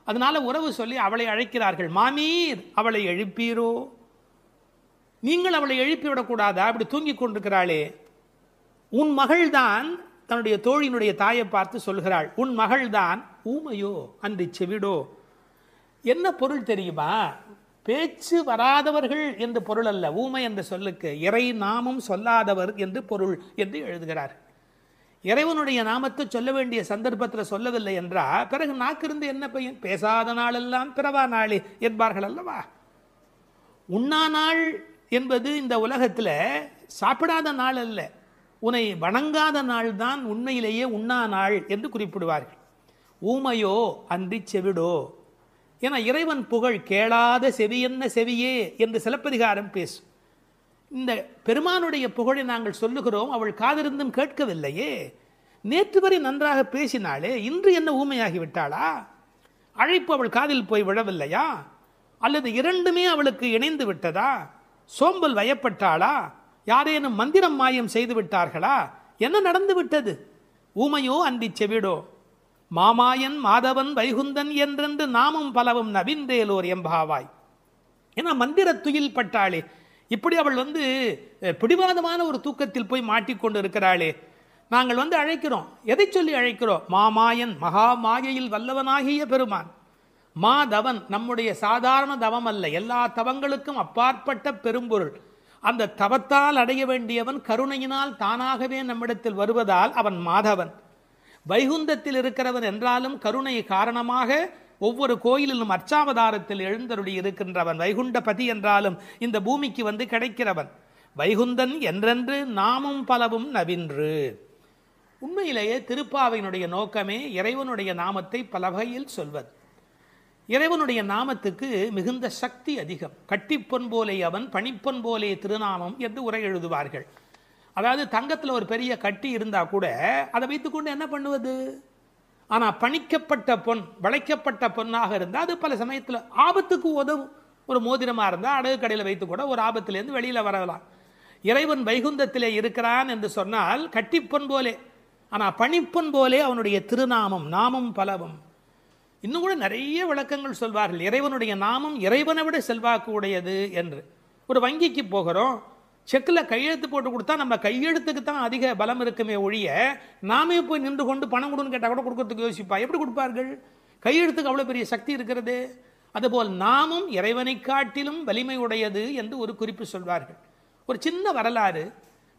அதனால உறவு சொல்லி அவளை அழைக்கிறார்கள். மாமீர், அவளை எழுப்பீரோ? நீங்கள் அவளை எழுப்பிவிடக்கூடாதா? அப்படி தூங்கி கொண்டிருக்கிறாளே. உன் மகள்தான் தன்னுடைய தோழியினுடைய தாயை பார்த்து சொல்கிறாள், உன் மகள்தான் ஊமையோ அன்றி செவிடோ. என்ன பொருள் தெரியுமா? பேச்சு வராதவர்கள் என்று பொருள் அல்ல, ஊமை என்ற சொல்லுக்கு இறை நாமம் சொல்லாதவர் என்று பொருள் என்று எழுதுகிறார். இறைவனுடைய நாமத்தை சொல்ல வேண்டிய சந்தர்ப்பத்தில் சொல்லவில்லை என்றால் பிறகு நாக்கிருந்து என்ன பையன்? பேசாத நாளெல்லாம் பிறவா நாளே என்பார்கள் அல்லவா. உண்ணா நாள் என்பது இந்த உலகத்தில் சாப்பிடாத நாள் அல்ல, உன்னை வணங்காத நாள் தான் உண்மையிலேயே உண்ணா நாள் என்று குறிப்பிடுவார்கள். ஊமையோ அன்றி செவிடோ என இறைவன் புகழ் கேளாத செவியென்ன செவியே என்று சிலப்பதிகாரம் பேசும். இந்த பெருமானுடைய புகழை நாங்கள் சொல்லுகிறோம், அவள் காதிருந்தும் கேட்கவில்லையே. நேற்று வரை நன்றாக பேசினாளே, இன்று என்ன ஊமையாகிவிட்டாளா? அழைப்பு அவள் காதில் போய் விழவில்லையா? அல்லது இரண்டுமே அவளுக்கு இணைந்து விட்டதா? சோம்பல் வயப்பட்டாளா? யாரேனும் மந்திரம் மாயம் செய்து விட்டார்களா? என்ன நடந்து விட்டது? ஊமையோ அன்றி செவிடோ மாமாயன் மாதவன் வைகுந்தன் என்றென்று நாமும் பலவும் நவின்றேலோர் எம்பாவாய் என மந்திர துயில் பட்டாளே. இப்படி அவள் பிடிவாதமான ஒரு தூக்கத்தில் போய் மாட்டிக்கொண்டு இருக்கிறாளே. நாங்கள் அழைக்கிறோம், எதை சொல்லி அழைக்கிறோம்? மாமாயன், மகா மாயையில் வல்லவனாகிய பெருமான். மாதவன் நம்முடைய சாதாரண தவம் அல்ல, எல்லா தவங்களுக்கும் அப்பாற்பட்ட பெரும்பொருள். அந்த தவத்தால் அடைய வேண்டியவன் கருணையினால் தானாகவே நம்மிடத்தில் வருவதால் அவன் மாதவன். வைகுந்தத்தில் இருக்கிறவன் என்றாலும் கருணை காரணமாக ஒவ்வொரு கோயிலிலும் அர்ச்சாவதாரத்தில் எழுந்தருளி இருக்கின்றவன். வைகுண்டபதி என்றாலும் இந்த பூமிக்கு கிடைக்கிறவன். வைகுந்தன் என்றென்று நாமும் பலவும் நவின்று. உண்மையிலேயே திருப்பாவையினுடைய நோக்கமே இறைவனுடைய நாமத்தை பல வகையில் சொல்வது. இறைவனுடைய நாமத்துக்கு மிகுந்த சக்தி அதிகம். கட்டிப்பொன் போலே அவன், பணிப்பொன் போலே திருநாமம் என்று உரை எழுதுவார்கள். அதாவது தங்கத்தில் ஒரு பெரிய கட்டி இருந்தால் கூட அதை வைத்துக்கொண்டு என்ன பண்ணுவது? ஆனால் பணிக்கப்பட்ட பொன், வளைக்கப்பட்ட பொன்னாக இருந்தால் அது பல சமயத்தில் ஆபத்துக்கு உதவும். ஒரு மோதிரமாக இருந்தால் அடகு கடையில் வைத்து கூட ஒரு ஆபத்திலேருந்து வெளியில் வரலாம். இறைவன் வைகுந்தத்திலே இருக்கிறான் என்று சொன்னால் கட்டிப்பொன் போலே, ஆனால் பணிப்பொன் போலே அவனுடைய திருநாமம், நாமம் பலவும். இன்னும் கூட நிறைய விளக்கங்கள் சொல்வார்கள். இறைவனுடைய நாமம் இறைவனை விட செல்வாக்கு உடையது என்று. ஒரு வங்கிக்கு போகிறோம், செக்கில் கையெழுத்து போட்டு கொடுத்தா நம்ம கையெழுத்துக்கு தான் அதிக பலம் இருக்குமே ஒழிய நாமே போய் நின்று கொண்டு பணம் கொடுன்னு கேட்டால் கூட கொடுக்கறதுக்கு யோசிப்பா. எப்படி கொடுப்பார்கள்? கையெழுத்துக்கு அவ்வளோ பெரிய சக்தி இருக்கிறது. அதுபோல் நாமும் இறைவனை காட்டிலும் வலிமை உடையது என்று ஒரு குறிப்பு சொல்வார்கள். ஒரு சின்ன வரலாறு.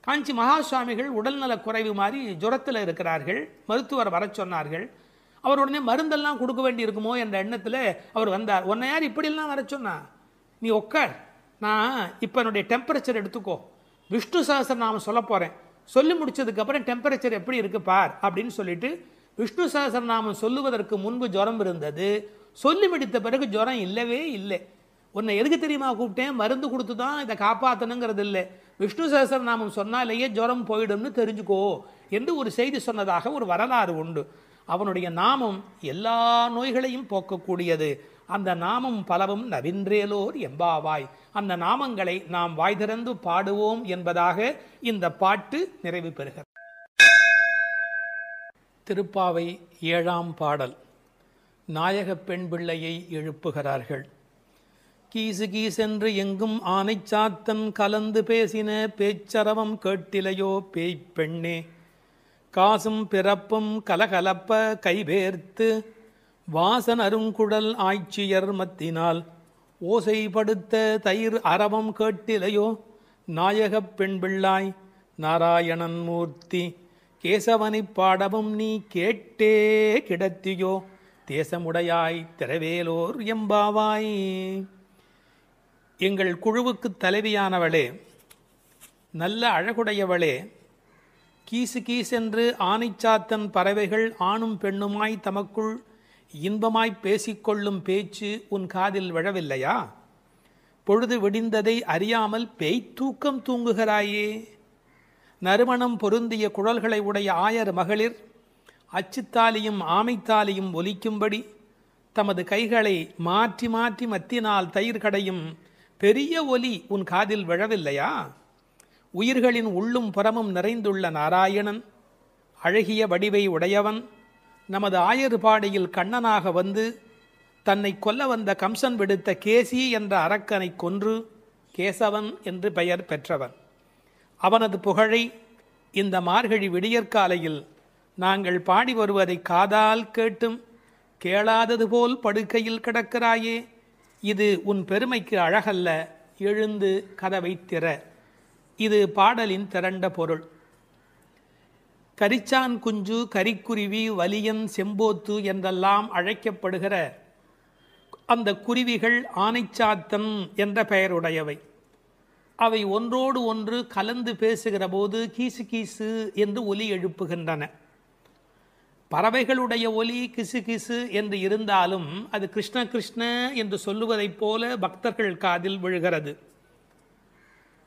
காஞ்சி மகா சுவாமிகள் உடல்நலக் குறைவு மாதிரி ஜுரத்தில் இருக்கிறார்கள். மருத்துவர் வர சொன்னார்கள். அவர் உடனே மருந்தெல்லாம் கொடுக்க வேண்டி இருக்குமோ என்ற எண்ணத்தில் அவர் வந்தார். உன்னை யார் இப்படியெல்லாம் வர சொன்னா? நீ உட்கார், நான் இப்போ என்னுடைய டெம்பரேச்சர் எடுத்துக்கோ, விஷ்ணு சஹஸ்ரநாமம் சொல்ல போகிறேன், சொல்லி முடிச்சதுக்கப்புறம் டெம்பரேச்சர் எப்படி இருக்கு பார் அப்படின்னு சொல்லிட்டு விஷ்ணு சஹஸ்ரநாமம் சொல்லுவதற்கு முன்பு ஜுரம் இருந்தது. சொல்லி முடித்த பிறகு ஜுரம் இல்லவே இல்லை. உன்னை எதுக்கு தெரியுமா கூப்பிட்டேன்? மருந்து கொடுத்து தான் இதை காப்பாற்றணுங்கிறது இல்லை, விஷ்ணு சஹஸ்ரநாமம் சொன்னாலேயே ஜுரம் போயிடும்னு தெரிஞ்சுக்கோ என்று ஒரு செய்தி சொன்னதாக ஒரு வரலாறு உண்டு. அவனுடைய நாமம் எல்லா நோய்களையும் போக்கக்கூடியது. அந்த நாமம் பலவும் நவின்றேலோர் எம்பாவாய். அந்த நாமங்களை நாம் வாய் திறந்து பாடுவோம் என்பதாக இந்த பாட்டு நிறைவு பெறுகிறது. திருப்பாவை 7ஆம் பாடல். நாயக பெண் பிள்ளையை எழுப்புகிறார்கள். கீசு கீசென்று எங்கும் ஆனைச்சாத்தன் கலந்து பேசின பேச்சரவம் கேட்டிலையோ பேய்ப் பெண்ணே, காசும் பிறப்பும் கலகலப்ப கைவேர்த்து வாசன் அருங்குடல் ஆய்ச்சியர் மத்தினால் ஓசைப்படுத்த தயிர் அரவம் கேட்டிலையோ நாயகப் பெண் பிள்ளாய் நாராயணன் மூர்த்தி, கேசவனைப் பாடவும் நீ கேட்டே கிடத்தியோ தேசமுடையாய் திரவேலோர் எம்பாவாய். எங்கள் குழுவுக்கு தலைவியானவளே, நல்ல அழகுடையவளே, கீசு கீசென்று ஆனைச்சாத்தன் பறவைகள் ஆணும் பெண்ணுமாய் தமக்குள் இன்பமாய் பேசிக்கொள்ளும் பேச்சு உன் காதில் விழவில்லையா? பொழுது விடிந்ததை அறியாமல் பேய்த்தூக்கம் தூங்குகிறாயே. நறுமணம் பொருந்திய குழல்களை உடைய ஆயர் மகளிர் அச்சுத்தாலியும் ஆமைத்தாலியும் ஒலிக்கும்படி தமது கைகளை மாற்றி மாற்றி மத்தினால் தயிர் கடையும் பெரிய ஒலி உன் காதில் விழவில்லையா? உயிர்களின் உள்ளும் புறமும் நிறைந்துள்ள நாராயணன், அழகிய வடிவை உடையவன், நமது ஆயர்பாடியில் கண்ணனாக வந்து தன்னை கொல்ல வந்த கம்சன் விடுத்த கேசி என்ற அரக்கனை கொன்று கேசவன் என்று பெயர் பெற்றவன். அவனது புகழை இந்த மார்கழி விடியற்காலையில் நாங்கள் பாடி வருவதை காதால் கேட்டும் கேளாதது போல் படுக்கையில் கிடக்கிறாயே, இது உன் பெருமைக்கு அழகல்ல, எழுந்து கதவை திற. இது பாடலின் திரண்ட பொருள். கரிச்சான் குஞ்சு, கரிக்குருவி, வலியன், செம்போத்து என்றெல்லாம் அழைக்கப்படுகிற அந்த குருவிகள் ஆனைச்சாத்தன் என்ற பெயருடையவை. அவை ஒன்றோடு ஒன்று கலந்து பேசுகிற போது கீசு கீசு என்று ஒலி எழுப்புகின்றன. பறவைகளுடைய ஒலி கிசு கிசு என்று இருந்தாலும் அது கிருஷ்ண கிருஷ்ண என்று சொல்லுவதைப் போல பக்தர்கள் காதில் விழுகிறது.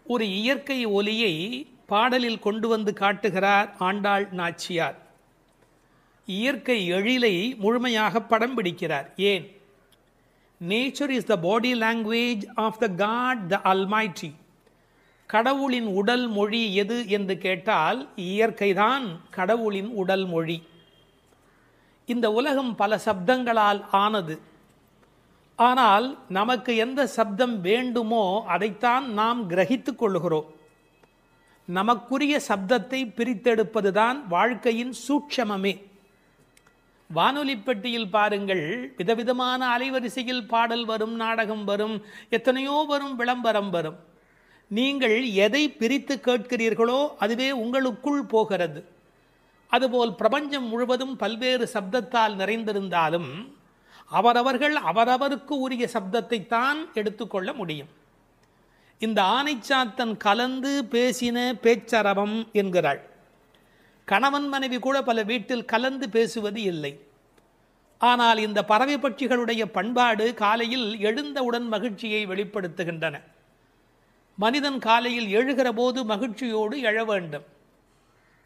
ஒரு இயற்கை ஒலியை பாடலில் கொண்டு வந்து காட்டுகிறார் ஆண்டாள் நாச்சியார். இயற்கை எழிலை முழுமையாக படம் பிடிக்கிறார். ஏன்? Nature is the body language of the god the almighty. கடவுளின் உடல் மொழி எது என்று கேட்டால் இயற்கைதான் கடவுளின் உடல் மொழி. இந்த உலகம் பல சப்தங்களால் ஆனது. ஆனால் நமக்கு எந்த சப்தம் வேண்டுமோ அதைத்தான் நாம் கிரகித்துக் கொள்கிறோம். நமக்குரிய சப்தத்தை பிரித்தெடுப்பதுதான் வாழ்க்கையின் சூட்சமமே. வானொலி பெட்டியில் பாருங்கள், விதவிதமான அலைவரிசையில் பாடல் வரும், நாடகம் வரும், எத்தனையோ வரும், விளம்பரம் வரும். நீங்கள் எதை பிரித்து கேட்கிறீர்களோ அதுவே உங்களுக்குள் போகிறது. அதுபோல் பிரபஞ்சம் முழுவதும் பல்வேறு சப்தத்தால் நிறைந்திருந்தாலும் அவரவர்கள் அவரவருக்கு உரிய சப்தத்தை தான் எடுத்துக்கொள்ள முடியும். இந்த ஆனைச்சாத்தன் கலந்து பேசின பேச்சரவம் என்கிறாள். கணவன் மனைவி கூட பல வீட்டில் கலந்து பேசுவது இல்லை. ஆனால் இந்த பறவை பட்சிகளுடைய பண்பாடு காலையில் எழுந்தவுடன் மகிழ்ச்சியை வெளிப்படுத்துகின்றன. மனிதன் காலையில் எழுகிற போது மகிழ்ச்சியோடு எழ வேண்டும்.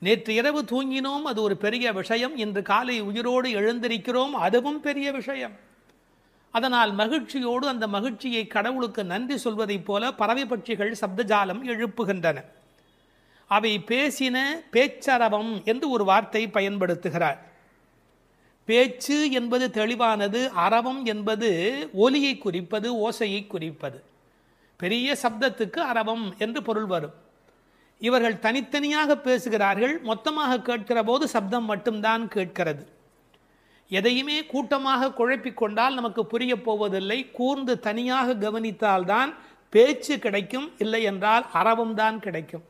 நேற்று இரவு தூங்கினோம், அது ஒரு பெரிய விஷயம். இன்று காலை உயிரோடு எழுந்திருக்கிறோம், அதுவும் பெரிய விஷயம். அதனால் மகிழ்ச்சியோடு அந்த மகிழ்ச்சியை கடவுளுக்கு நன்றி சொல்வதைப் போல பறவை பட்சிகள் சப்தஜாலம் எழுப்புகின்றன. அவை பேசின பேச்சரவம் என்று ஒரு வார்த்தை பயன்படுத்துகிறார். பேச்சு என்பது தெளிவானது, அரவம் என்பது ஒலியை குறிப்பது, ஓசையை குறிப்பது. பெரிய சப்தத்துக்கு அரவம் என்று பொருள் வரும். இவர்கள் தனித்தனியாக பேசுகிறார்கள், மொத்தமாக கேட்கிற போது சப்தம் மட்டும்தான் கேட்கிறது. எதையுமே கூட்டமாக குழப்பிக்கொண்டால் நமக்கு புரிய போவதில்லை. கூர்ந்து தனியாக கவனித்தால்தான் பேச்சு கிடைக்கும், இல்லை என்றால் அரவம் தான் கிடைக்கும்.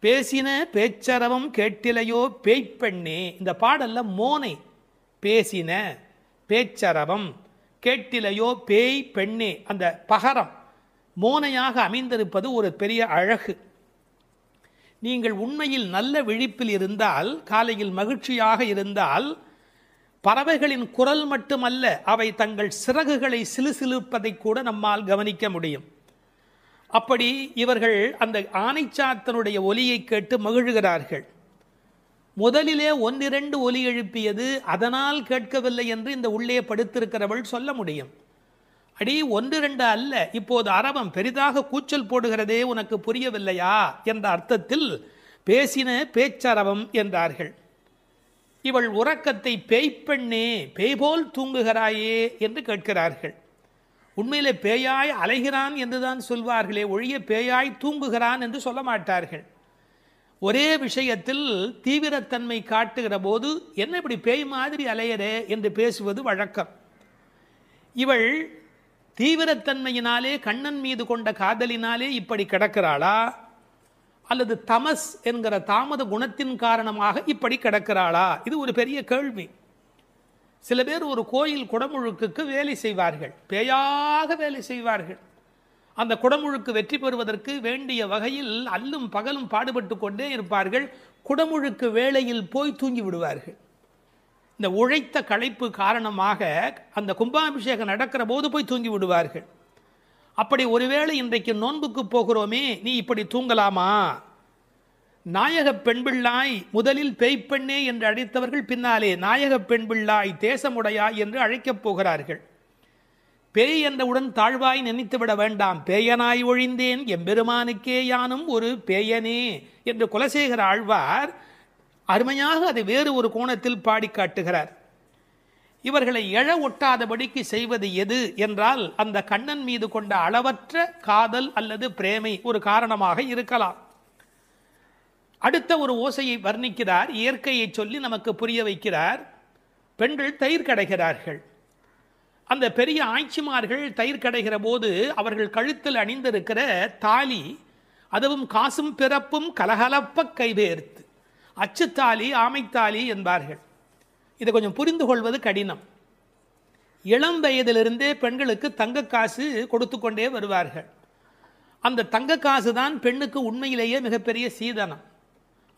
பேசின பேச்சரவம் கேட்டிலையோ பேய்ப்பெண்ணே. இந்த பாடல்ல மோனை பேசின பேச்சரவம் கேட்டிலையோ பேய் பெண்ணே, அந்த பகரம் மோனையாக அமைந்திருப்பது ஒரு பெரிய அழகு. நீங்கள் உண்மையில் நல்ல விழிப்பில் இருந்தால், காலையில் மகிழ்ச்சியாக இருந்தால், பறவைகளின் குரல் மட்டுமல்ல, அவை தங்கள் சிறகுகளை சிலுசிலுப்பதை கூட நம்மால் கவனிக்க முடியும். அப்படி இவர்கள் அந்த ஆனைச்சாத்தனுடைய ஒலியை கேட்டு மகிழ்கிறார்கள். முதலிலே ஒன்றிரண்டு ஒலி எழுப்பியது, அதனால் கேட்கவில்லை என்று இந்த உள்ளே படுத்திருக்கிறவள் சொல்ல முடியும். அடி ஒன்று ரெண்டு அல்ல, இப்போது அரவம் பெரிதாக கூச்சல் போடுகிறதே, உனக்கு புரியவில்லையா என்ற அர்த்தத்தில் பேசின பேச்சரவம் என்றார்கள். இவள் உறக்கத்தை பேய்ப்பெண்ணே, பேய்போல் தூங்குகிறாயே என்று கேட்கிறார்கள். உண்மையிலே பேயாய் அலைகிறான் என்றுதான் சொல்வார்களே ஒழிய பேயாய் தூங்குகிறான் என்று சொல்ல மாட்டார்கள். ஒரே விஷயத்தில் தீவிரத்தன்மை காட்டுகிற போது என்ன இப்படி பேய் மாதிரி அலையரே என்று பேசுவது வழக்கம். இவள் தீவிரத்தன்மையினாலே, கண்ணன் மீது கொண்ட காதலினாலே இப்படி கிடக்கிறாளா, அல்லது தமஸ் என்கிற தாமத குணத்தின் காரணமாக இப்படி கிடக்கிறாளா? இது ஒரு பெரிய கேள்வி. சில பேர் ஒரு கோயில் குடமுழுக்குக்கு வேலை செய்வார்கள், பேயாக வேலை செய்வார்கள். அந்த குடமுழுக்கு வெற்றி பெறுவதற்கு வேண்டிய வகையில் அல்லும் பகலும் பாடுபட்டு கொண்டே இருப்பார்கள். குடமுழுக்கு வேளையில் போய் தூங்கி விடுவார்கள். இந்த உழைத்த களைப்பு காரணமாக அந்த கும்பாபிஷேகம் நடக்கிற போது போய் தூங்கி விடுவார்கள். அப்படி ஒருவேளை இன்றைக்கு நோன்புக்கு போகிறோமே, நீ இப்படி தூங்கலாமா? நாயக பெண்பிள்ளாய் முதலில் பேய்ப்பெண்ணே என்று அழைத்தவர்கள் பின்னாலே நாயக பெண்பிள்ளாய் தேசமுடையாய் என்று அழைக்கப் போகிறார்கள். பேய் என்றவுடன் தாழ்வாய் நினைத்துவிட வேண்டாம். பேயனாய் ஒழிந்தேன் எம்பெருமானுக்கே யானும் ஒரு பேயனே என்று குலசேகர ஆழ்வார் அருமையாக அதை வேறு ஒரு கோணத்தில் பாடி காட்டுகிறார். இவர்களை எழ ஒட்டாதபடிக்கு செய்வது எது என்றால், அந்த கண்ணன் மீது கொண்ட அளவற்ற காதல் அல்லது பிரேமை ஒரு காரணமாக இருக்கலாம். அடுத்த ஒரு ஓசையை வர்ணிக்கிறார், இயற்கையை சொல்லி நமக்கு புரிய வைக்கிறார். பெண்கள் தயிர் கடைகிறார்கள். அந்த பெரிய ஆய்ச்சிமார்கள் தயிர் கடைகிற போது அவர்கள் கழுத்தில் அணிந்திருக்கிற தாலி, அதுவும் காசும் பிறப்பும் கலகலப்ப கைவேர்த்து, அச்சுத்தாலி ஆமைத்தாலி என்பார்கள். இதை கொஞ்சம் புரிந்து கொள்வது கடினம். இளம் வயதிலிருந்தே பெண்களுக்கு தங்க காசு கொடுத்து கொண்டே வருவார்கள். அந்த தங்க காசு தான் பெண்ணுக்கு உண்மையிலேயே மிகப்பெரிய சீதனம்.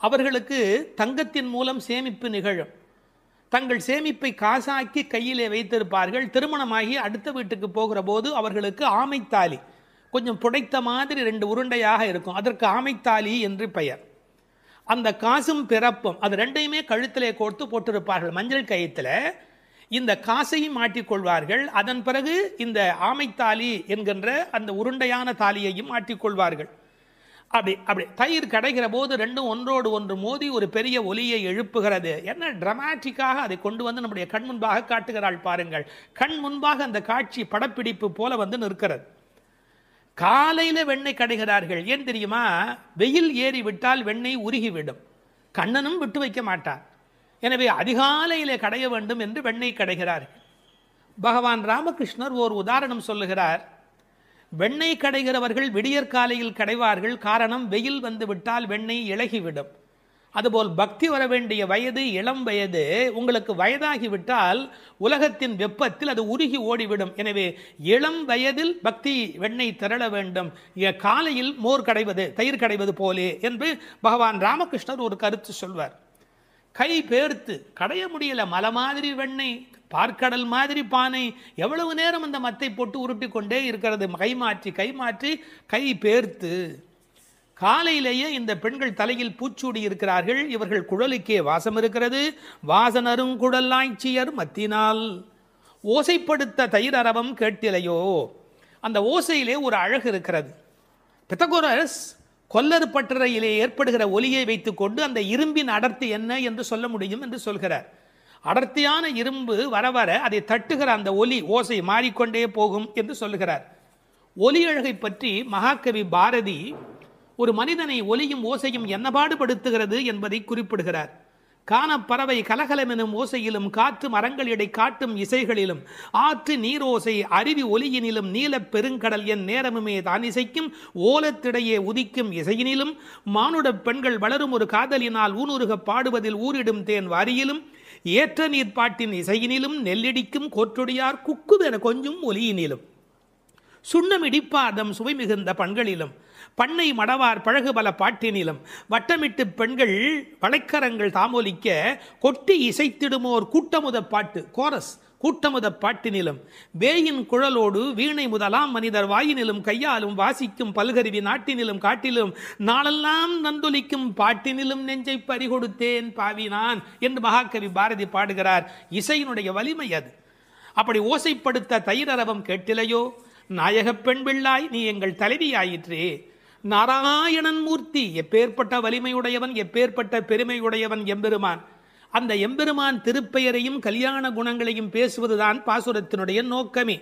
அவர்களுக்கு தங்கத்தின் மூலம் சேமிப்பு நிகழும். தங்கள் சேமிப்பை காசாக்கி கையிலே வைத்திருப்பார்கள். திருமணமாகி அடுத்த வீட்டுக்கு போகிற போது அவர்களுக்கு ஆமைத்தாலி, கொஞ்சம் புடைத்த மாதிரி 2 உருண்டையாக இருக்கும், அதற்கு ஆமைத்தாலி என்று பெயர். அந்த காசும் பிறப்பும் அது ரெண்டையுமே கழுத்திலே கோர்த்து போட்டிருப்பார்கள். மஞ்சள் கயிற்றில் இந்த காசையும் மாட்டிக்கொள்வார்கள். அதன் பிறகு இந்த ஆமைத்தாலி என்கின்ற அந்த உருண்டையான தாலியையும் மாட்டிக்கொள்வார்கள். அப்படி தயிர் கடைகிற போது ரெண்டும் ஒன்றோடு ஒன்று மோதி ஒரு பெரிய ஒலியை எழுப்புகிறது. என்ன டிராமாட்டிக்காக அதை கொண்டு வந்து நம்முடைய கண் முன்பாக காட்டுகிறாள் பாருங்கள். கண் முன்பாக அந்த காட்சி படப்பிடிப்பு போல வந்து நிற்கிறது. காலையில் வெண்ணெய் கடைகிறார்கள். ஏன் தெரியுமா? வெயில் ஏறி விட்டால் வெண்ணெய் உருகிவிடும், கண்ணனும் விட்டு வைக்க மாட்டார். எனவே அதிகாலையிலே கடைய வேண்டும் என்று வெண்ணெய் கடைகிறார்கள். பகவான் ராமகிருஷ்ணர் ஓர் உதாரணம் சொல்லுகிறார். வெண்ணெய் கடைகிறவர்கள் விடியற்காலையில் கடைவார்கள். காரணம், வெயில் வந்து விட்டால் வெண்ணெய் இளகிவிடும். அதுபோல் பக்தி வர வேண்டிய வயது இளம் வயது. உங்களுக்கு வயதாகிவிட்டால் உலகத்தின் வெப்பத்தில் அது உருகி ஓடிவிடும். எனவே இளம் வயதில் பக்தி வெண்ணெய் திரள வேண்டும், காலையில் மோர் கடைவது தயிர் கடைவது போலே என்று பகவான் ராமகிருஷ்ணர் ஒரு கருத்து சொல்வார். கை பேர்த்து கடைய முடியல, மலை மாதிரி வெண்ணெய், பார்க்கடல் மாதிரி பானை, எவ்வளவு நேரம் அந்த மத்தை போட்டு உருட்டி கொண்டே இருக்கிறது. கை மாற்றி கை பேர்த்து. காலையிலேயே இந்த பெண்கள் தலையில் பூச்சூடி இருக்கிறார்கள். இவர்கள் குழலுக்கே வாசம் இருக்கிறது. வாசனரும் குழல் ஆய்ச்சியர் மத்தினால் ஓசைப்படுத்த தயிர் அரவம் கேட்டிலையோ. அந்த ஓசையிலே ஒரு அழகு இருக்கிறது. பித்தகோரஸ் கொல்லறு பட்டறையிலே ஏற்படுகிற ஒலியை வைத்துக்கொண்டு அந்த இரும்பின் அடர்த்தி என்ன என்று சொல்ல முடியும் என்று சொல்கிறார். அடர்த்தியான இரும்பு வர வர அதை தட்டுகிற அந்த ஒலி ஓசை மாறிக்கொண்டே போகும் என்று சொல்லுகிறார். ஒலி அழகை பற்றி மகாகவி பாரதி ஒரு மனிதனை ஒலியும் ஓசையும் என்ன பாடுபடுத்துகிறது என்பதை குறிப்பிடுகிறார். காணப்பறவை கலகலமெனும் ஓசையிலும், காற்று மரங்கள் இடை காட்டும் இசைகளிலும், ஆற்று நீரோசை அருவி ஒலியினிலும், நீலப் பெருங்கடல் என் நேரமுமே தான் இசைக்கும் ஓலத்திடையே உதிக்கும் இசையினிலும், மானுட பெண்கள் வளரும் ஒரு காதலினால் ஊனுருக பாடுவதில் ஊரிடும் தேன் வாரியிலும், ஏற்ற நீர் பாட்டின் இசையினிலும், நெல்லிடிக்கும் கோற்றொடியார் குக்குவென கொஞ்சும் ஒலியினிலும், சுண்ணமிடிப்பார்தம் சுவை மிகுந்த பண்களிலும், பண்ணை மடவார் பழகு பல பாட்டினிலும், வட்டமிட்டு பெண்கள் வளைக்கரங்கள் தாமொலிக்க கொட்டி இசைத்திடுமோர் கூட்டமுத பாட்டு கோரஸ் கூட்டமுத பாட்டினிலும், வேயின் குழலோடு வீணை முதலாம் மனிதர் வாயினிலும், கையாலும் வாசிக்கும் பல்கருவி நாட்டினிலும், காட்டிலும் நாளெல்லாம் நந்தொலிக்கும் பாட்டினிலும் நெஞ்சை பறிகொடுத்தேன் பாவினான் என்று மகாகவி பாரதி பாடுகிறார். இசையினுடைய வலிமை அது. அப்படி ஓசைப்படுத்த தயிரரவம் கேட்டிலையோ. நாயகப் பெண் பிள்ளாய் நீ எங்கள் தலைவியாயிற்றே. நாராயணன் மூர்த்தி, எப்பேற்பட்ட வலிமையுடையவன், எப்பேற்பட்ட பெருமையுடையவன் எம்பெருமான். அந்த எம்பெருமான் திருப்பெயரையும் கல்யாண குணங்களையும் பேசுவதுதான் பாசுரத்தினுடைய நோக்கமே.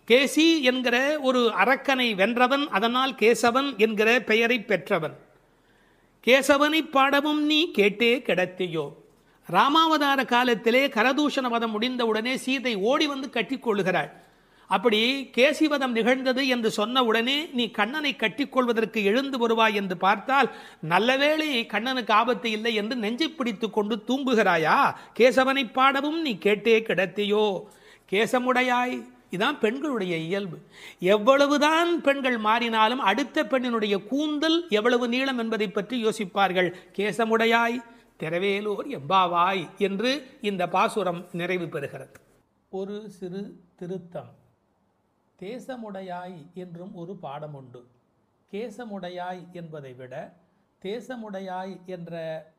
கேசி என்கிற ஒரு அரக்கனை வென்றவன், அதனால் கேசவன் என்கிற பெயரை பெற்றவன். கேசவனை பாடவும் நீ கேட்டே கிடத்தியோ. ராமாவதார காலத்திலே கரதூஷண வதம் முடிந்தவுடனே சீதை ஓடி வந்து கட்டிக்கொள்கிறாள். அப்படி கேசிவதம் நிகழ்ந்தது என்று சொன்ன உடனே நீ கண்ணனை கட்டிக்கொள்வதற்கு எழுந்து வருவாய் என்று பார்த்தால், நல்லவேளை கண்ணனுக்கு ஆபத்து இல்லை என்று நெஞ்சை பிடித்து கொண்டு தூங்குகிறாயா? கேசவனை பாடவும் நீ கேட்டே கிடத்தியோ. கேசமுடையாய், இதான் பெண்களுடைய இயல்பு. எவ்வளவுதான் பெண்கள் மாறினாலும் அடுத்த பெண்ணினுடைய கூந்தல் எவ்வளவு நீளம் என்பதை பற்றி யோசிப்பார்கள். கேசமுடையாய் திரவேலோர் எம்பாவாய் என்று இந்த பாசுரம் நிறைவு பெறுகிறது. ஒரு சிறு திருத்தம். தேசமுடையாய் என்றும் ஒரு பாடம் உண்டு. கேசமுடையாய் என்பதை விட தேசமுடையாய் என்ற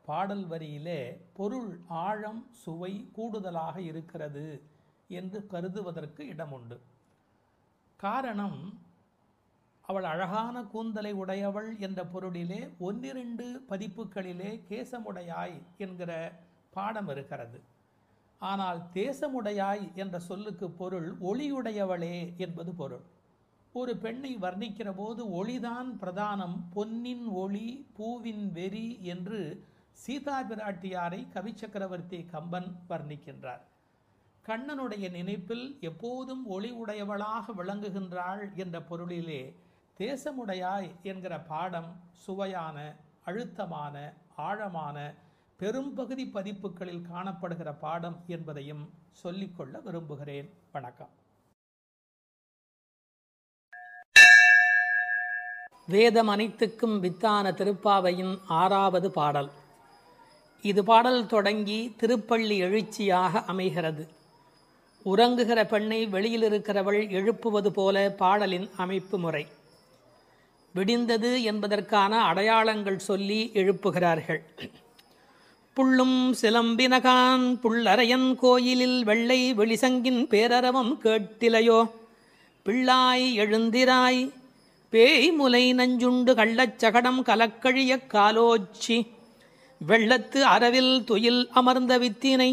பாடல் வரியிலே பொருள் ஆழம் சுவை கூடுதலாக இருக்கிறது என்று கருதுவதற்கு இடமுண்டு. காரணம், அவள் அழகான கூந்தலை உடையவள் என்ற பொருளிலே 1-2 பதிப்புகளிலே கேசமுடையாய் என்கிற பாடம் இருக்கிறது. ஆனால் தேசமுடையாய் என்ற சொல்லுக்கு பொருள் ஒளியுடையவளே என்பது பொருள். ஒரு பெண்ணை வர்ணிக்கிற போது ஒளிதான் பிரதானம், பொன்னின் ஒளி பூவின் வெறி என்று சீதா பிராட்டியாரை கவி சக்கரவர்த்தி கம்பன் வர்ணிக்கின்றார். கண்ணனுடைய நினைப்பில் எப்போதும் ஒளி உடையவளாக விளங்குகின்றாள் என்ற பொருளிலே தேசமுடையாய் என்கிற பாடம் சுவையான, அழுத்தமான, ஆழமான, பெரும்பகுதி பதிப்புகளில் காணப்படுகிற பாடம் என்பதையும் சொல்லிக்கொள்ள விரும்புகிறேன். வணக்கம். வேதம் அனைத்துக்கும் வித்தான திருப்பாவையின் 6வது பாடல். இது பாடல் தொடங்கி திருப்பள்ளி எழுச்சியாக அமைகிறது. உறங்குகிற பெண்ணை வெளியில் இருக்கிறவள் எழுப்புவது போல பாடலின் அமைப்பு முறை. விடிந்தது என்பதற்கான அடையாளங்கள் சொல்லி எழுப்புகிறார்கள். புள்ளும் சிலம்பினகான் புள்ளரையன் கோயிலில் வெள்ளை வெளிசங்கின் பேரரவம் கேட்டிலையோ, பிள்ளாய் எழுந்திராய் பேய் முலை நஞ்சுண்டு கள்ளச்சகடம் கலக்கழிய காலோச்சி, வெள்ளத்து அரவில் துயில் அமர்ந்த வித்தினை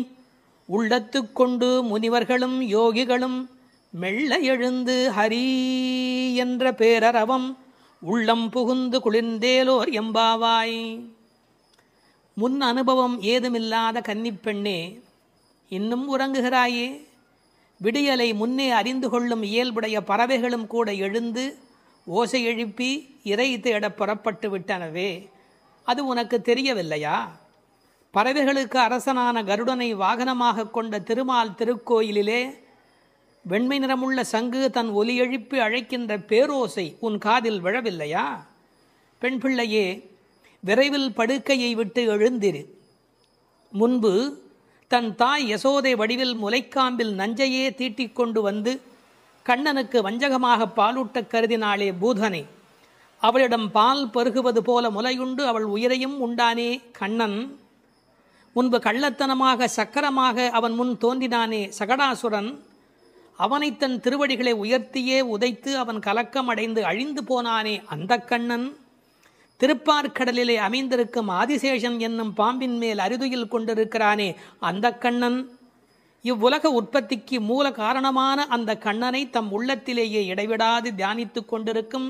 உள்ளத்து கொண்டு முனிவர்களும் யோகிகளும் மெல்ல எழுந்து ஹரி என்ற பேரரவம் உள்ளம் புகுந்து குளிர்ந்தேலோர் எம்பாவாய். முன் அனுபவம் ஏதுமில்லாத கன்னிப்பெண்ணே, இன்னும் உறங்குகிறாயே? விடியலை முன்னே அறிந்து கொள்ளும் இயல்புடைய பறவைகளும் கூட எழுந்து ஓசை எழுப்பி இறை தேட புறப்பட்டு விட்டனவே, அது உனக்கு தெரியவில்லையா? பறவைகளுக்கு அரசனான கருடனை வாகனமாக கொண்ட திருமால் திருக்கோயிலிலே வெண்மை நிறமுள்ள சங்கு தன் ஒலி எழுப்பி அழைக்கின்ற பேரோசை உன் காதில் விழவில்லையா? பெண் பிள்ளையே, விரைவில் படுக்கையை விட்டு எழுந்திரு. முன்பு தன் தாய் யசோதை வடிவில் முலைக்காம்பில் நஞ்சையே தீட்டிக் கொண்டு வந்து கண்ணனுக்கு வஞ்சகமாக பாலூட்ட கருதினாளே பூதனை. அவளிடம் பால் பருகுவது போல முலையுண்டு அவள் உயிரையும் உண்டானே கண்ணன். முன்பு கள்ளத்தனமாக சக்கரமாக அவன் முன் தோன்றினானே சகடாசுரன். அவனை தன் திருவடிகளை உயர்த்தியே உதைத்து அவன் கலக்கம் அடைந்து அழிந்து போனானே அந்த கண்ணன். திருப்பார்கடலிலே அமைந்திருக்கும் ஆதிசேஷன் என்னும் பாம்பின் மேல் அரிதுயில் கொண்டிருக்கிறானே அந்த கண்ணன். இவ்வுலக உற்பத்திக்கு மூல காரணமான அந்த கண்ணனை தம் உள்ளத்திலேயே இடைவிடாது தியானித்து கொண்டிருக்கும்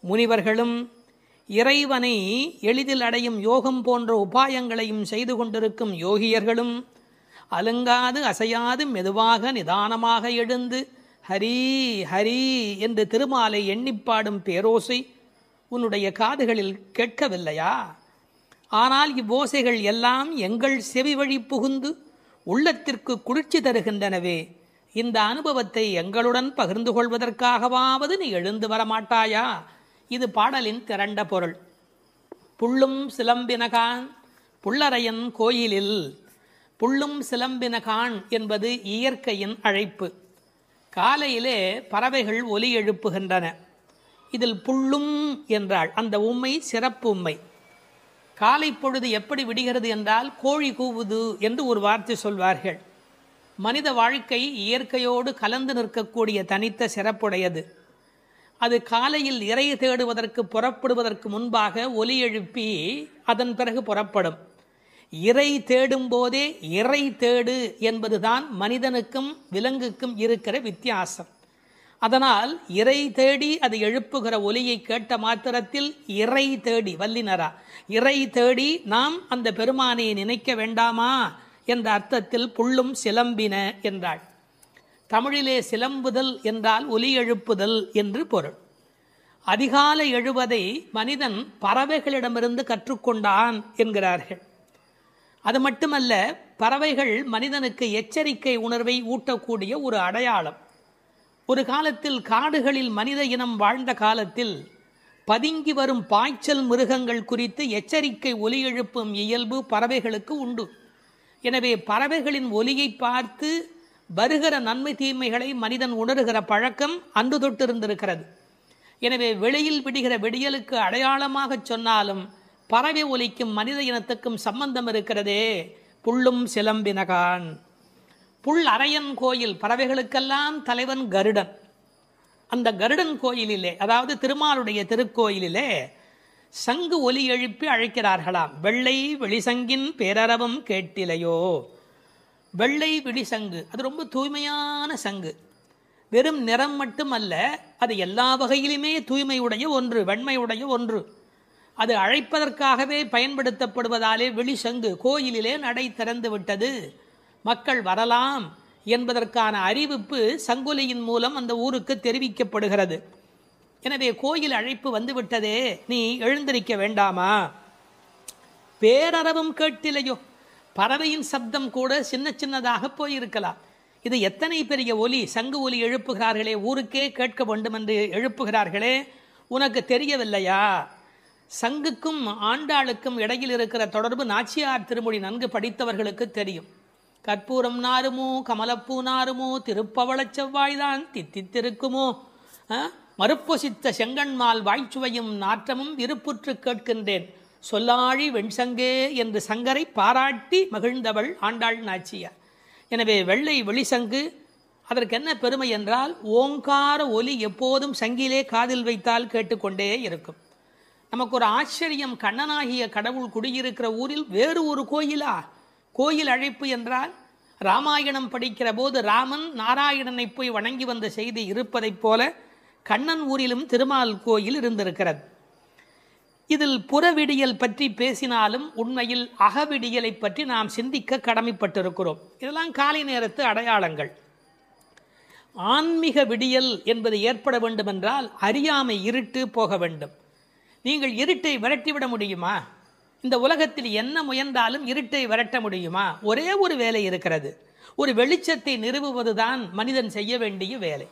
முனிவர்களும், இறைவனை எளிதில் அடையும் யோகம் போன்ற உபாயங்களையும் செய்து கொண்டிருக்கும் யோகியர்களும் அலுங்காது அசையாது மெதுவாக நிதானமாக எழுந்து ஹரி ஹரி என்று திருமாலை எண்ணிப்பாடும் பேரோசை உன்னுடைய காதுகளில் கேட்கவில்லையா? ஆனால் இவ்வோசைகள் எல்லாம் எங்கள் செவி வழி புகுந்து உள்ளத்திற்கு குளிர்ச்சி தருகின்றனவே. இந்த அனுபவத்தை எங்களுடன் பகிர்ந்து கொள்வதற்காகவாவது நீ எழுந்து வரமாட்டாயா? இது பாடலின் திரண்ட பொருள். புள்ளும் சிலம்பினகான் புள்ளரையன் கோயிலில். புள்ளும் சிலம்பினகான் என்பது இயற்கையின் அழைப்பு. காலையிலே பறவைகள் ஒலி எழுப்புகின்றன. இதில் புள்ளும் என்றால் அந்த உம்மை சிறப்பு உம்மை. காலை பொழுது எப்படி விடுகிறது என்றால் கோழி கூவுது என்று ஒரு வார்த்தை சொல்வார்கள். மனித வாழ்க்கை இயற்கையோடு கலந்து நிற்கக்கூடிய தனித்த சிறப்புடையது. அது காலையில் இறை தேடுவதற்கு புறப்படுவதற்கு முன்பாக ஒலி எழுப்பி அதன் பிறகு புறப்படும். இறை தேடும் போதே இறை தேடு என்பதுதான் மனிதனுக்கும் விலங்குக்கும் இருக்கிற வித்தியாசம். அதனால் இறை தேடி அது எழுப்புகிற ஒலியை கேட்ட மாத்திரத்தில் இறை தேடி வல்லினரா இறை தேடி நாம் அந்த பெருமானை நினைக்க வேண்டாமா என்ற அர்த்தத்தில் புள்ளும் சிலம்பின என்றாள். தமிழிலே சிலம்புதல் என்றால் ஒலி எழுப்புதல் என்று பொருள். அதிகாலை எழுவதை மனிதன் பறவைகளிடமிருந்து கற்றுக்கொண்டான் என்கிறார்கள். அது மட்டுமல்ல, பறவைகள் மனிதனுக்கு எச்சரிக்கை உணர்வை ஊட்டக்கூடிய ஒரு அடையாளம். ஒரு காலத்தில் காடுகளில் மனித இனம் வாழ்ந்த காலத்தில் பதுங்கி வரும் பாய்ச்சல் மிருகங்கள் குறித்து எச்சரிக்கை ஒலி எழுப்பும் இயல்பு பறவைகளுக்கு உண்டு. எனவே பறவைகளின் ஒலியை பார்த்து வருகிற நன்மை தீமைகளை மனிதன் உணர்கிற பழக்கம் அன்று தொட்டிருந்திருக்கிறது. எனவே வெளியில் விடுகிற விடியலுக்கு அடையாளமாக சொன்னாலும் பறவை ஒலிக்கும் மனித இனத்துக்கும் சம்பந்தம் இருக்கிறதே. புள்ளும் சிலம்பினகான். புல் அரையன் கோயில், பறவைகளுக்கெல்லாம் தலைவன் கருடன். அந்த கருடன் கோயிலிலே, அதாவது திருமாலுடைய திருக்கோயிலிலே சங்கு ஒலி எழுப்பி அழைக்கிறார்களாம். வெள்ளை வெளிசங்கின் பேரரவம் கேட்டிலையோ. வெள்ளை வெளிசங்கு அது ரொம்ப தூய்மையான சங்கு. வெறும் நிறம் மட்டுமல்ல, அது எல்லா வகையிலுமே தூய்மையுடைய ஒன்று, வெண்மையுடைய ஒன்று. அது அழைப்பதற்காகவே பயன்படுத்தப்படுவதாலே வெளிசங்கு கோயிலிலே நடை திறந்து விட்டது. மக்கள் வரலாம் என்பதற்கான அறிவிப்பு சங்கொலியின் மூலம் அந்த ஊருக்கு தெரிவிக்கப்படுகிறது. எனவே கோயில் அழைப்பு வந்துவிட்டதே, நீ எழுந்திருக்க வேண்டாமா? பேரறவும் கேட்டிலையோ? பறவையின் சப்தம் கூட சின்ன சின்னதாக போயிருக்கலாம். இது எத்தனை பெரிய ஒலி, சங்கு ஒலி எழுப்புகிறார்களே, ஊருக்கே கேட்க வேண்டும் என்று எழுப்புகிறார்களே, உனக்கு தெரியவில்லையா? சங்குக்கும் ஆண்டாளுக்கும் இடையில் இருக்கிற தொடர்பு நாச்சியார் திருமொழி நன்கு படித்தவர்களுக்கு தெரியும். கற்பூரம் நாருமோ கமலப்பூ நாருமோ திருப்பவளச் செவ்வாய்தான் தித்தித்திருக்குமோ, மறுப்பொசித்த செங்கண்மால் வாய்ச்சுவையும் நாற்றமும் விருப்புற்று கேட்கின்றேன் சொல்லாழி வெண்சங்கே என்று சங்கரை பாராட்டி மகிழ்ந்தவள் ஆண்டாள் நாச்சியார். எனவே வெள்ளை வெளிசங்கு அதற்கு என்ன பெருமை என்றால், ஓங்கார ஒலி எப்போதும் சங்கிலே காதில் வைத்தால் கேட்டுக்கொண்டே இருக்கும். நமக்கு ஒரு ஆச்சரியம், கண்ணனாகிய கடவுள் குடியிருக்கிற ஊரில் வேறு ஒரு கோயிலா? கோயில் அழைப்பு என்றால் ராமாயணம் படிக்கிற போது ராமன் நாராயணனை போய் வணங்கி வந்த செய்தி இருப்பதைப் போல கண்ணன் ஊரிலும் திருமால் கோயில் இருந்திருக்கிறது. இதில் புறவிடியல் பற்றி பேசினாலும் உண்மையில் அகவிடியலை பற்றி நாம் சிந்திக்க கடமைப்பட்டிருக்கிறோம். இதெல்லாம் காலை நேரத்து அடையாளங்கள். ஆன்மீக விடியல் என்பது ஏற்பட வேண்டும் என்றால் அறியாமை இருட்டு போக வேண்டும். நீங்கள் இருட்டை விரட்டிவிட முடியுமா? இந்த உலகத்தில் என்ன முயன்றாலும் இருட்டை விரட்ட முடியுமா? ஒரே ஒரு வேலை இருக்கிறது, ஒரு வெளிச்சத்தை நிறுவுவதுதான் மனிதன் செய்ய வேண்டிய வேலை.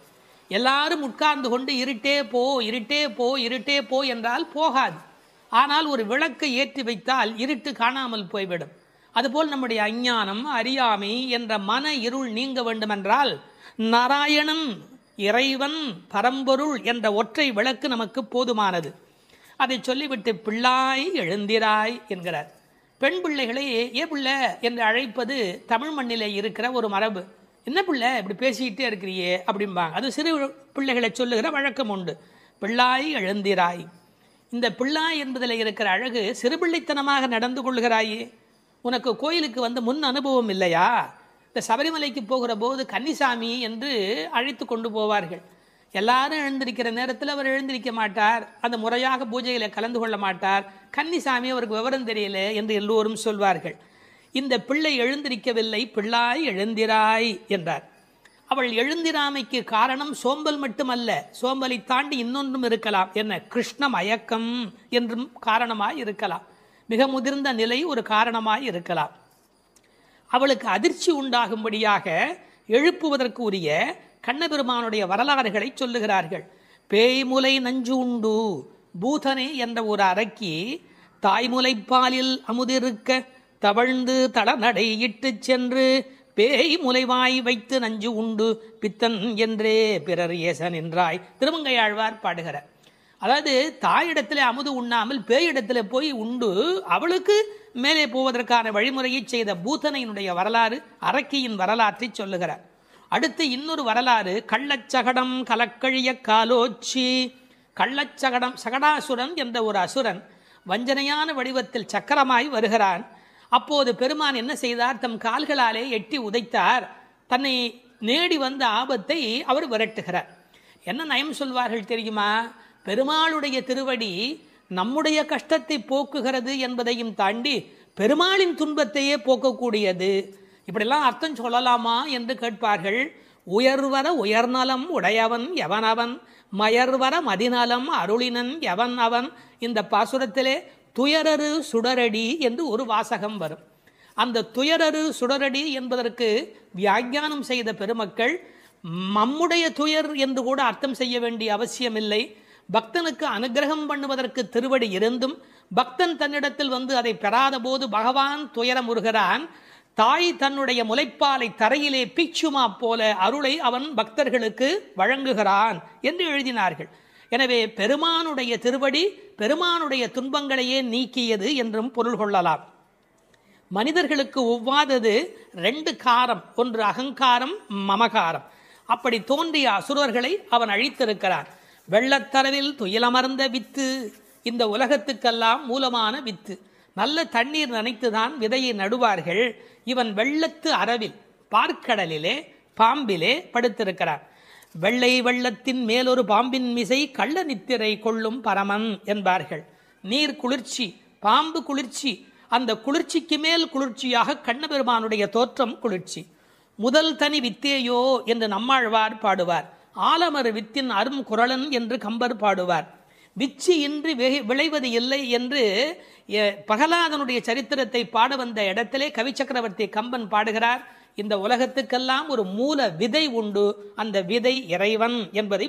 எல்லாரும் உட்கார்ந்து கொண்டு இருட்டே போ இருட்டே போ இருட்டே போ என்றால் போகாது. ஆனால் ஒரு விளக்கை ஏற்றி வைத்தால் இருட்டு காணாமல் போய்விடும். அதுபோல் நம்முடைய அஞ்ஞானம், அறியாமை என்ற மன இருள் நீங்க வேண்டுமென்றால் நாராயணன், இறைவன், பரம்பொருள் என்ற ஒற்றை விளக்கு நமக்கு போதுமானது. அதை சொல்லிவிட்டு பிள்ளாய் எழுந்திராய் என்கிறார். பெண் பிள்ளைகளை ஏ பிள்ளை என்று அழைப்பது தமிழ் மண்ணிலே இருக்கிற ஒரு மரபு. என்ன பிள்ளை இப்படி பேசிக்கிட்டே இருக்கிறியே அப்படிம்பாங்க. அது சிறு பிள்ளைகளை சொல்லுகிற வழக்கம் உண்டு. பிள்ளாய் எழுந்திராய். இந்த பிள்ளாய் என்பதில் இருக்கிற அழகு, சிறுபிள்ளைத்தனமாக நடந்து கொள்கிறாயே. உனக்கு கோயிலுக்கு வந்து முன் அனுபவம் இல்லையா? இந்த சபரிமலைக்கு போகிற போது கன்னிசாமி என்று அழைத்து கொண்டு போவார்கள். எல்லாரும் எழுந்திருக்கிற நேரத்தில் அவர் எழுந்திருக்க மாட்டார், அந்த முறையாக பூஜையில் கலந்து கொள்ள மாட்டார். கன்னிசாமி அவருக்கு விவரம் தெரியல என்று எல்லோரும் சொல்வார்கள். இந்த பிள்ளை எழுந்திருக்கவில்லை, பிள்ளாய் எழுந்திராய் என்றார். அவள் எழுந்திராமைக்கு காரணம் சோம்பல் மட்டுமல்ல, சோம்பலை தாண்டி இன்னொன்றும் இருக்கலாம். என்ன? கிருஷ்ண மயக்கம் என்றும் காரணமாய் இருக்கலாம். மிக முதிர்ந்த நிலை ஒரு காரணமாய் இருக்கலாம். அவளுக்கு அதிர்ச்சி உண்டாகும்படியாக எழுப்புவதற்கு உரிய கண்ணபெருமானுடைய வரலாறுகளை சொல்லுகிறார்கள். பேய்முலை நஞ்சு உண்டு பூதனே என்ற ஒரு அரக்கி தாய்முலைப்பாலில் அமுதிருக்க தவழ்ந்து தளநடை இட்டு சென்று பேய் முலைவாய் வைத்து நஞ்சு உண்டு பித்தன் என்றே பிறர் ஏசன் என்றாய் திருமங்கையாழ்வார் பாடுகிறார். அதாவது தாயிடத்தில் அமுது உண்ணாமல் பேயிடத்தில் போய் உண்டு அவளுக்கு மேலே போவதற்கான வழிமுறையை செய்த பூதனையினுடைய வரலாறு, அரக்கியின் வரலாற்றை சொல்லுகிறார். அடுத்து இன்னொரு வரலாறு, கள்ளச்சகடம் கலக்கழிய காலோச்சி. கள்ளச்சகடம், சகடாசுரன் என்ற ஒரு அசுரன் வஞ்சனையான வடிவத்தில் சக்கரமாய் வருகிறான். அப்போது பெருமான் என்ன செய்தார்? தம் கால்களாலே எட்டி உதைத்தார். தன்னை நேடி வந்த ஆபத்தை அவர் விரட்டுகிறார். என்ன நயம் சொல்வார்கள் தெரியுமா? பெருமாளுடைய திருவடி நம்முடைய கஷ்டத்தை போக்குகிறது என்பதையும் தாண்டி பெருமாளின் துன்பத்தையே போக்கக்கூடியது. இப்படிலாம் அர்த்தம் சொல்லலாமா என்று கேட்பார்கள். உயர்வர உயர்நலம் உடையவன் எவனவன், மயர்வர மதிநலம் அருளினன் எவன் அவன். இந்த பாசுரத்திலே துயரரு சுடரடி என்று ஒரு வாசகம் வரும். அந்த துயரரு சுடரடி என்பதற்கு வியாக்கியானம் செய்த பெருமக்கள் நம்முடைய துயர் என்று கூட அர்த்தம் செய்ய வேண்டிய அவசியமில்லை. பக்தனுக்கு அனுகிரகம் பண்ணுவதற்கு திருவடி இருந்தும் பக்தன் தன்னிடத்தில் வந்து அதை பெறாத போது பகவான் துயரமுறுகிறான். தாய் தன்னுடைய முலைப்பாலை தரையிலே பீச்சுமா போல அருளை அவன் பக்தர்களுக்கு வழங்குகிறான் என்று எழுதினார்கள். எனவே பெருமானுடைய திருவடி பெருமானுடைய துன்பங்களையே நீக்கியது என்றும் பொருள் கொள்ளலாம். மனிதர்களுக்கு ஒவ்வாதது ரெண்டு காரம், ஒன்று அகங்காரம், மமகாரம். அப்படி தோன்றிய அசுரர்களை அவன் அழித்திருக்கிறான். வெள்ளத்தரவில் துயிலமர்ந்த வித்து, இந்த உலகத்துக்கெல்லாம் மூலமான வித்து. நல்ல தண்ணீர் நனைத்துதான் விதையை நடுவார்கள். இவன் வெள்ளத்து அரவில் பார்க்கடலிலே பாம்பிலே படுத்திருக்கிறான். வெள்ளை வெள்ளத்தின் மேலொரு பாம்பின் மிசை கள்ள நித்திரை கொள்ளும் பரமன் என்பார்கள். நீர் குளிர்ச்சி, பாம்பு குளிர்ச்சி, அந்த குளிர்ச்சிக்கு மேல் குளிர்ச்சியாக கண்ணபெருமானுடைய தோற்றம் குளிர்ச்சி. முதல் தனி வித்தேயோ என்று நம்மாழ்வார் பாடுவார். ஆலமர் வித்தின் அரும் குரலன் என்று கம்பர் பாடுவார். விச்சி இன்றி விளைவது இல்லை என்று பகலாதனுடைய சரித்திரத்தை பாட வந்த இடத்திலே கவி சக்கரவர்த்தி கம்பன் பாடுகிறார். இந்த உலகத்துக்கெல்லாம் ஒரு மூல விதை உண்டு, அந்த விதை இறைவன் என்பதை